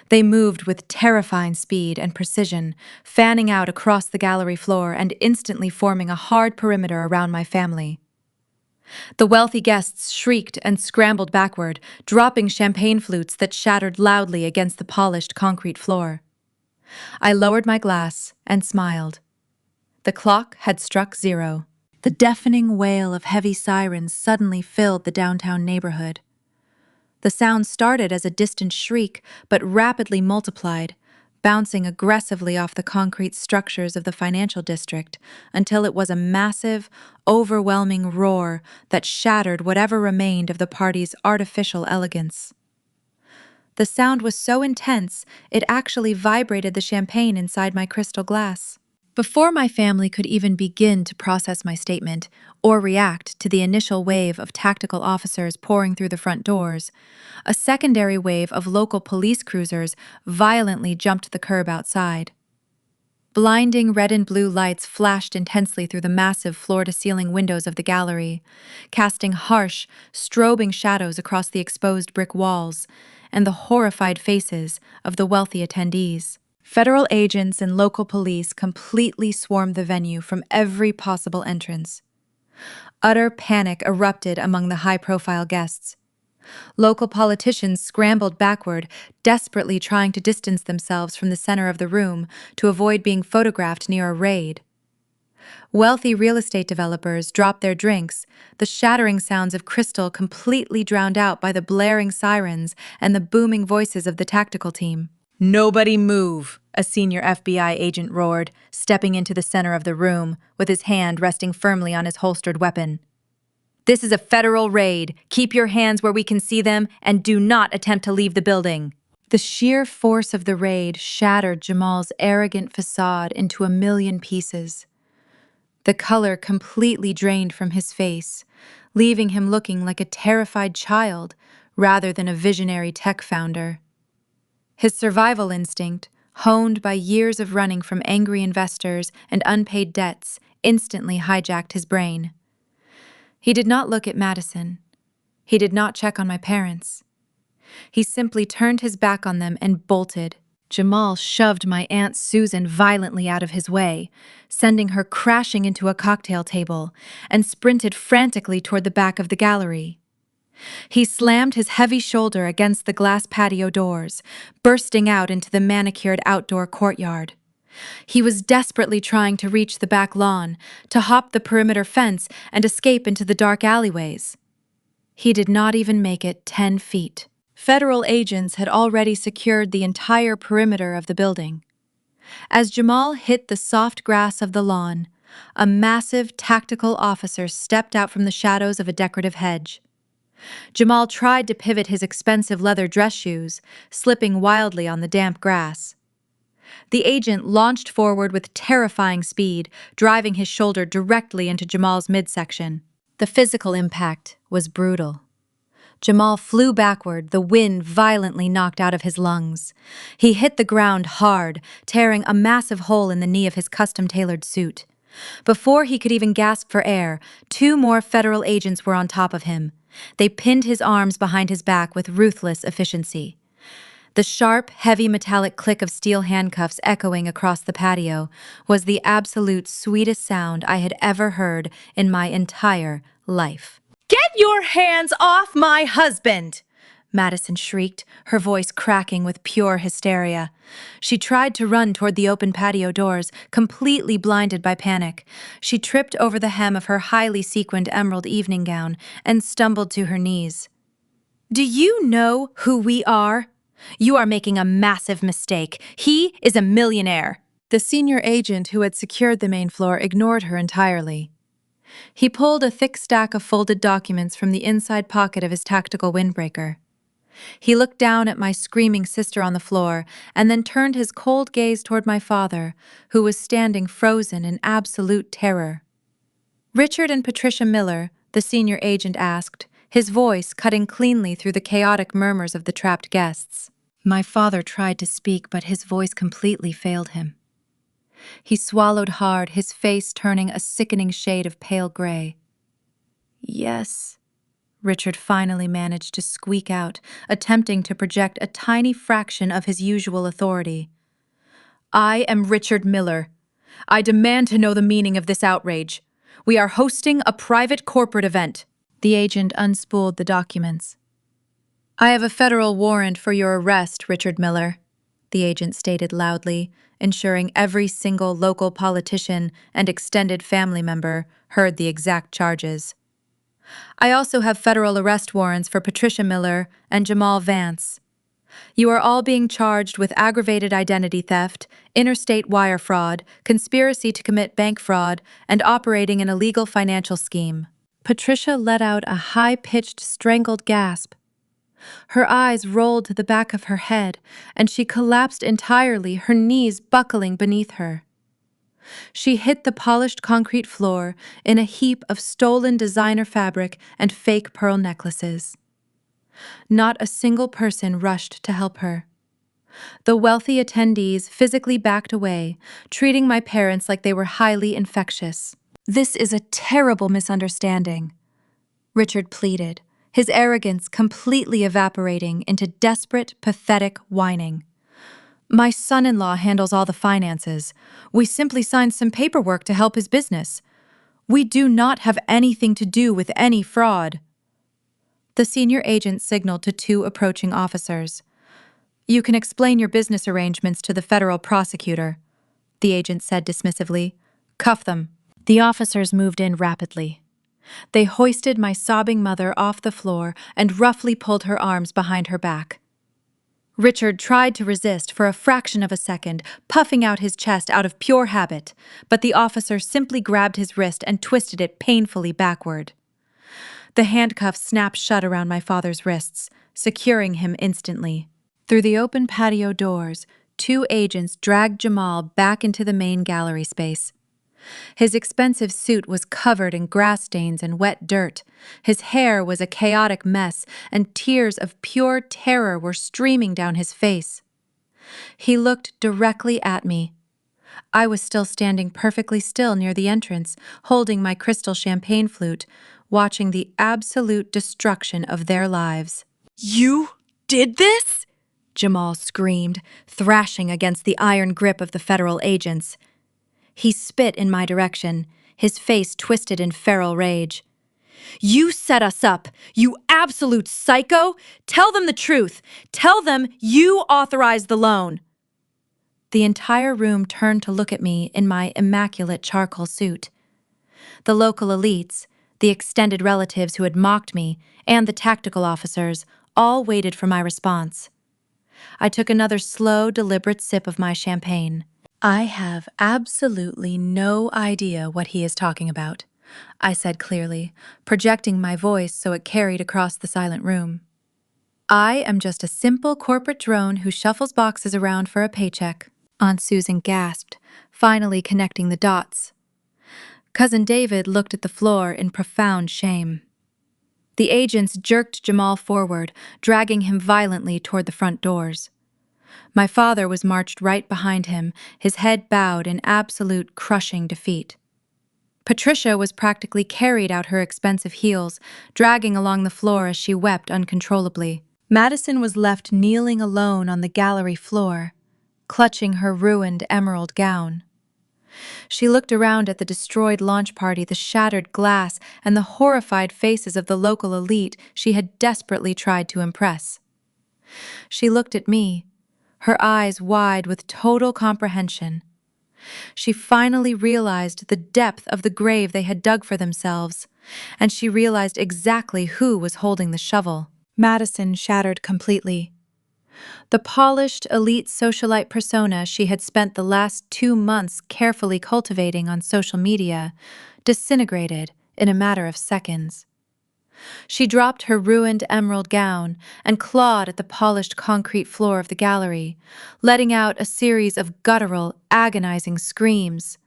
They moved with terrifying speed and precision, fanning out across the gallery floor and instantly forming a hard perimeter around my family. The wealthy guests shrieked and scrambled backward, dropping champagne flutes that shattered loudly against the polished concrete floor. I lowered my glass and smiled. The clock had struck 0. The deafening wail of heavy sirens suddenly filled the downtown neighborhood. The sound started as a distant shriek, but rapidly multiplied, bouncing aggressively off the concrete structures of the financial district until it was a massive, overwhelming roar that shattered whatever remained of the party's artificial elegance. The sound was so intense, it actually vibrated the champagne inside my crystal glass. Before my family could even begin to process my statement or react to the initial wave of tactical officers pouring through the front doors, a secondary wave of local police cruisers violently jumped the curb outside. Blinding red and blue lights flashed intensely through the massive floor-to-ceiling windows of the gallery, casting harsh, strobing shadows across the exposed brick walls and the horrified faces of the wealthy attendees. Federal agents and local police completely swarmed the venue from every possible entrance. Utter panic erupted among the high-profile guests. Local politicians scrambled backward, desperately trying to distance themselves from the center of the room to avoid being photographed near a raid. Wealthy real estate developers dropped their drinks, the shattering sounds of crystal completely drowned out by the blaring sirens and the booming voices of the tactical team. "Nobody move," a senior FBI agent roared, stepping into the center of the room, with his hand resting firmly on his holstered weapon. "This is a federal raid. Keep your hands where we can see them, and do not attempt to leave the building." The sheer force of the raid shattered Jamal's arrogant facade into a million pieces. The color completely drained from his face, leaving him looking like a terrified child rather than a visionary tech founder. His survival instinct, honed by years of running from angry investors and unpaid debts, instantly hijacked his brain. He did not look at Madison. He did not check on my parents. He simply turned his back on them and bolted. Jamal shoved my Aunt Susan violently out of his way, sending her crashing into a cocktail table, and sprinted frantically toward the back of the gallery. He slammed his heavy shoulder against the glass patio doors, bursting out into the manicured outdoor courtyard. He was desperately trying to reach the back lawn, to hop the perimeter fence and escape into the dark alleyways. He did not even make it 10 feet. Federal agents had already secured the entire perimeter of the building. As Jamal hit the soft grass of the lawn, a massive tactical officer stepped out from the shadows of a decorative hedge. Jamal tried to pivot his expensive leather dress shoes, slipping wildly on the damp grass. The agent launched forward with terrifying speed, driving his shoulder directly into Jamal's midsection. The physical impact was brutal. Jamal flew backward, the wind violently knocked out of his lungs. He hit the ground hard, tearing a massive hole in the knee of his custom-tailored suit. Before he could even gasp for air, 2 more federal agents were on top of him. They pinned his arms behind his back with ruthless efficiency. The sharp, heavy metallic click of steel handcuffs echoing across the patio was the absolute sweetest sound I had ever heard in my entire life. "Get your hands off my husband!" Madison shrieked, her voice cracking with pure hysteria. She tried to run toward the open patio doors, completely blinded by panic. She tripped over the hem of her highly sequined emerald evening gown and stumbled to her knees. "Do you know who we are? You are making a massive mistake. He is a millionaire." The senior agent who had secured the main floor ignored her entirely. He pulled a thick stack of folded documents from the inside pocket of his tactical windbreaker. He looked down at my screaming sister on the floor and then turned his cold gaze toward my father, who was standing frozen in absolute terror. "Richard and Patricia Miller," the senior agent asked, his voice cutting cleanly through the chaotic murmurs of the trapped guests. My father tried to speak, but his voice completely failed him. He swallowed hard, his face turning a sickening shade of pale gray. "Yes," Richard finally managed to squeak out, attempting to project a tiny fraction of his usual authority. "I am Richard Miller. I demand to know the meaning of this outrage. We are hosting a private corporate event." The agent unspooled the documents. "I have a federal warrant for your arrest, Richard Miller," the agent stated loudly, ensuring every single local politician and extended family member heard the exact charges. "I also have federal arrest warrants for Patricia Miller and Jamal Vance. You are all being charged with aggravated identity theft, interstate wire fraud, conspiracy to commit bank fraud, and operating an illegal financial scheme." Patricia let out a high-pitched, strangled gasp. Her eyes rolled to the back of her head, and she collapsed entirely, her knees buckling beneath her. She hit the polished concrete floor in a heap of stolen designer fabric and fake pearl necklaces. Not a single person rushed to help her. The wealthy attendees physically backed away, treating my parents like they were highly infectious. "This is a terrible misunderstanding," Richard pleaded, his arrogance completely evaporating into desperate, pathetic whining. "My son-in-law handles all the finances. We simply signed some paperwork to help his business. We do not have anything to do with any fraud." The senior agent signaled to two approaching officers. "You can explain your business arrangements to the federal prosecutor," the agent said dismissively. "Cuff them." The officers moved in rapidly. They hoisted my sobbing mother off the floor and roughly pulled her arms behind her back. Richard tried to resist for a fraction of a second, puffing out his chest out of pure habit, but the officer simply grabbed his wrist and twisted it painfully backward. The handcuffs snapped shut around my father's wrists, securing him instantly. Through the open patio doors, two agents dragged Jamal back into the main gallery space. His expensive suit was covered in grass stains and wet dirt. His hair was a chaotic mess, and tears of pure terror were streaming down his face. He looked directly at me. I was still standing perfectly still near the entrance, holding my crystal champagne flute, watching the absolute destruction of their lives. "You did this?" Jamal screamed, thrashing against the iron grip of the federal agents. He spit in my direction, his face twisted in feral rage. "You set us up, you absolute psycho! Tell them the truth! Tell them you authorized the loan!" The entire room turned to look at me in my immaculate charcoal suit. The local elites, the extended relatives who had mocked me, and the tactical officers all waited for my response. I took another slow, deliberate sip of my champagne. "I have absolutely no idea what he is talking about," I said clearly, projecting my voice so it carried across the silent room. "I am just a simple corporate drone who shuffles boxes around for a paycheck." Aunt Susan gasped, finally connecting the dots. Cousin David looked at the floor in profound shame. The agents jerked Jamal forward, dragging him violently toward the front doors. My father was marched right behind him, his head bowed in absolute crushing defeat. Patricia was practically carried out her expensive heels, dragging along the floor as she wept uncontrollably. Madison was left kneeling alone on the gallery floor, clutching her ruined emerald gown. She looked around at the destroyed launch party, the shattered glass, and the horrified faces of the local elite she had desperately tried to impress. She looked at me, her eyes wide with total comprehension. She finally realized the depth of the grave they had dug for themselves, and she realized exactly who was holding the shovel. Madison shattered completely. The polished, elite socialite persona she had spent the last 2 months carefully cultivating on social media disintegrated in a matter of seconds. She dropped her ruined emerald gown and clawed at the polished concrete floor of the gallery, letting out a series of guttural, agonizing screams.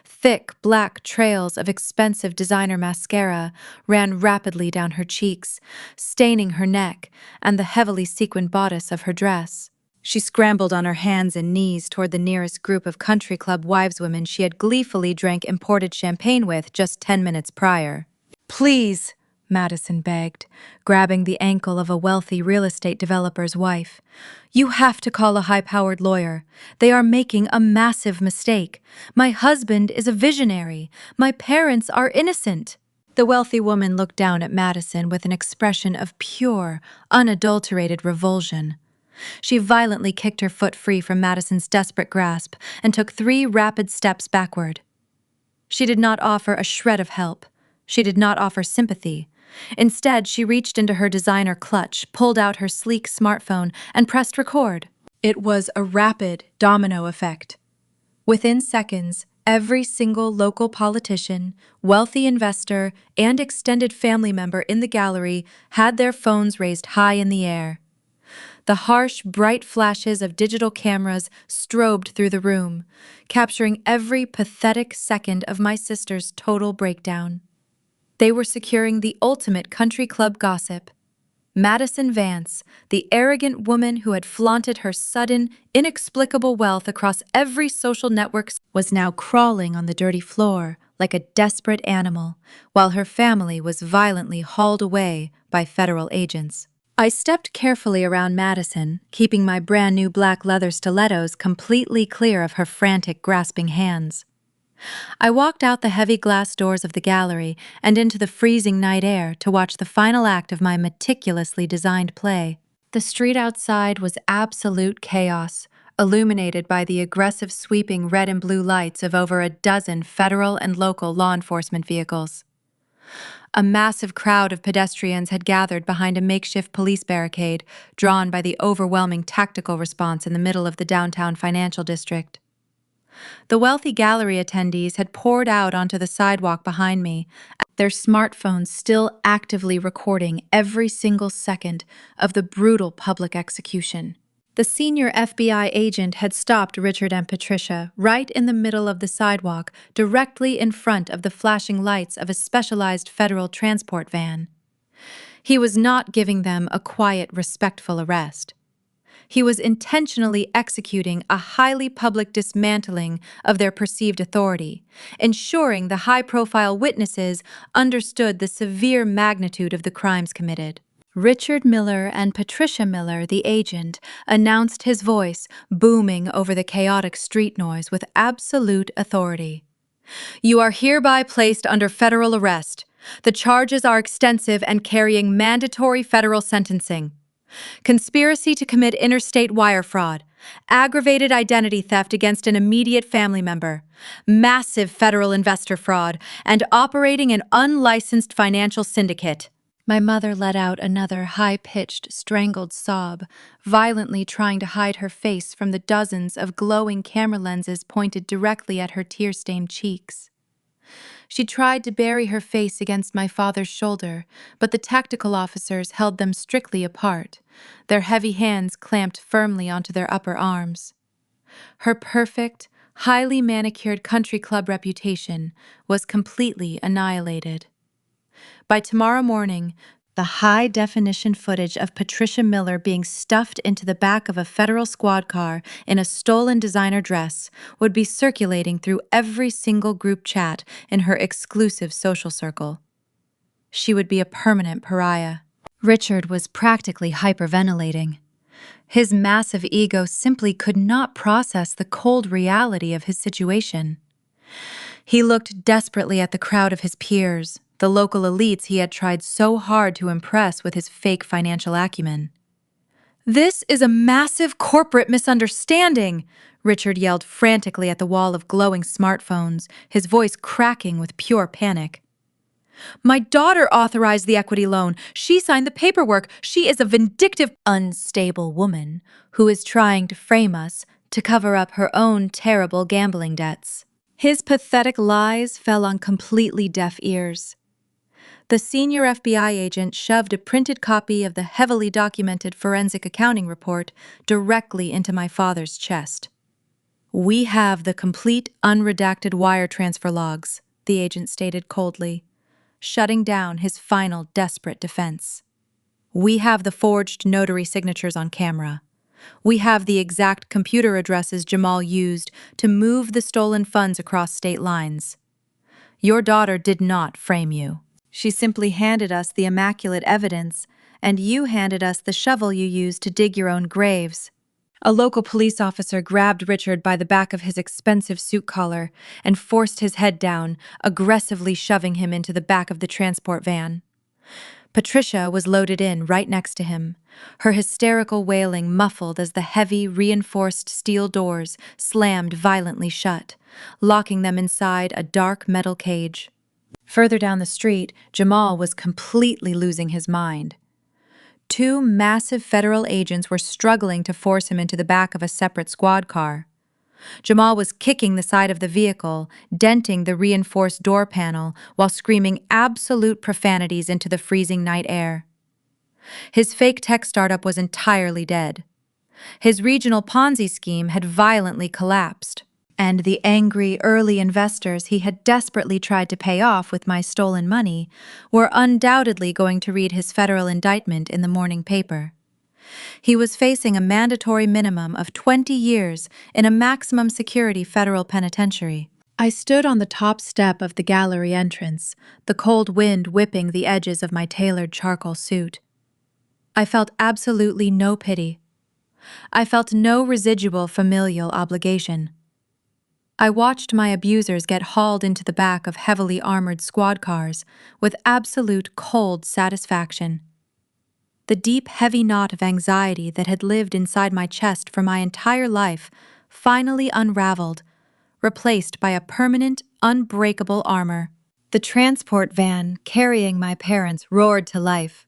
Thick, black trails of expensive designer mascara ran rapidly down her cheeks, staining her neck and the heavily sequined bodice of her dress. She scrambled on her hands and knees toward the nearest group of country club wiveswomen she had gleefully drank imported champagne with just 10 minutes prior. "Please," Madison begged, grabbing the ankle of a wealthy real estate developer's wife. "You have to call a high-powered lawyer. They are making a massive mistake. My husband is a visionary. My parents are innocent." The wealthy woman looked down at Madison with an expression of pure, unadulterated revulsion. She violently kicked her foot free from Madison's desperate grasp and took 3 rapid steps backward. She did not offer a shred of help. She did not offer sympathy. Instead, she reached into her designer clutch, pulled out her sleek smartphone, and pressed record. It was a rapid domino effect. Within seconds, every single local politician, wealthy investor, and extended family member in the gallery had their phones raised high in the air. The harsh, bright flashes of digital cameras strobed through the room, capturing every pathetic second of my sister's total breakdown. They were securing the ultimate country club gossip. Madison Vance, the arrogant woman who had flaunted her sudden, inexplicable wealth across every social network, was now crawling on the dirty floor like a desperate animal, while her family was violently hauled away by federal agents. I stepped carefully around Madison, keeping my brand new black leather stilettos completely clear of her frantic, grasping hands. I walked out the heavy glass doors of the gallery and into the freezing night air to watch the final act of my meticulously designed play. The street outside was absolute chaos, illuminated by the aggressive sweeping red and blue lights of over a dozen federal and local law enforcement vehicles. A massive crowd of pedestrians had gathered behind a makeshift police barricade, drawn by the overwhelming tactical response in the middle of the downtown financial district. The wealthy gallery attendees had poured out onto the sidewalk behind me, their smartphones still actively recording every single second of the brutal public execution. The senior FBI agent had stopped Richard and Patricia right in the middle of the sidewalk, directly in front of the flashing lights of a specialized federal transport van. He was not giving them a quiet, respectful arrest. He was intentionally executing a highly public dismantling of their perceived authority, ensuring the high-profile witnesses understood the severe magnitude of the crimes committed. Richard Miller and Patricia Miller, the agent, announced, his voice booming over the chaotic street noise with absolute authority. "You are hereby placed under federal arrest. The charges are extensive and carrying mandatory federal sentencing. Conspiracy to commit interstate wire fraud, aggravated identity theft against an immediate family member, massive federal investor fraud, and operating an unlicensed financial syndicate." My mother let out another high-pitched, strangled sob, violently trying to hide her face from the dozens of glowing camera lenses pointed directly at her tear-stained cheeks. She tried to bury her face against my father's shoulder, but the tactical officers held them strictly apart, their heavy hands clamped firmly onto their upper arms. Her perfect, highly manicured country club reputation was completely annihilated. By tomorrow morning, the high-definition footage of Patricia Miller being stuffed into the back of a federal squad car in a stolen designer dress would be circulating through every single group chat in her exclusive social circle. She would be a permanent pariah. Richard was practically hyperventilating. His massive ego simply could not process the cold reality of his situation. He looked desperately at the crowd of his peers, the local elites he had tried so hard to impress with his fake financial acumen. "This is a massive corporate misunderstanding," Richard yelled frantically at the wall of glowing smartphones, his voice cracking with pure panic. "My daughter authorized the equity loan. She signed the paperwork. She is a vindictive, unstable woman who is trying to frame us to cover up her own terrible gambling debts." His pathetic lies fell on completely deaf ears. The senior FBI agent shoved a printed copy of the heavily documented forensic accounting report directly into my father's chest. "We have the complete, unredacted wire transfer logs," the agent stated coldly, shutting down his final desperate defense. "We have the forged notary signatures on camera. We have the exact computer addresses Jamal used to move the stolen funds across state lines. Your daughter did not frame you. She simply handed us the immaculate evidence, and you handed us the shovel you used to dig your own graves." A local police officer grabbed Richard by the back of his expensive suit collar and forced his head down, aggressively shoving him into the back of the transport van. Patricia was loaded in right next to him, her hysterical wailing muffled as the heavy, reinforced steel doors slammed violently shut, locking them inside a dark metal cage. Further down the street, Jamal was completely losing his mind. Two massive federal agents were struggling to force him into the back of a separate squad car. Jamal was kicking the side of the vehicle, denting the reinforced door panel, while screaming absolute profanities into the freezing night air. His fake tech startup was entirely dead. His regional Ponzi scheme had violently collapsed, and the angry early investors he had desperately tried to pay off with my stolen money were undoubtedly going to read his federal indictment in the morning paper. He was facing a mandatory minimum of 20 years in a maximum security federal penitentiary. I stood on the top step of the gallery entrance, the cold wind whipping the edges of my tailored charcoal suit. I felt absolutely no pity. I felt no residual familial obligation. I watched my abusers get hauled into the back of heavily armored squad cars with absolute cold satisfaction. The deep, heavy knot of anxiety that had lived inside my chest for my entire life finally unraveled, replaced by a permanent, unbreakable armor. The transport van carrying my parents roared to life.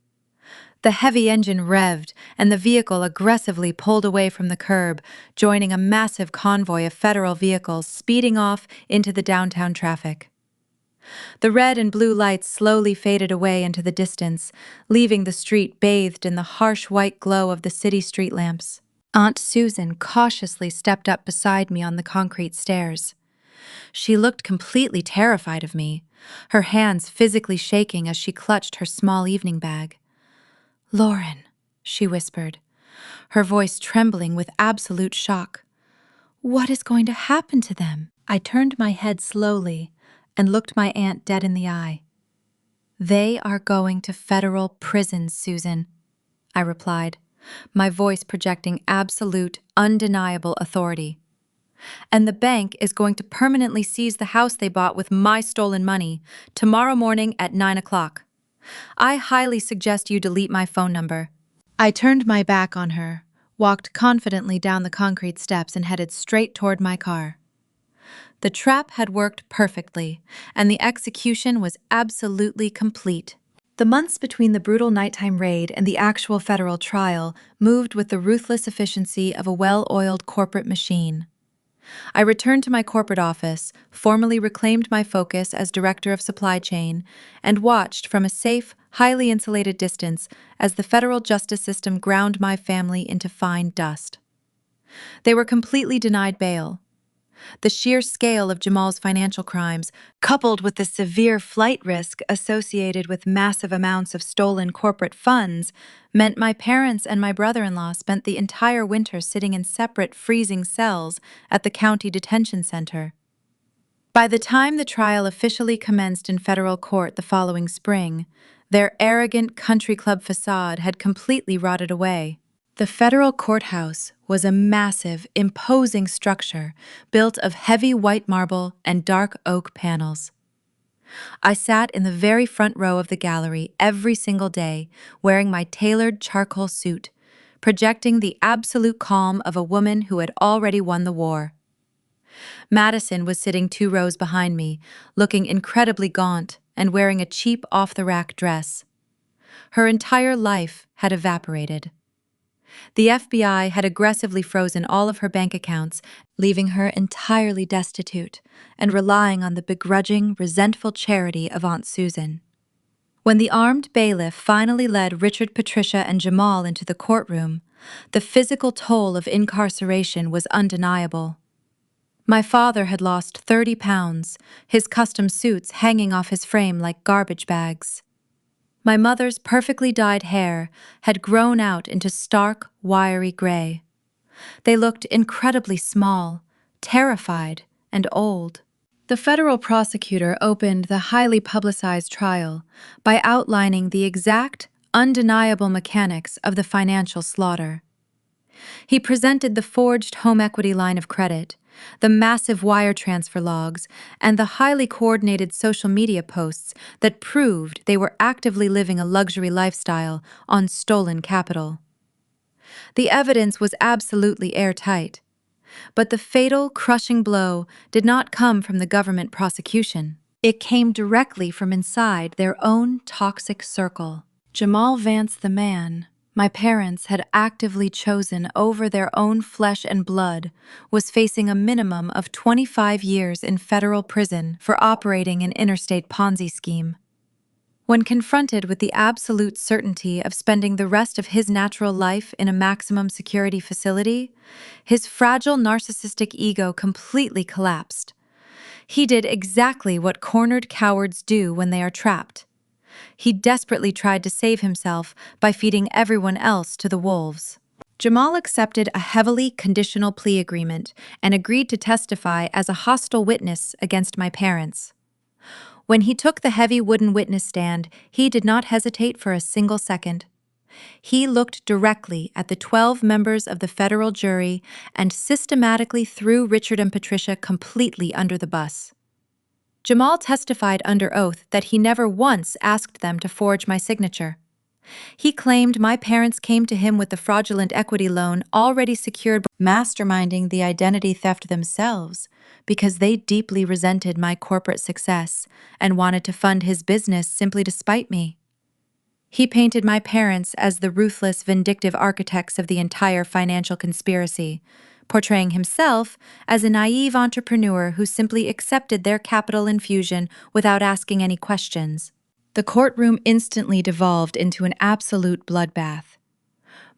The heavy engine revved, and the vehicle aggressively pulled away from the curb, joining a massive convoy of federal vehicles speeding off into the downtown traffic. The red and blue lights slowly faded away into the distance, leaving the street bathed in the harsh white glow of the city street lamps. Aunt Susan cautiously stepped up beside me on the concrete stairs. She looked completely terrified of me, her hands physically shaking as she clutched her small evening bag. "Lauren," she whispered, her voice trembling with absolute shock. "What is going to happen to them?" I turned my head slowly and looked my aunt dead in the eye. "They are going to federal prison, Susan," I replied, my voice projecting absolute, undeniable authority. "And the bank is going to permanently seize the house they bought with my stolen money tomorrow morning at 9 o'clock. I highly suggest you delete my phone number." I turned my back on her, walked confidently down the concrete steps and headed straight toward my car. The trap had worked perfectly, and the execution was absolutely complete. The months between the brutal nighttime raid and the actual federal trial moved with the ruthless efficiency of a well-oiled corporate machine. I returned to my corporate office, formally reclaimed my focus as director of supply chain, and watched from a safe, highly insulated distance as the federal justice system ground my family into fine dust. They were completely denied bail. The sheer scale of Jamal's financial crimes, coupled with the severe flight risk associated with massive amounts of stolen corporate funds, meant my parents and my brother-in-law spent the entire winter sitting in separate freezing cells at the county detention center. By the time the trial officially commenced in federal court the following spring, their arrogant country club facade had completely rotted away. The federal courthouse was a massive, imposing structure built of heavy white marble and dark oak panels. I sat in the very front row of the gallery every single day, wearing my tailored charcoal suit, projecting the absolute calm of a woman who had already won the war. Madison was sitting 2 rows behind me, looking incredibly gaunt and wearing a cheap off-the-rack dress. Her entire life had evaporated. The FBI had aggressively frozen all of her bank accounts, leaving her entirely destitute and relying on the begrudging, resentful charity of Aunt Susan. When the armed bailiff finally led Richard, Patricia, and Jamal into the courtroom, the physical toll of incarceration was undeniable. My father had lost 30 pounds, his custom suits hanging off his frame like garbage bags. My mother's perfectly dyed hair had grown out into stark, wiry gray. They looked incredibly small, terrified, and old. The federal prosecutor opened the highly publicized trial by outlining the exact, undeniable mechanics of the financial slaughter. He presented the forged home equity line of credit, the massive wire transfer logs, and the highly coordinated social media posts that proved they were actively living a luxury lifestyle on stolen capital. The evidence was absolutely airtight, but the fatal, crushing blow did not come from the government prosecution. It came directly from inside their own toxic circle. Jamal Vance, the man my parents had actively chosen over their own flesh and blood, was facing a minimum of 25 years in federal prison for operating an interstate Ponzi scheme. When confronted with the absolute certainty of spending the rest of his natural life in a maximum security facility, his fragile narcissistic ego completely collapsed. He did exactly what cornered cowards do when they are trapped. He desperately tried to save himself by feeding everyone else to the wolves. Jamal accepted a heavily conditional plea agreement and agreed to testify as a hostile witness against my parents. When he took the heavy wooden witness stand, he did not hesitate for a single second. He looked directly at the 12 members of the federal jury and systematically threw Richard and Patricia completely under the bus. Jamal testified under oath that he never once asked them to forge my signature. He claimed my parents came to him with the fraudulent equity loan already secured, masterminding the identity theft themselves because they deeply resented my corporate success and wanted to fund his business simply to spite me. He painted my parents as the ruthless, vindictive architects of the entire financial conspiracy, portraying himself as a naive entrepreneur who simply accepted their capital infusion without asking any questions. The courtroom instantly devolved into an absolute bloodbath.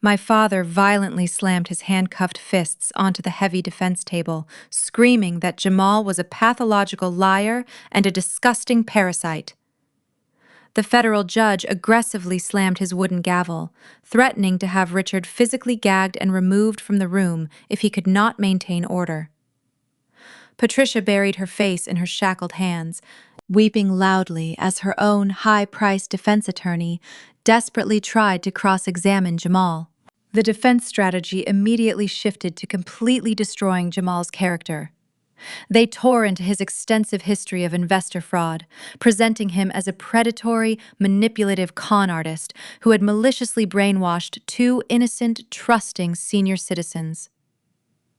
My father violently slammed his handcuffed fists onto the heavy defense table, screaming that Jamal was a pathological liar and a disgusting parasite. The federal judge aggressively slammed his wooden gavel, threatening to have Richard physically gagged and removed from the room if he could not maintain order. Patricia buried her face in her shackled hands, weeping loudly as her own high-priced defense attorney desperately tried to cross-examine Jamal. The defense strategy immediately shifted to completely destroying Jamal's character. They tore into his extensive history of investor fraud, presenting him as a predatory, manipulative con artist who had maliciously brainwashed 2 innocent, trusting senior citizens.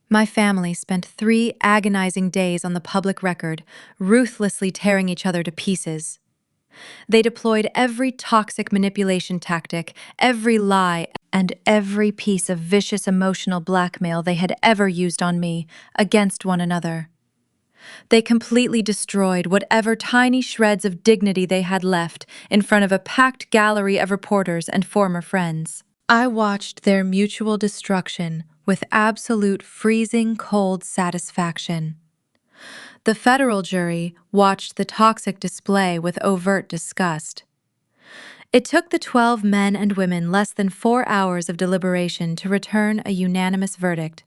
My family spent 3 agonizing days on the public record, ruthlessly tearing each other to pieces. They deployed every toxic manipulation tactic, every lie, and every piece of vicious emotional blackmail they had ever used on me against one another. They completely destroyed whatever tiny shreds of dignity they had left in front of a packed gallery of reporters and former friends. I watched their mutual destruction with absolute freezing cold satisfaction. The federal jury watched the toxic display with overt disgust. It took the 12 men and women less than 4 hours of deliberation to return a unanimous verdict.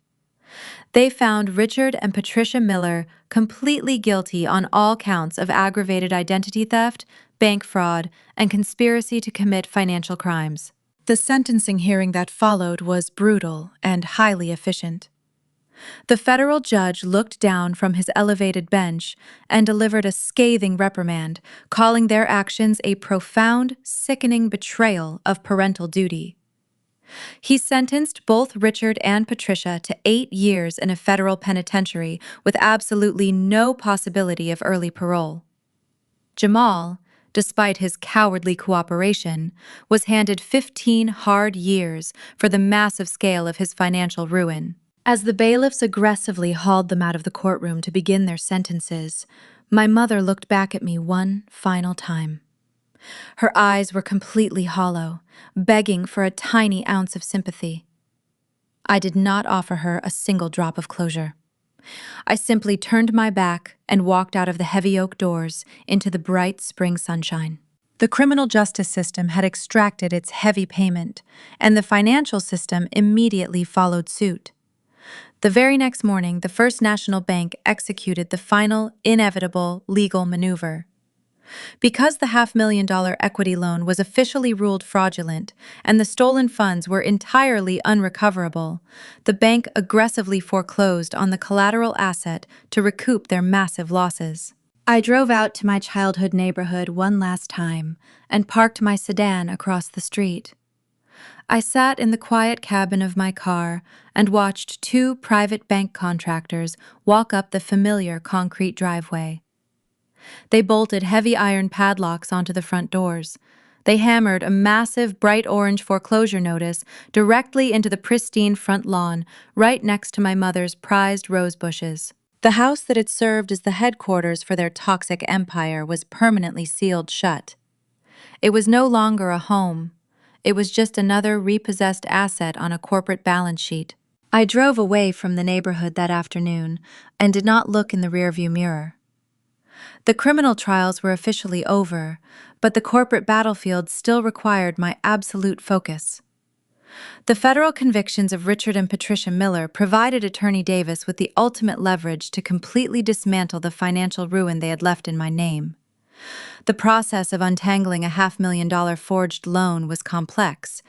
They found Richard and Patricia Miller completely guilty on all counts of aggravated identity theft, bank fraud, and conspiracy to commit financial crimes. The sentencing hearing that followed was brutal and highly efficient. The federal judge looked down from his elevated bench and delivered a scathing reprimand, calling their actions a profound, sickening betrayal of parental duty. He sentenced both Richard and Patricia to 8 years in a federal penitentiary with absolutely no possibility of early parole. Jamal, despite his cowardly cooperation, was handed 15 hard years for the massive scale of his financial ruin. As the bailiffs aggressively hauled them out of the courtroom to begin their sentences, my mother looked back at me one final time. Her eyes were completely hollow, begging for a tiny ounce of sympathy. I did not offer her a single drop of closure. I simply turned my back and walked out of the heavy oak doors into the bright spring sunshine. The criminal justice system had extracted its heavy payment, and the financial system immediately followed suit. The very next morning, the First National Bank executed the final, inevitable legal maneuver. Because the $500,000 equity loan was officially ruled fraudulent and the stolen funds were entirely unrecoverable, the bank aggressively foreclosed on the collateral asset to recoup their massive losses. I drove out to my childhood neighborhood one last time and parked my sedan across the street. I sat in the quiet cabin of my car and watched 2 private bank contractors walk up the familiar concrete driveway. They bolted heavy iron padlocks onto the front doors. They hammered a massive bright orange foreclosure notice directly into the pristine front lawn right next to my mother's prized rose bushes. The house that had served as the headquarters for their toxic empire was permanently sealed shut. It was no longer a home. It was just another repossessed asset on a corporate balance sheet. I drove away from the neighborhood that afternoon and did not look in the rearview mirror. The criminal trials were officially over, but the corporate battlefield still required my absolute focus. The federal convictions of Richard and Patricia Miller provided Attorney Davis with the ultimate leverage to completely dismantle the financial ruin they had left in my name. The process of untangling a $500,000 forged loan was complex,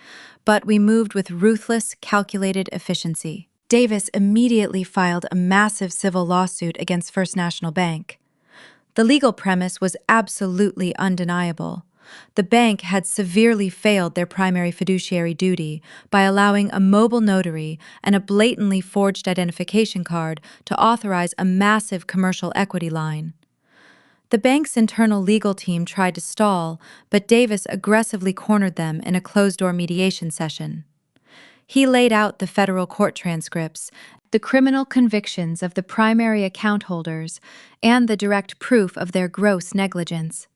but we moved with ruthless, calculated efficiency. Davis immediately filed a massive civil lawsuit against First National Bank. The legal premise was absolutely undeniable. The bank had severely failed their primary fiduciary duty by allowing a mobile notary and a blatantly forged identification card to authorize a massive commercial equity line. The bank's internal legal team tried to stall, but Davis aggressively cornered them in a closed-door mediation session. He laid out the federal court transcripts, the criminal convictions of the primary account holders, and the direct proof of their gross negligence.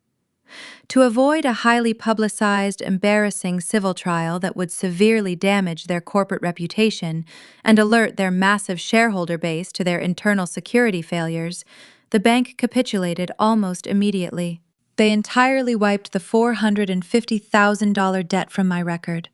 To avoid a highly publicized, embarrassing civil trial that would severely damage their corporate reputation and alert their massive shareholder base to their internal security failures, the bank capitulated almost immediately. They entirely wiped the $450,000 debt from my record.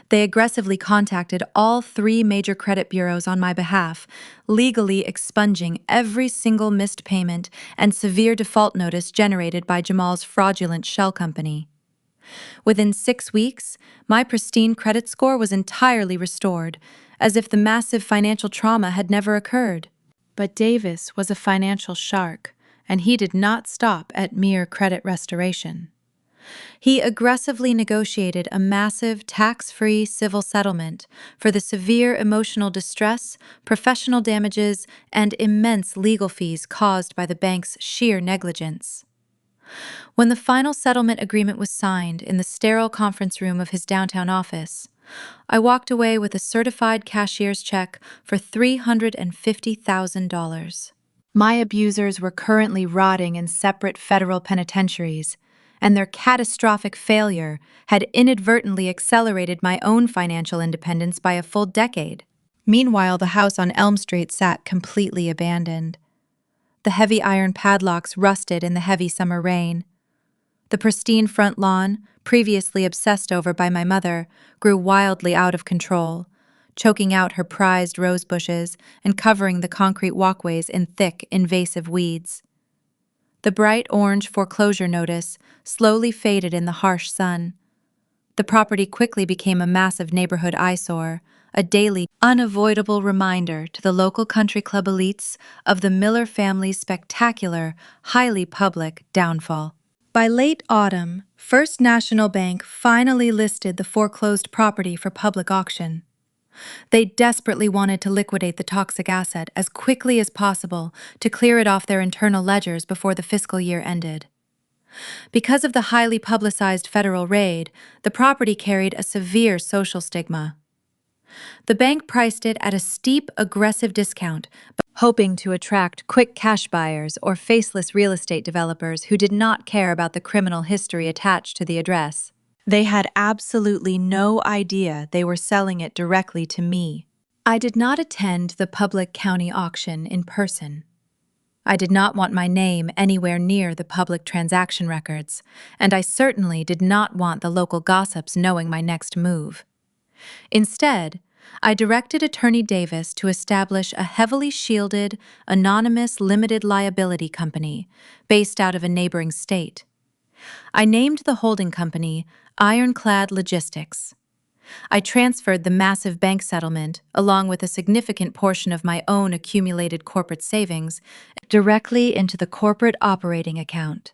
They aggressively contacted all 3 major credit bureaus on my behalf, legally expunging every single missed payment and severe default notice generated by Jamal's fraudulent shell company. Within 6 weeks, my pristine credit score was entirely restored, as if the massive financial trauma had never occurred. But Davis was a financial shark, and he did not stop at mere credit restoration. He aggressively negotiated a massive tax-free civil settlement for the severe emotional distress, professional damages, and immense legal fees caused by the bank's sheer negligence. When the final settlement agreement was signed in the sterile conference room of his downtown office, I walked away with a certified cashier's check for $350,000. My abusers were currently rotting in separate federal penitentiaries, and their catastrophic failure had inadvertently accelerated my own financial independence by a full decade. Meanwhile, the house on Elm Street sat completely abandoned. The heavy iron padlocks rusted in the heavy summer rain. The pristine front lawn, previously obsessed over by my mother, grew wildly out of control, choking out her prized rose bushes and covering the concrete walkways in thick, invasive weeds. The bright orange foreclosure notice slowly faded in the harsh sun. The property quickly became a massive neighborhood eyesore, a daily, unavoidable reminder to the local country club elites of the Miller family's spectacular, highly public downfall. By late autumn, First National Bank finally listed the foreclosed property for public auction. They desperately wanted to liquidate the toxic asset as quickly as possible to clear it off their internal ledgers before the fiscal year ended. Because of the highly publicized federal raid, the property carried a severe social stigma. The bank priced it at a steep, aggressive discount, hoping to attract quick cash buyers or faceless real estate developers who did not care about the criminal history attached to the address. They had absolutely no idea they were selling it directly to me. I did not attend the public county auction in person. I did not want my name anywhere near the public transaction records, and I certainly did not want the local gossips knowing my next move. Instead, I directed Attorney Davis to establish a heavily shielded, anonymous limited liability company based out of a neighboring state. I named the holding company Ironclad Logistics. I transferred the massive bank settlement, along with a significant portion of my own accumulated corporate savings, directly into the corporate operating account.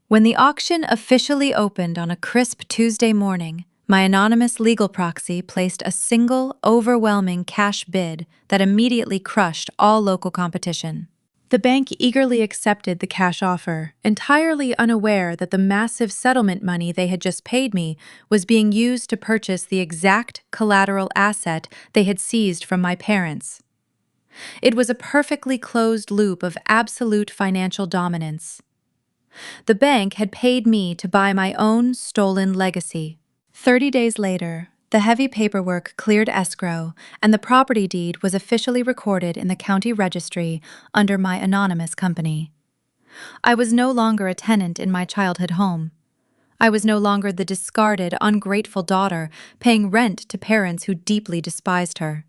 When the auction officially opened on a crisp Tuesday morning, my anonymous legal proxy placed a single, overwhelming cash bid that immediately crushed all local competition. The bank eagerly accepted the cash offer, entirely unaware that the massive settlement money they had just paid me was being used to purchase the exact collateral asset they had seized from my parents. It was a perfectly closed loop of absolute financial dominance. The bank had paid me to buy my own stolen legacy. 30 days later, the heavy paperwork cleared escrow, and the property deed was officially recorded in the county registry under my anonymous company. I was no longer a tenant in my childhood home. I was no longer the discarded, ungrateful daughter paying rent to parents who deeply despised her.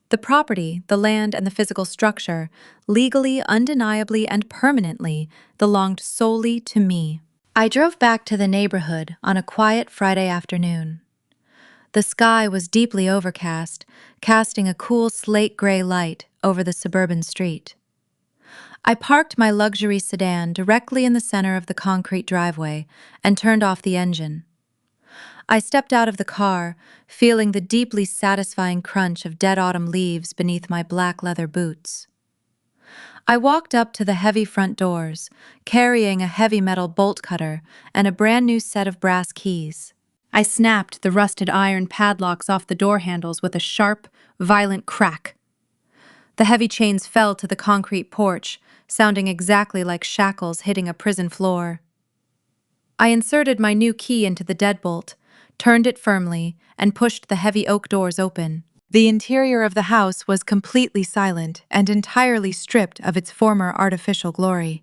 The property, the land, and the physical structure, legally, undeniably, and permanently, belonged solely to me. I drove back to the neighborhood on a quiet Friday afternoon. The sky was deeply overcast, casting a cool slate-gray light over the suburban street. I parked my luxury sedan directly in the center of the concrete driveway and turned off the engine. I stepped out of the car, feeling the deeply satisfying crunch of dead autumn leaves beneath my black leather boots. I walked up to the heavy front doors, carrying a heavy metal bolt cutter and a brand new set of brass keys. I snapped the rusted iron padlocks off the door handles with a sharp, violent crack. The heavy chains fell to the concrete porch, sounding exactly like shackles hitting a prison floor. I inserted my new key into the deadbolt, turned it firmly, and pushed the heavy oak doors open. The interior of the house was completely silent and entirely stripped of its former artificial glory.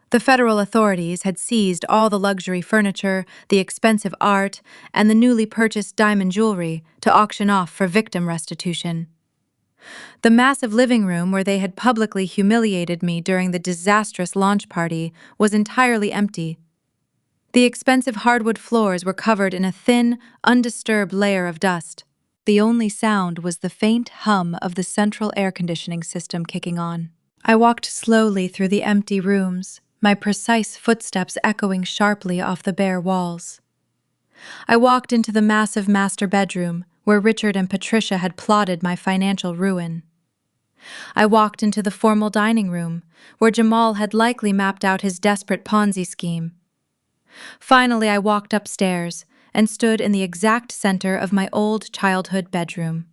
The federal authorities had seized all the luxury furniture, the expensive art, and the newly purchased diamond jewelry to auction off for victim restitution. The massive living room where they had publicly humiliated me during the disastrous launch party was entirely empty. The expensive hardwood floors were covered in a thin, undisturbed layer of dust. The only sound was the faint hum of the central air conditioning system kicking on. I walked slowly through the empty rooms, my precise footsteps echoing sharply off the bare walls. I walked into the massive master bedroom, where Richard and Patricia had plotted my financial ruin. I walked into the formal dining room, where Jamal had likely mapped out his desperate Ponzi scheme. Finally, I walked upstairs and stood in the exact center of my old childhood bedroom.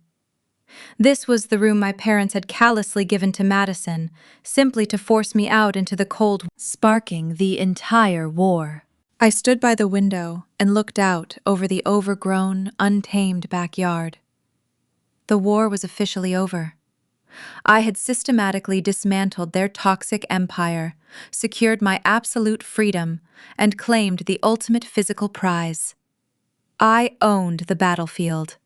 This was the room my parents had callously given to Madison, simply to force me out into the cold, sparking the entire war. I stood by the window and looked out over the overgrown, untamed backyard. The war was officially over. I had systematically dismantled their toxic empire, secured my absolute freedom, and claimed the ultimate physical prize. I owned the battlefield.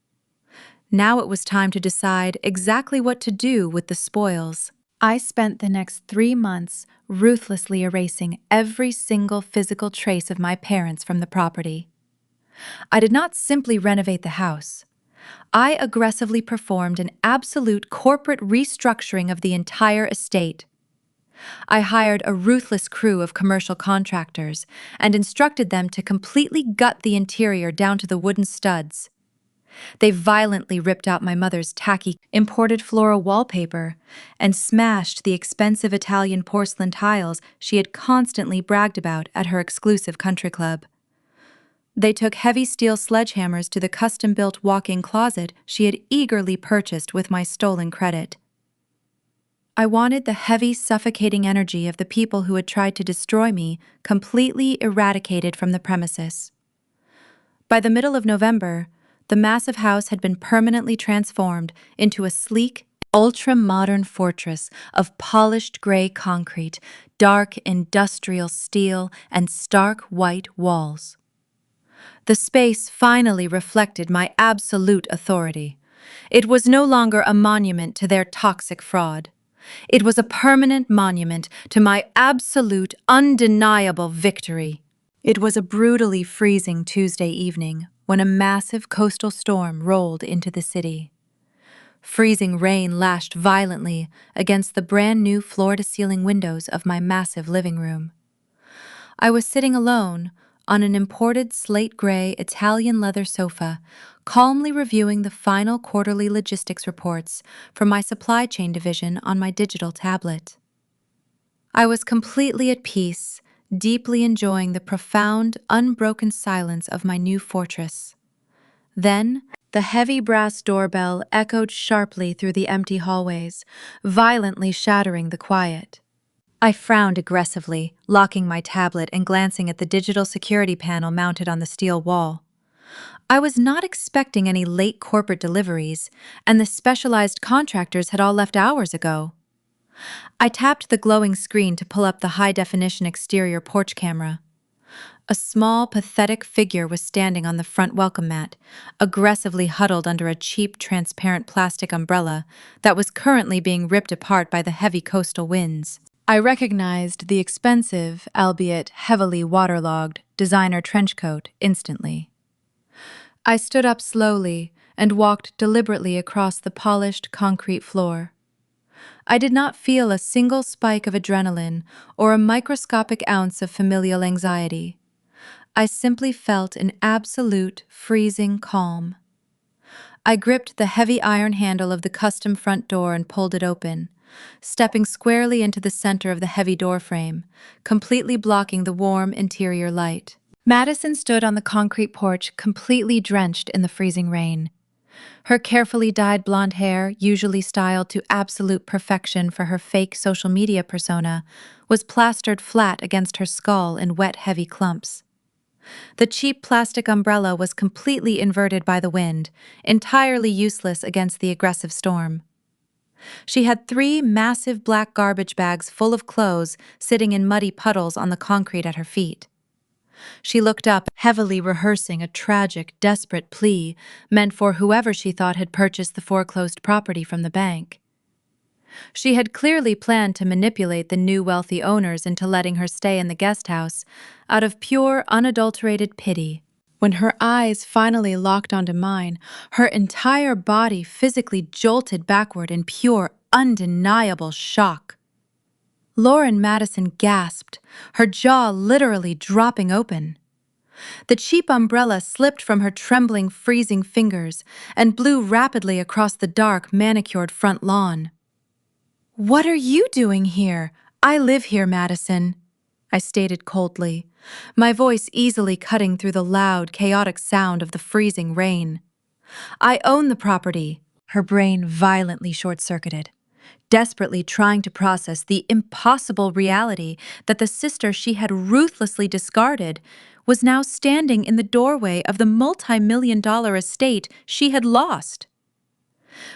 Now it was time to decide exactly what to do with the spoils. I spent the next 3 months ruthlessly erasing every single physical trace of my parents from the property. I did not simply renovate the house. I aggressively performed an absolute corporate restructuring of the entire estate. I hired a ruthless crew of commercial contractors and instructed them to completely gut the interior down to the wooden studs. They violently ripped out my mother's tacky imported floral wallpaper and smashed the expensive Italian porcelain tiles she had constantly bragged about at her exclusive country club. They took heavy steel sledgehammers to the custom-built walk-in closet she had eagerly purchased with my stolen credit. I wanted the heavy, suffocating energy of the people who had tried to destroy me completely eradicated from the premises. By the middle of November, the massive house had been permanently transformed into a sleek, ultra-modern fortress of polished gray concrete, dark industrial steel, and stark white walls. The space finally reflected my absolute authority. It was no longer a monument to their toxic fraud. It was a permanent monument to my absolute, undeniable victory. It was a brutally freezing Tuesday evening when a massive coastal storm rolled into the city. Freezing rain lashed violently against the brand-new floor-to-ceiling windows of my massive living room. I was sitting alone on an imported slate-gray Italian leather sofa, calmly reviewing the final quarterly logistics reports from my supply chain division on my digital tablet. I was completely at peace, deeply enjoying the profound, unbroken silence of my new fortress. Then, the heavy brass doorbell echoed sharply through the empty hallways, violently shattering the quiet. I frowned aggressively, locking my tablet and glancing at the digital security panel mounted on the steel wall. I was not expecting any late corporate deliveries, and the specialized contractors had all left hours ago. I tapped the glowing screen to pull up the high-definition exterior porch camera. A small, pathetic figure was standing on the front welcome mat, aggressively huddled under a cheap, transparent plastic umbrella that was currently being ripped apart by the heavy coastal winds. I recognized the expensive, albeit heavily waterlogged, designer trench coat instantly. I stood up slowly and walked deliberately across the polished concrete floor. I did not feel a single spike of adrenaline or a microscopic ounce of familial anxiety. I simply felt an absolute, freezing calm. I gripped the heavy iron handle of the custom front door and pulled it open, stepping squarely into the center of the heavy door frame, completely blocking the warm interior light. Madison stood on the concrete porch, completely drenched in the freezing rain. Her carefully dyed blonde hair, usually styled to absolute perfection for her fake social media persona, was plastered flat against her skull in wet, heavy clumps. The cheap plastic umbrella was completely inverted by the wind, entirely useless against the aggressive storm. She had 3 massive black garbage bags full of clothes sitting in muddy puddles on the concrete at her feet. She looked up, heavily rehearsing a tragic, desperate plea meant for whoever she thought had purchased the foreclosed property from the bank. She had clearly planned to manipulate the new wealthy owners into letting her stay in the guest house out of pure, unadulterated pity. When her eyes finally locked onto mine, her entire body physically jolted backward in pure, undeniable shock. Lauren Madison gasped, her jaw literally dropping open. The cheap umbrella slipped from her trembling, freezing fingers and blew rapidly across the dark, manicured front lawn. "What are you doing here? I live here, Madison," I stated coldly, my voice easily cutting through the loud, chaotic sound of the freezing rain. "I own the property." Her brain violently short-circuited, desperately trying to process the impossible reality that the sister she had ruthlessly discarded was now standing in the doorway of the multi-million-dollar estate she had lost.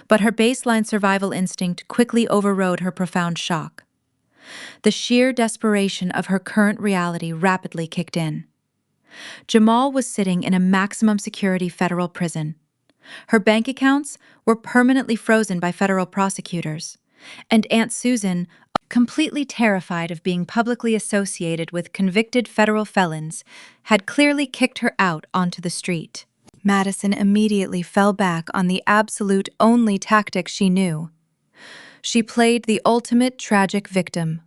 But her baseline survival instinct quickly overrode her profound shock. The sheer desperation of her current reality rapidly kicked in. Jamal was sitting in a maximum security federal prison. Her bank accounts were permanently frozen by federal prosecutors, and Aunt Susan completely terrified of being publicly associated with convicted federal felons, had clearly kicked her out onto the street. Madison immediately fell back on the absolute only tactic she knew. She played the ultimate tragic victim.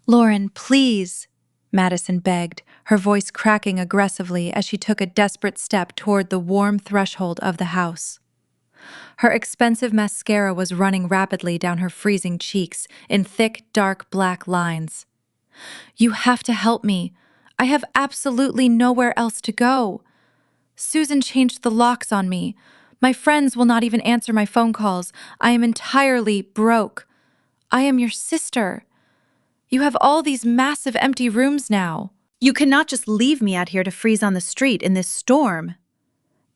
"Lauren, please," Madison begged, her voice cracking aggressively as she took a desperate step toward the warm threshold of the house. Her expensive mascara was running rapidly down her freezing cheeks in thick, dark black lines. "You have to help me. I have absolutely nowhere else to go. Susan changed the locks on me. My friends will not even answer my phone calls. I am entirely broke. I am your sister. You have all these massive empty rooms now. You cannot just leave me out here to freeze on the street in this storm.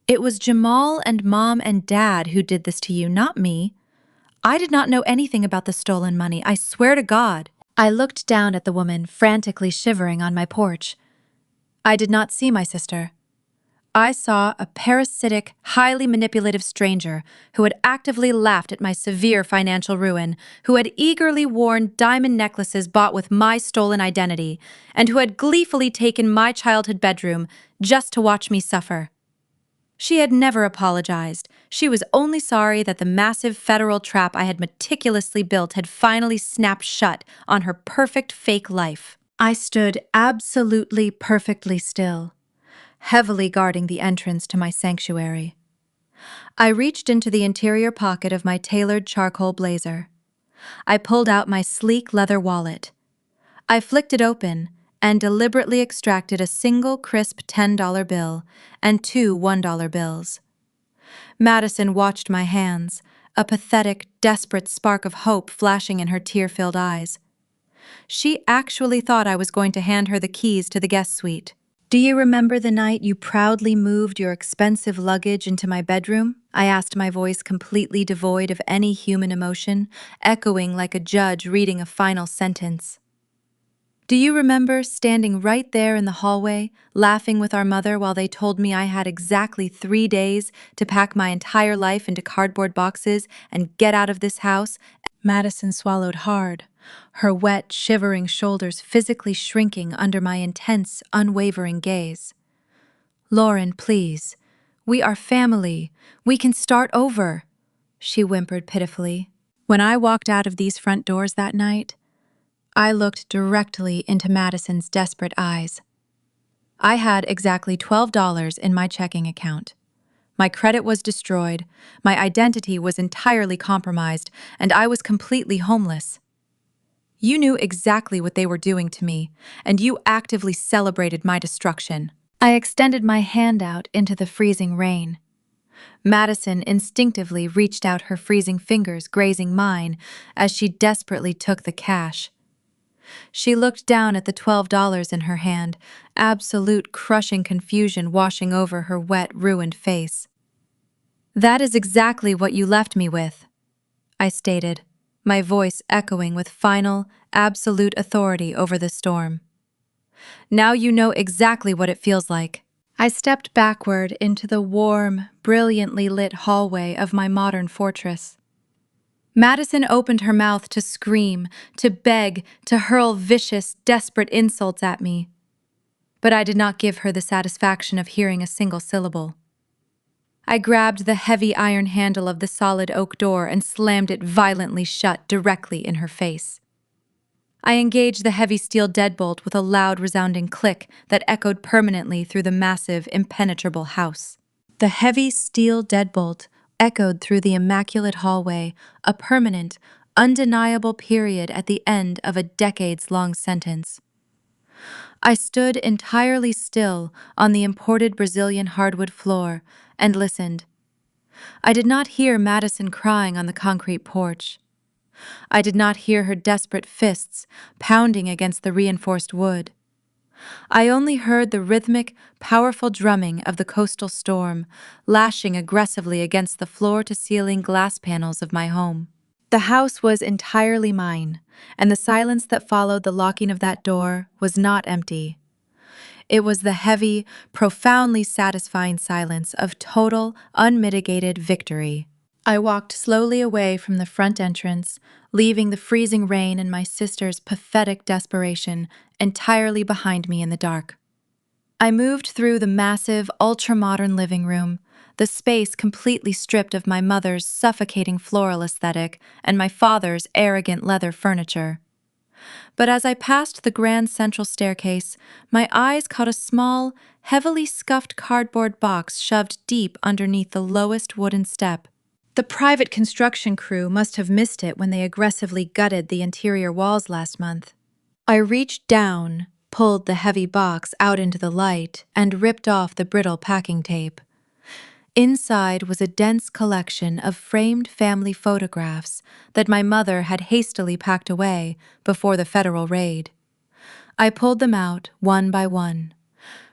It was Jamal and Mom and Dad who did this to you, not me. I did not know anything about the stolen money, I swear to God." I looked down at the woman frantically shivering on my porch. I did not see my sister. I saw a parasitic, highly manipulative stranger who had actively laughed at my severe financial ruin, who had eagerly worn diamond necklaces bought with my stolen identity, and who had gleefully taken my childhood bedroom just to watch me suffer. She had never apologized. She was only sorry that the massive federal trap I had meticulously built had finally snapped shut on her perfect fake life. I stood absolutely perfectly still, heavily guarding the entrance to my sanctuary. I reached into the interior pocket of my tailored charcoal blazer. I pulled out my sleek leather wallet. I flicked it open and deliberately extracted a single crisp $10 bill and two $1 bills. Madison watched my hands, a pathetic, desperate spark of hope flashing in her tear-filled eyes. She actually thought I was going to hand her the keys to the guest suite. "Do you remember the night you proudly moved your expensive luggage into my bedroom?" I asked, my voice completely devoid of any human emotion, echoing like a judge reading a final sentence. "Do you remember standing right there in the hallway, laughing with our mother while they told me I had exactly 3 days to pack my entire life into cardboard boxes and get out of this house?" Madison swallowed hard, her wet, shivering shoulders physically shrinking under my intense, unwavering gaze. "Lauren, please. We are family. We can start over," she whimpered pitifully. When I walked out of these front doors that night, I looked directly into Madison's desperate eyes. I had exactly $12 in my checking account. My credit was destroyed, my identity was entirely compromised, and I was completely homeless. You knew exactly what they were doing to me, and you actively celebrated my destruction. I extended my hand out into the freezing rain. Madison instinctively reached out her freezing fingers, grazing mine, as she desperately took the cash. She looked down at the $12 in her hand, absolute crushing confusion washing over her wet, ruined face. "That is exactly what you left me with," I stated, my voice echoing with final, absolute authority over the storm. "Now you know exactly what it feels like." I stepped backward into the warm, brilliantly lit hallway of my modern fortress. Madison opened her mouth to scream, to beg, to hurl vicious, desperate insults at me. But I did not give her the satisfaction of hearing a single syllable. I grabbed the heavy iron handle of the solid oak door and slammed it violently shut directly in her face. I engaged the heavy steel deadbolt with a loud, resounding click that echoed permanently through the massive, impenetrable house. The heavy steel deadbolt echoed through the immaculate hallway, a permanent, undeniable period at the end of a decades-long sentence. I stood entirely still on the imported Brazilian hardwood floor and listened. I did not hear Madison crying on the concrete porch. I did not hear her desperate fists pounding against the reinforced wood. I only heard the rhythmic, powerful drumming of the coastal storm, lashing aggressively against the floor-to-ceiling glass panels of my home. The house was entirely mine, and the silence that followed the locking of that door was not empty. It was the heavy, profoundly satisfying silence of total, unmitigated victory. I walked slowly away from the front entrance, leaving the freezing rain and my sister's pathetic desperation entirely behind me in the dark. I moved through the massive, ultra-modern living room, the space completely stripped of my mother's suffocating floral aesthetic and my father's arrogant leather furniture. But as I passed the grand central staircase, my eyes caught a small, heavily scuffed cardboard box shoved deep underneath the lowest wooden step. The private construction crew must have missed it when they aggressively gutted the interior walls last month. I reached down, pulled the heavy box out into the light, and ripped off the brittle packing tape. Inside was a dense collection of framed family photographs that my mother had hastily packed away before the federal raid. I pulled them out one by one.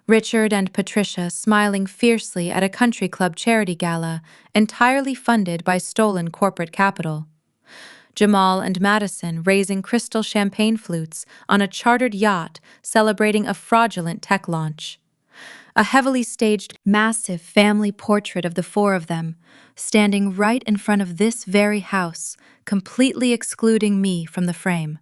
Richard and Patricia smiling fiercely at a country club charity gala entirely funded by stolen corporate capital. Jamal and Madison raising crystal champagne flutes on a chartered yacht celebrating a fraudulent tech launch. A heavily staged, massive family portrait of the four of them, standing right in front of this very house, completely excluding me from the frame.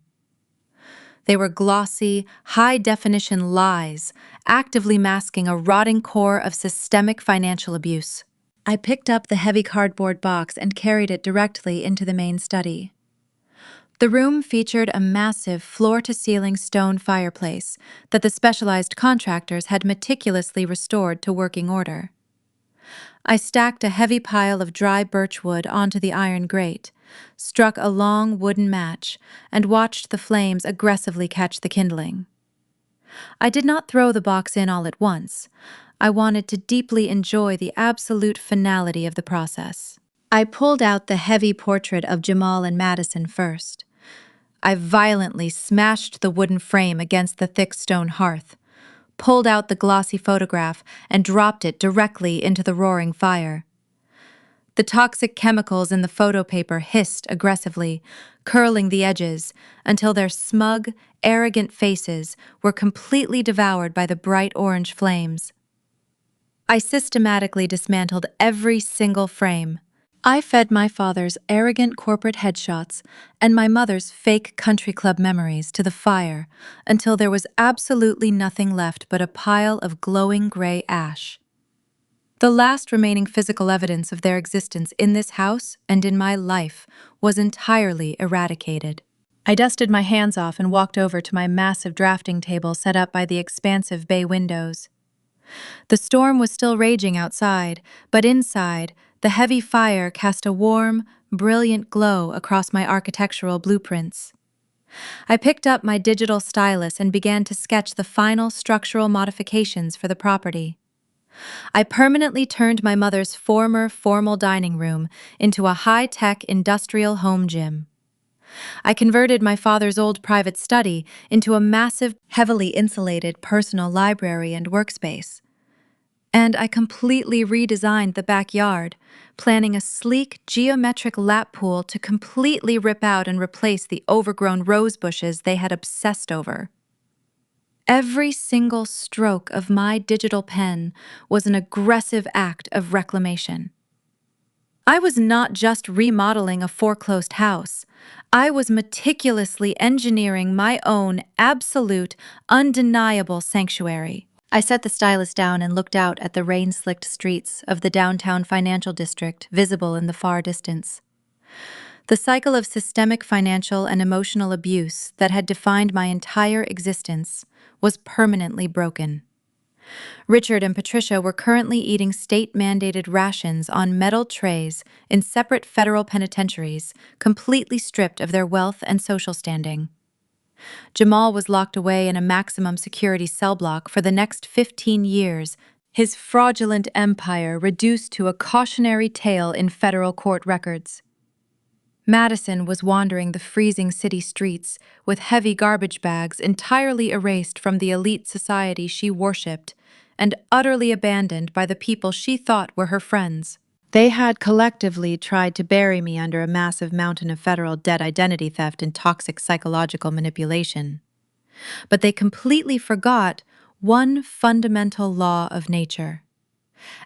They were glossy, high-definition lies, actively masking a rotting core of systemic financial abuse. I picked up the heavy cardboard box and carried it directly into the main study. The room featured a massive floor-to-ceiling stone fireplace that the specialized contractors had meticulously restored to working order. I stacked a heavy pile of dry birch wood onto the iron grate, struck a long wooden match, and watched the flames aggressively catch the kindling. I did not throw the box in all at once. I wanted to deeply enjoy the absolute finality of the process. I pulled out the heavy portrait of Jamal and Madison first. I violently smashed the wooden frame against the thick stone hearth, pulled out the glossy photograph, and dropped it directly into the roaring fire. The toxic chemicals in the photo paper hissed aggressively, curling the edges until their smug, arrogant faces were completely devoured by the bright orange flames. I systematically dismantled every single frame. I fed my father's arrogant corporate headshots and my mother's fake country club memories to the fire until there was absolutely nothing left but a pile of glowing gray ash. The last remaining physical evidence of their existence in this house and in my life was entirely eradicated. I dusted my hands off and walked over to my massive drafting table set up by the expansive bay windows. The storm was still raging outside, but inside, the heavy fire cast a warm, brilliant glow across my architectural blueprints. I picked up my digital stylus and began to sketch the final structural modifications for the property. I permanently turned my mother's former formal dining room into a high-tech industrial home gym. I converted my father's old private study into a massive, heavily insulated personal library and workspace. And I completely redesigned the backyard, planning a sleek, geometric lap pool to completely rip out and replace the overgrown rose bushes they had obsessed over. Every single stroke of my digital pen was an aggressive act of reclamation. I was not just remodeling a foreclosed house. I was meticulously engineering my own absolute, undeniable sanctuary. I set the stylus down and looked out at the rain-slicked streets of the downtown financial district visible in the far distance. The cycle of systemic financial and emotional abuse that had defined my entire existence was permanently broken. Richard and Patricia were currently eating state-mandated rations on metal trays in separate federal penitentiaries, completely stripped of their wealth and social standing. Jamal was locked away in a maximum security cell block for the next 15 years, his fraudulent empire reduced to a cautionary tale in federal court records. Madison was wandering the freezing city streets with heavy garbage bags entirely erased from the elite society she worshipped and utterly abandoned by the people she thought were her friends. They had collectively tried to bury me under a massive mountain of federal debt identity theft and toxic psychological manipulation. But they completely forgot one fundamental law of nature.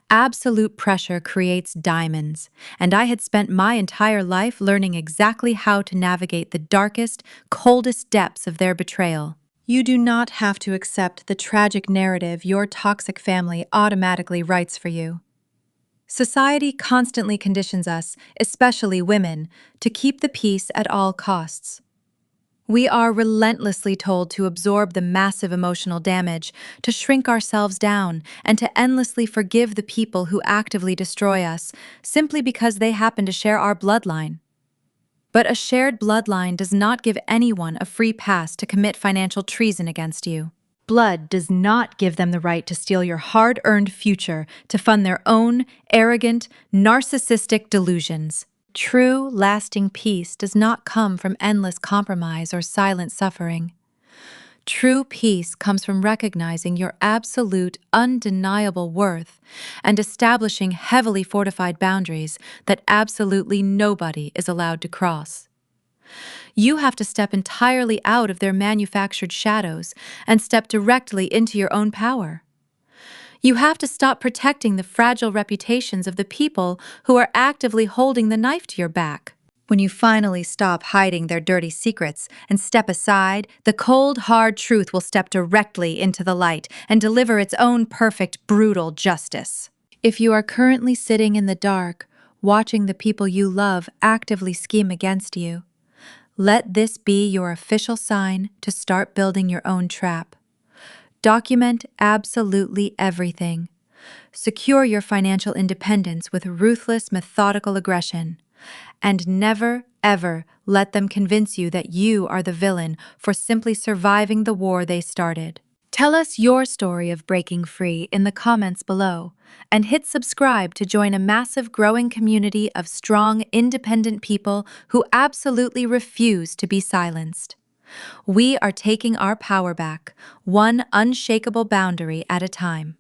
Absolute pressure creates diamonds, and I had spent my entire life learning exactly how to navigate the darkest, coldest depths of their betrayal. You do not have to accept the tragic narrative your toxic family automatically writes for you. Society constantly conditions us, especially women, to keep the peace at all costs. We are relentlessly told to absorb the massive emotional damage, to shrink ourselves down, and to endlessly forgive the people who actively destroy us, simply because they happen to share our bloodline. But a shared bloodline does not give anyone a free pass to commit financial treason against you. Blood does not give them the right to steal your hard-earned future to fund their own arrogant, narcissistic delusions. True, lasting peace does not come from endless compromise or silent suffering. True peace comes from recognizing your absolute, undeniable worth and establishing heavily fortified boundaries that absolutely nobody is allowed to cross. You have to step entirely out of their manufactured shadows and step directly into your own power. You have to stop protecting the fragile reputations of the people who are actively holding the knife to your back. When you finally stop hiding their dirty secrets and step aside, the cold, hard truth will step directly into the light and deliver its own perfect, brutal justice. If you are currently sitting in the dark, watching the people you love actively scheme against you, let this be your official sign to start building your own trap. Document absolutely everything. Secure your financial independence with ruthless, methodical aggression. And never, ever let them convince you that you are the villain for simply surviving the war they started. Tell us your story of breaking free in the comments below, and hit subscribe to join a massive growing community of strong, independent people who absolutely refuse to be silenced. We are taking our power back, one unshakable boundary at a time.